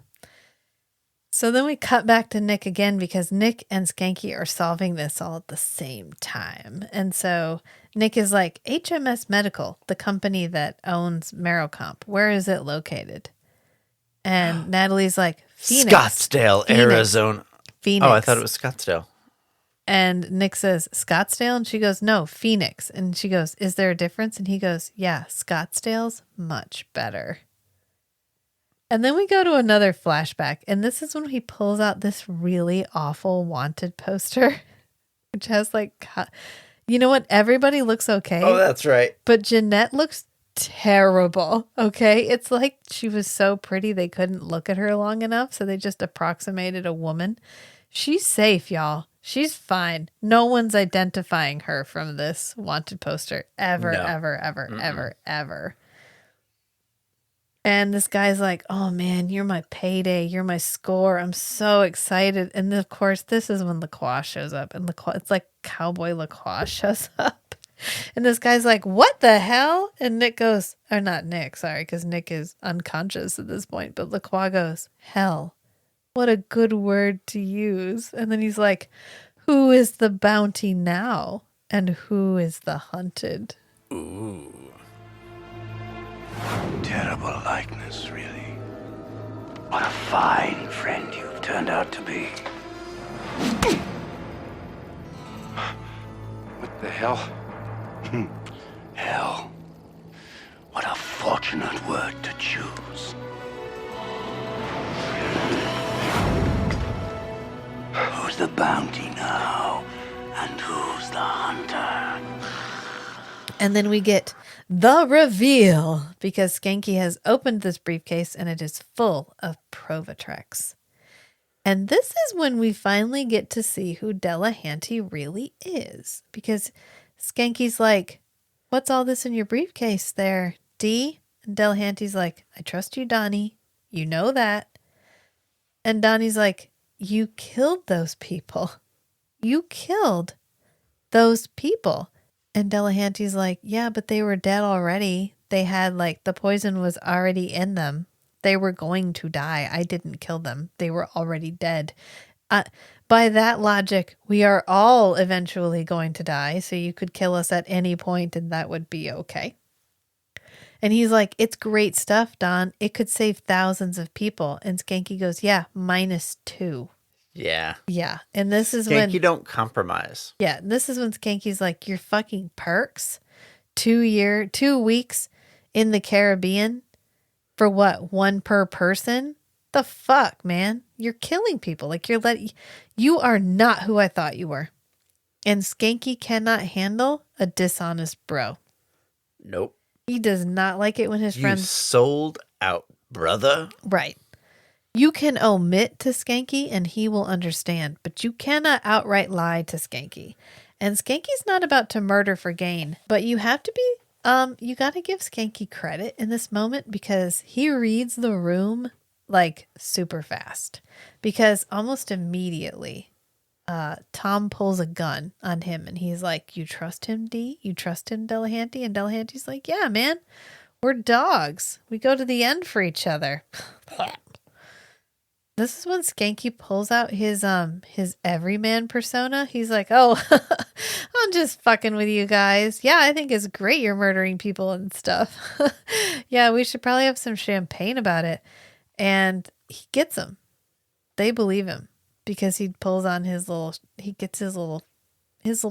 So then we cut back to Nick again because Nick and Skanky are solving this all at the same time. And so Nick is like, HMS Medical, the company that owns Marrowcomp, where is it located? And Natalie's like, Phoenix. Scottsdale, Arizona. Phoenix. Oh, I thought it was Scottsdale. And Nick says, Scottsdale? And she goes, no, Phoenix. And she goes, is there a difference? And he goes, yeah, Scottsdale's much better. And then we go to another flashback. And this is when he pulls out this really awful wanted poster, which has like, you know what? Everybody looks okay. Oh, that's right. But Jeanette looks terrible. Okay. It's like she was so pretty they couldn't look at her long enough. So they just approximated a woman. She's safe, y'all. She's fine. No one's identifying her from this wanted poster ever. And this guy's like, oh man, you're my payday. You're my score. I'm so excited. And of course, this is when LaCroix shows up. And it's like Cowboy LaCroix shows up. And this guy's like, what the hell? And Nick goes, or not Nick, sorry, because Nick is unconscious at this point. But LaCroix goes, hell. What a good word to use. And then he's like, who is the bounty now? And who is the hunted? Ooh. Terrible likeness, really. What a fine friend you've turned out to be. What the hell? Hell. What a fortunate word to choose. Who's the bounty now? And who's the hunter? And then we get the reveal because Schanke has opened this briefcase and it is full of Provatrex. And this is when we finally get to see who Delehanty really is. Because Skanky's like, what's all this in your briefcase there, D? And Delehanty's like, I trust you, Donnie. You know that. And Donnie's like, you killed those people. You killed those people. And Delehanty's like, yeah, but they were dead already. They had like the poison was already in them. They were going to die. I didn't kill them. They were already dead. By that logic, we are all eventually going to die. So you could kill us at any point and that would be okay. And he's like, it's great stuff, Don. It could save thousands of people. And Skanky goes, yeah, -2. Yeah. Yeah. And this is Skanky don't compromise. yeah, this is when Skanky's like, you're fucking perks. 2 weeks in the Caribbean for what? One per person? The fuck, man? You're killing people. Like you are not who I thought you were. And Skanky cannot handle a dishonest bro. Nope. He does not like it when his You friends sold out, brother. right. You can omit to Skanky and he will understand, but you cannot outright lie to Skanky. And Skanky's not about to murder for gain, but you have to be, you got to give Skanky credit in this moment because he reads the room like super fast. Because almost immediately, Tom pulls a gun on him and he's like, you trust him, D? You trust him, Delehanty? And Delehanty's like, yeah, man, we're dogs. We go to the end for each other. This is when Skanky pulls out his everyman persona. He's like, "Oh, I'm just fucking with you guys. Yeah, I think it's great you're murdering people and stuff. Yeah, we should probably have some champagne about it." And he gets them. They believe him because he pulls on he gets his little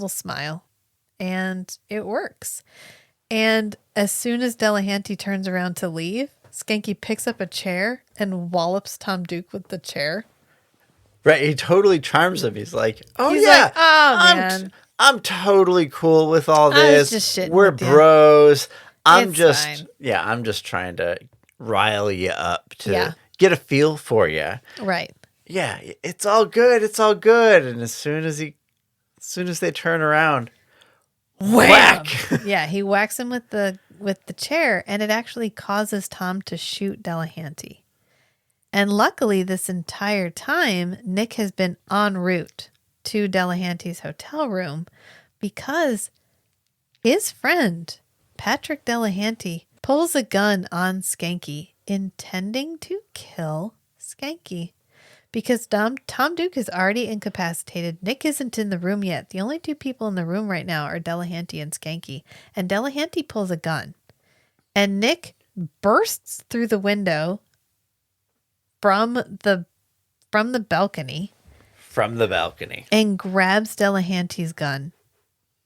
smile, and it works. And as soon as Delehanty turns around to leave, Skanky picks up a chair and wallops Tom Duke with the chair. Right, he totally charms him. He's like, "Oh He's yeah, like, "Oh, man. I'm totally cool with all I was this. just shitting We're with you. bros. I'm It's just fine." I'm just trying to rile you up to Yeah. get a feel for you. Right. Yeah, it's all good. It's all good." And as soon as they turn around, whack. Yeah, he whacks him with the chair, and it actually causes Tom to shoot Delehanty. And luckily, this entire time, Nick has been en route to Delehanty's hotel room because his friend, Patrick Delehanty, pulls a gun on Skanky, intending to kill Skanky. Because Tom Duke is already incapacitated. Nick isn't in the room yet. The only two people in the room right now are Delehanty and Skanky. And Delehanty pulls a gun. And Nick bursts through the window from the balcony. From the balcony. And grabs Delehanty's gun.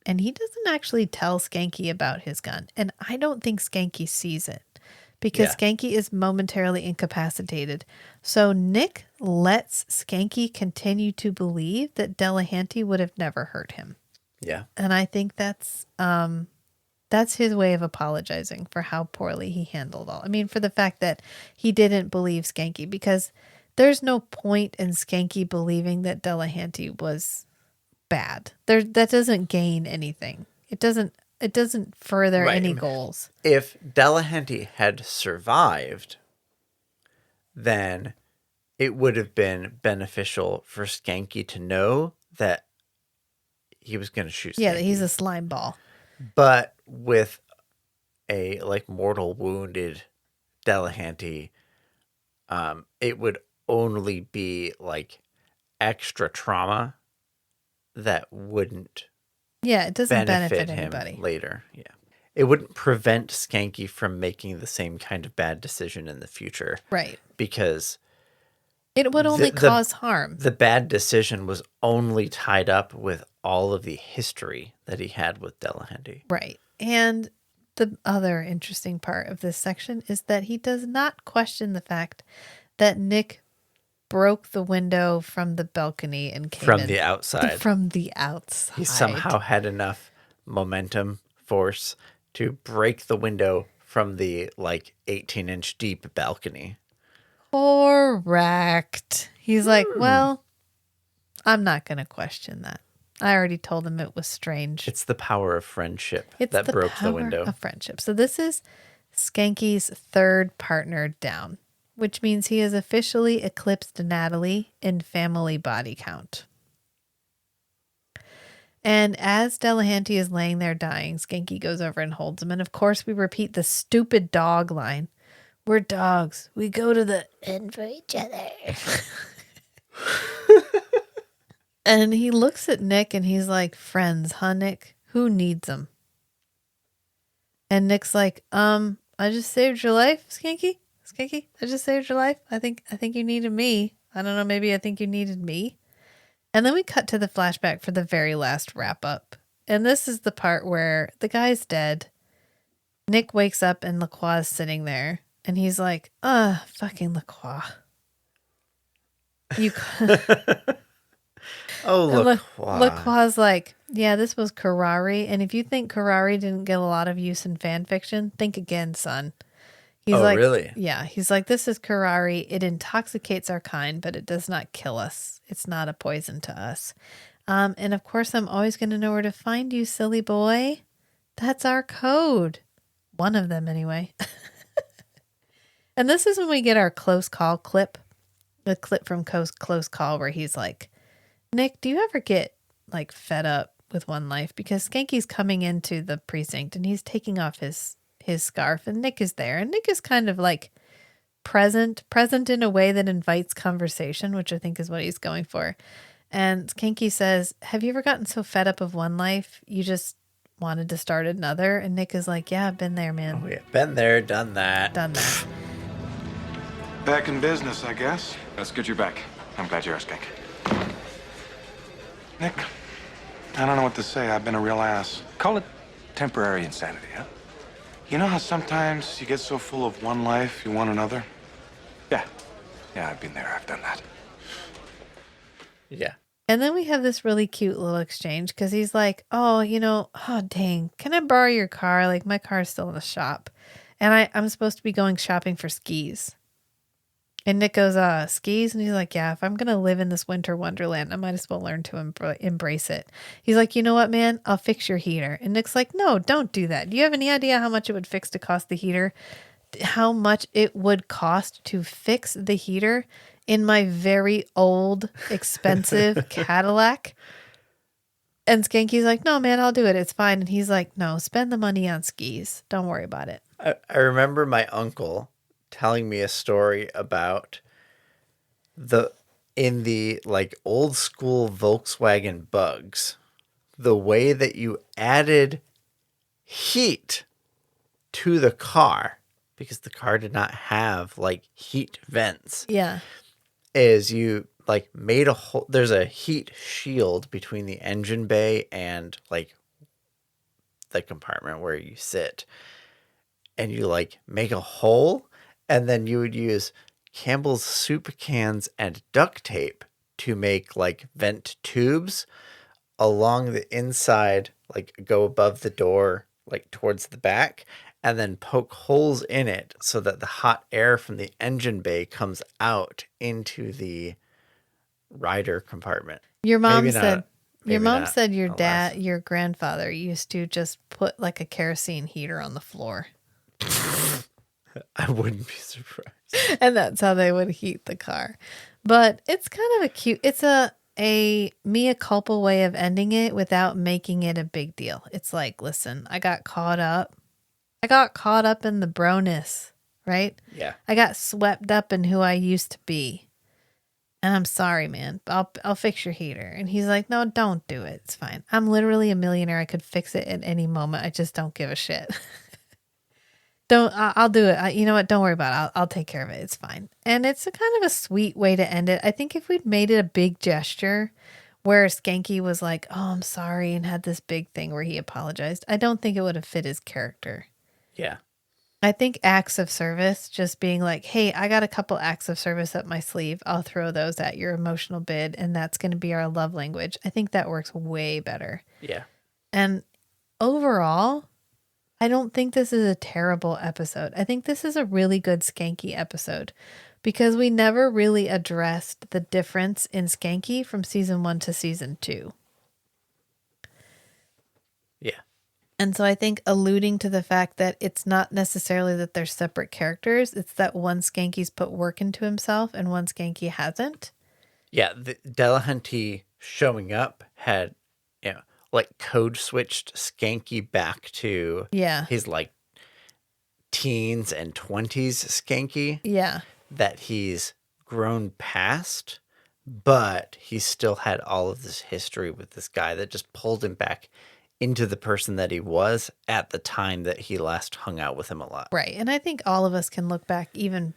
And he doesn't actually tell Skanky about his gun. And I don't think Skanky sees it. Because Skanky is momentarily incapacitated. So Nick lets Skanky continue to believe that Delehanty would have never hurt him. Yeah. And I think that's his way of apologizing for how poorly he handled all. I mean, for the fact that he didn't believe Skanky, because there's no point in Skanky believing that Delehanty was bad. That doesn't gain anything. It doesn't further any goals. If Delehanty had survived, then it would have been beneficial for Skanky to know that he was going to shoot Skanky. Yeah, that he's a slime ball. But with a mortal wounded Delehanty, it would only be extra trauma that wouldn't it doesn't benefit him anybody later. Yeah. It wouldn't prevent Skanky from making the same kind of bad decision in the future. Right. Because it would only cause harm. The bad decision was only tied up with all of the history that he had with Delehanty. Right. And the other interesting part of this section is that he does not question the fact that Nick broke the window from the balcony and came from in. the outside. From the outside. He somehow had enough momentum force to break the window from the 18-inch deep balcony. Correct. He's like, well, I'm not going to question that. I already told him it was strange. It's the power of friendship that broke the window. Of friendship. So this is Skanky's third partner down, which means he has officially eclipsed Natalie in family body count. And as Delehanty is laying there dying, Skanky goes over and holds him. And of course, we repeat the stupid dog line. We're dogs. We go to the end for each other. And he looks at Nick and he's like, friends, huh, Nick? Who needs them? And Nick's like, I just saved your life, Skanky. I just saved your life. I think you needed me. I don't know, maybe I think you needed me. And then we cut to the flashback for the very last wrap up. And this is the part where the guy's dead. Nick wakes up and Lacroix's sitting there. And he's like, fucking Lacroix. You Oh, Lacroix. Lacroix's like, yeah, this was Karari. And if you think Karari didn't get a lot of use in fan fiction, think again, son. He's like, really? Yeah. He's like, this is Karari. It intoxicates our kind, but it does not kill us. It's not a poison to us. And of course, I'm always going to know where to find you, silly boy. That's our code. One of them, anyway. And this is when we get our close call clip. The clip from Close Call where he's like, Nick, do you ever get like fed up with one life? Because Schanke's coming into the precinct and he's taking off his scarf and Nick is there. And Nick is kind of like present in a way that invites conversation, which I think is what he's going for. And Schanke says, have you ever gotten so fed up of one life you just wanted to start another? And Nick is like, yeah, I've been there, man. Oh, yeah. Been there, done that. Done that. Back in business, I guess. That's good you're back. I'm glad you're Schanke. Nick, I don't know what to say. I've been a real ass. Call it temporary insanity, huh? You know how sometimes you get so full of one life, you want another? Yeah. Yeah, I've been there. I've done that. Yeah. And then we have this really cute little exchange because he's like, oh, dang, can I borrow your car? Like, my car's still in the shop. And I'm supposed to be going shopping for skis. And Nick goes, skis? And he's like, yeah, if I'm going to live in this winter wonderland, I might as well learn to embrace it. He's like, you know what, man? I'll fix your heater. And Nick's like, no, don't do that. Do you have any idea how much it would fix to cost the heater? How much it would cost to fix the heater in my very old, expensive Cadillac? And Schanke's like, no, man, I'll do it. It's fine. And he's like, no, spend the money on skis. Don't worry about it. I remember my uncle telling me a story about in the like old school Volkswagen Bugs, the way that you added heat to the car, because the car did not have like heat vents. Yeah. Is you like made a hole. There's a heat shield between the engine bay and like the compartment where you sit, and you like make a hole. And then you would use Campbell's soup cans and duct tape to make like vent tubes along the inside, like go above the door, like towards the back, and then poke holes in it so that the hot air from the engine bay comes out into the rider compartment. Your mom Maybe said not. your grandfather used to just put like a kerosene heater on the floor. I wouldn't be surprised. And that's how they would heat the car. But it's kind of it's a mea culpa way of ending it without making it a big deal. It's like, listen, I got caught up in the broness, right? Yeah. I got swept up in who I used to be. And I'm sorry, man. I'll fix your heater. And he's like, no, don't do it. It's fine. I'm literally a millionaire. I could fix it at any moment. I just don't give a shit. I'll do it. You know what? Don't worry about it. I'll take care of it. It's fine. And it's a kind of a sweet way to end it. I think if we'd made it a big gesture where Schanke was like, oh, I'm sorry, and had this big thing where he apologized, I don't think it would have fit his character. Yeah. I think acts of service, just being like, hey, I got a couple acts of service up my sleeve. I'll throw those at your emotional bid, and that's going to be our love language. I think that works way better. Yeah. And overall, I don't think this is a terrible episode. I think this is a really good Schanke episode because we never really addressed the difference in Schanke from season 1 to season 2. Yeah. And so I think alluding to the fact that it's not necessarily that they're separate characters, it's that one Schanke's put work into himself and one Schanke hasn't. Yeah, the Delehanty showing up had, like code switched Schanke back to his like teens and 20s Schanke. Yeah. That he's grown past, but he still had all of this history with this guy that just pulled him back into the person that he was at the time that he last hung out with him a lot. Right. And I think all of us can look back even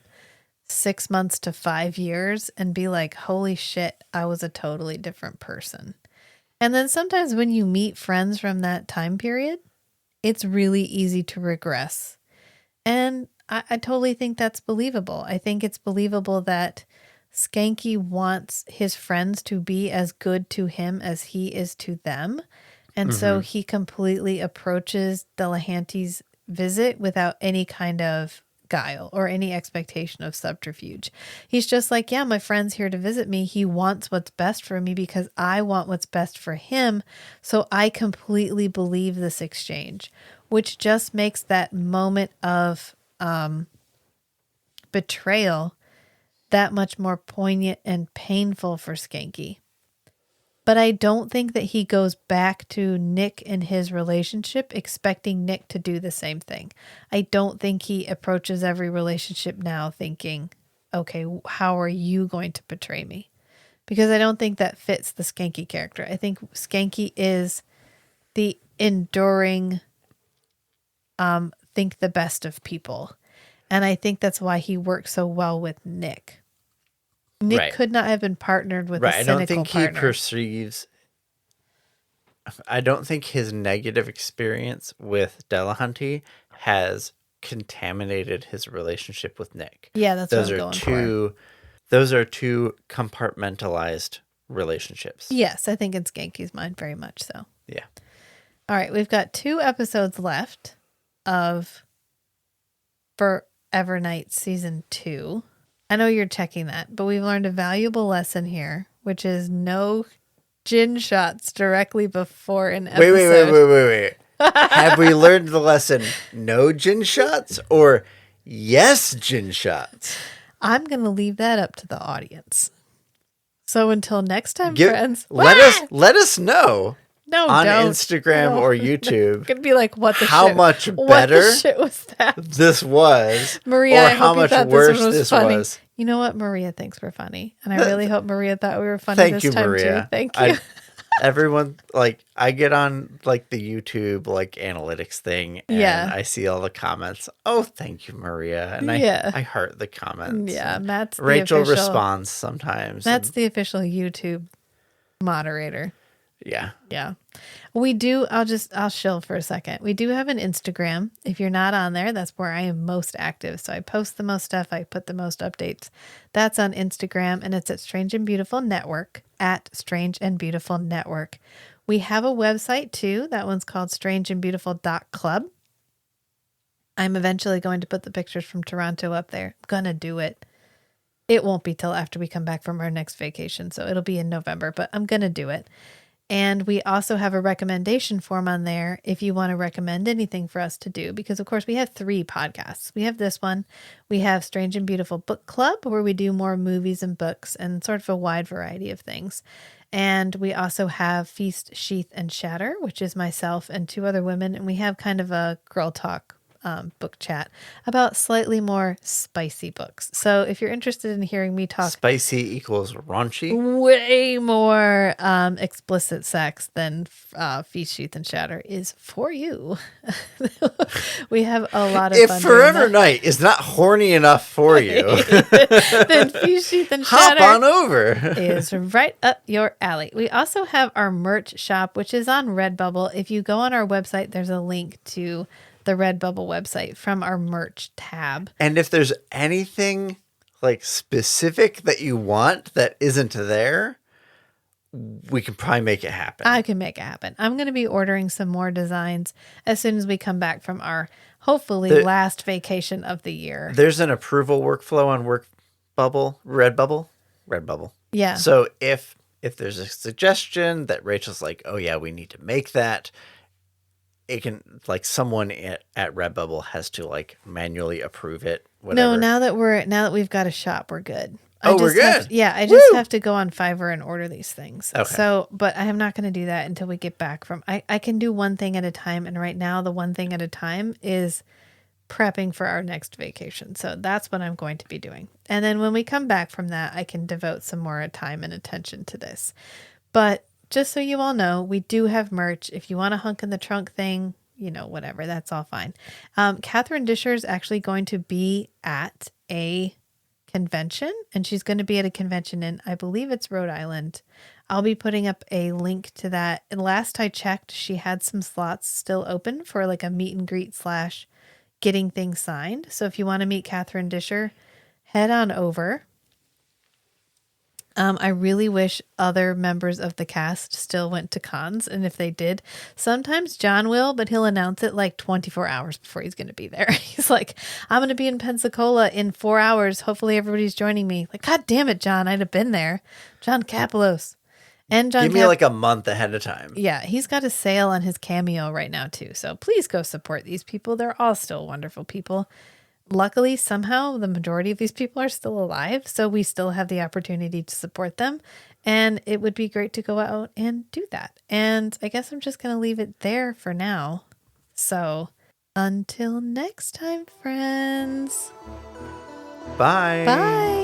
6 months to 5 years and be like, holy shit, I was a totally different person. And then sometimes when you meet friends from that time period, it's really easy to regress. And I totally think that's believable. I think it's believable that Schanke wants his friends to be as good to him as he is to them. And so he completely approaches Delehanty's visit without any kind of guile or any expectation of subterfuge. He's just like, yeah, my friend's here to visit me. He wants what's best for me because I want what's best for him. So I completely believe this exchange, which just makes that moment of betrayal that much more poignant and painful for Schanke. But I don't think that he goes back to Nick and his relationship expecting Nick to do the same thing. I don't think he approaches every relationship now thinking, okay, how are you going to betray me? Because I don't think that fits the Schanke character. I think Schanke is the enduring, think the best of people. And I think that's why he works so well with Nick. Nick Right. could not have been partnered with a I cynical don't think partner. he perceives. I don't think his negative experience with Delehanty has contaminated his relationship with Nick. Yeah, that's those what I'm are going two. for. Those are two compartmentalized relationships. Yes, I think in Schanke's mind, very much so. Yeah. All right, we've got 2 episodes left of Forever Night Season 2. I know you're checking that, but we've learned a valuable lesson here, which is no gin shots directly before an episode. Wait. Have we learned the lesson? No gin shots or yes gin shots? I'm going to leave that up to the audience. So until next time, Give- friends. Let us know No, on don't. Instagram No. or YouTube It could be like, what the how shit? much What better the shit was that? this was, Maria, or I how hope you much thought worse this was this funny. was. You know what? Maria thinks we're funny. And I really hope Maria thought we were funny Thank this you, time Maria. too. Thank you. Everyone, like, I get on like the YouTube like analytics thing, and Yeah. I see all the comments. Oh, thank you, Maria, and Yeah. I heart the comments. Yeah, and Matt's the Rachel official- responds sometimes. That's and- the official YouTube moderator. yeah. Yeah. We do, I'll shill for a second. We do have an Instagram. If you're not on there, that's where I am most active. So I post the most stuff. I put the most updates. That's on Instagram, and it's at Strange and Beautiful Network, at Strange and Beautiful Network. We have a website too. That one's called strangeandbeautiful.club. I'm eventually going to put the pictures from Toronto up there. I'm gonna do it. It won't be till after we come back from our next vacation. So it'll be in November, but I'm gonna do it. And we also have a recommendation form on there if you want to recommend anything for us to do. Because, of course, we have 3 podcasts. We have this one. We have Strange and Beautiful Book Club, where we do more movies and books and sort of a wide variety of things. And we also have Feast, Sheath, and Shatter, which is myself and 2 other women. And we have kind of a girl talk book chat about slightly more spicy books. So if you're interested in hearing me talk Spicy equals raunchy. way more explicit sex than Feast, Sheath, and Shatter is for you. We have a lot of If fun Forever doing Night is not horny enough for you, that. Then Feast, Sheath, and hop Shatter on over. is right up your alley. We also have our merch shop, which is on Redbubble. If you go on our website, there's a link to the Redbubble website from our merch tab. And if there's anything like specific that you want that isn't there, we can probably make it happen. I can make it happen. I'm going to be ordering some more designs as soon as we come back from our hopefully last vacation of the year. There's an approval workflow on Redbubble. Yeah. So if there's a suggestion that Rachel's like, oh yeah, we need to make that, it can, like, someone at Redbubble has to like manually approve it. Whatever. No, now that we've got a shop, we're good. We're good. I just have to go on Fiverr and order these things. Okay. So, but I am not going to do that until we get back from. I can do one thing at a time, and right now the one thing at a time is prepping for our next vacation. So that's what I'm going to be doing. And then when we come back from that, I can devote some more time and attention to this. But just so you all know, we do have merch. If you want a hunk in the trunk thing, you know, whatever, that's all fine. Catherine Disher is actually going to be at a convention, and she's going to be at a convention in, I believe it's Rhode Island. I'll be putting up a link to that. And last I checked, she had some slots still open for like a meet and greet / getting things signed. So if you want to meet Catherine Disher, head on over. I really wish other members of the cast still went to cons. And if they did, sometimes John will, but he'll announce it like 24 hours before he's going to be there. He's like, I'm going to be in Pensacola in 4 hours. Hopefully everybody's joining me. Like, God damn it, John. I'd have been there. John Kapelos. And John Give me like a month ahead of time. Yeah, he's got a sale on his Cameo right now too. So please go support these people. They're all still wonderful people. Luckily, somehow, the majority of these people are still alive, so we still have the opportunity to support them, and it would be great to go out and do that. And I guess I'm just going to leave it there for now. So, until next time, friends. Bye. Bye.